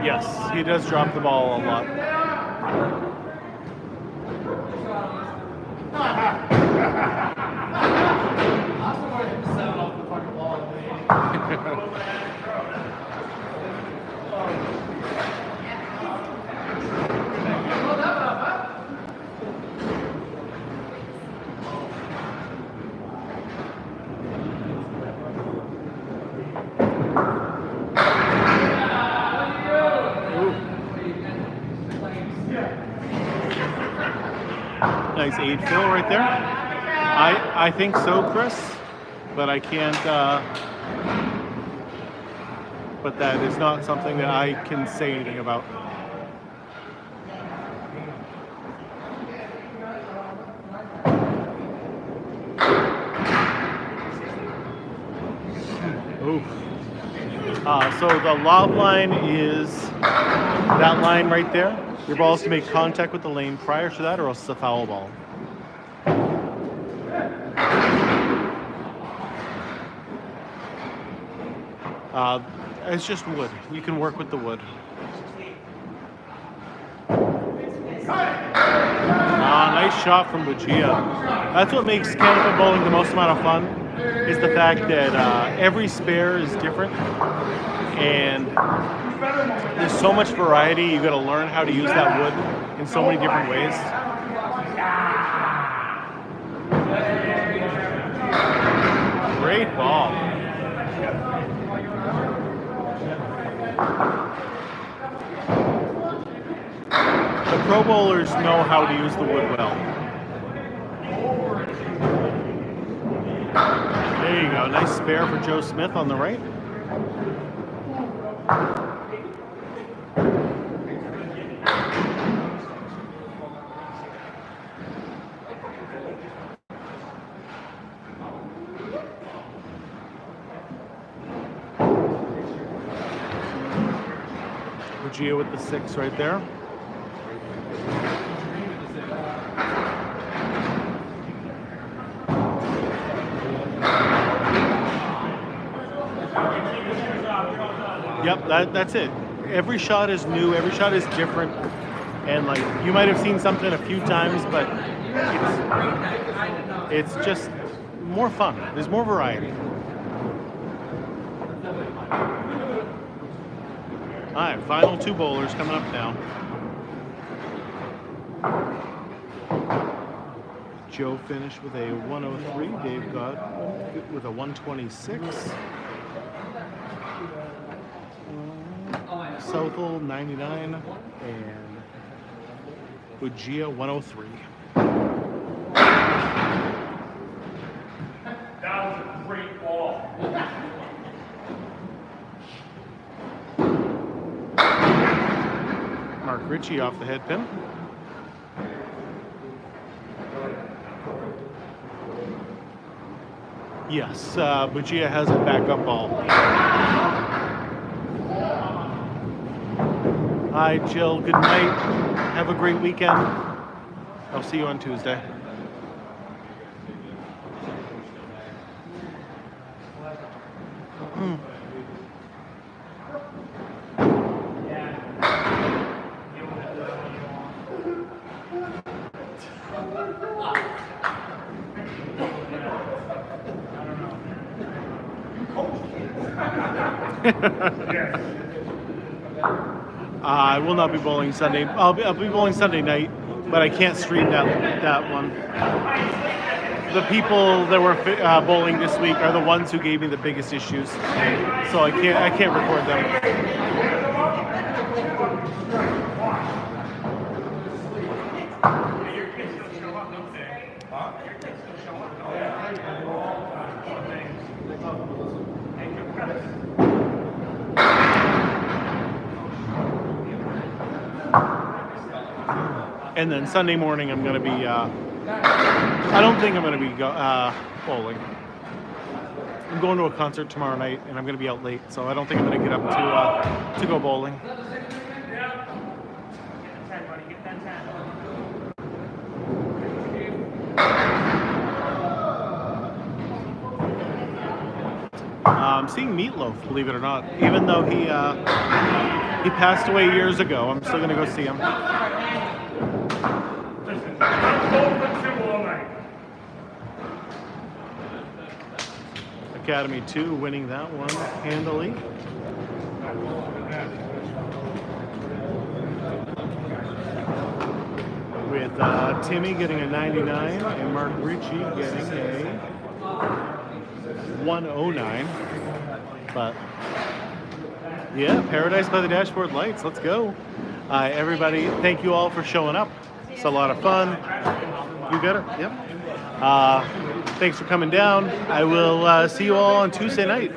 Yes, he does drop the ball a lot. Nice aid fill right there. I think so, Chris, but I can't. But that is not something that I can say anything about. Ooh. So the lob line is that line right there. Your ball is to make contact with the lane prior to that, or else it's a foul ball. It's just wood. You can work with the wood. Nice shot from buggea. That's what makes Candlepin bowling the most amount of fun, is the fact that every spare is different, and there's so much variety. You got to learn how to use that wood in so many different ways. Great ball. The pro bowlers know how to use the wood well. There you go. Nice spare for Joe Smith on the right. Buggea with the 6 right there. Yep, that's it. Every shot is new, every shot is different, and like you might have seen something a few times, but it's just more fun. There's more variety. All right, final 2 bowlers coming up now. Joe finished with a 103. Dave Godwin with a 126. Southall 99 and buggea 103. That was a great ball. Mark Ricci off the head pin. Yes, buggea has a backup ball. Hi, Jill. Good night. Have a great weekend. I'll see you on Tuesday. I will not be bowling Sunday. I'll be bowling Sunday night, but I can't stream that one. The people that were bowling this week are the ones who gave me the biggest issues, so I can't record them. And then Sunday morning I'm going to be, I don't think I'm going to be bowling. I'm going to a concert tomorrow night, and I'm going to be out late, so I don't think I'm going to get up to go bowling. I'm seeing Meatloaf, believe it or not. Even though he passed away years ago, I'm still going to go see him. Academy 2 winning that one handily. With Timmy getting a 99 and Mark Ricci getting a 109. But yeah, Paradise by the Dashboard Lights. Let's go. Everybody, thank you all for showing up. It's a lot of fun. You got it? Yep. Thanks for coming down. I will see you all on Tuesday night.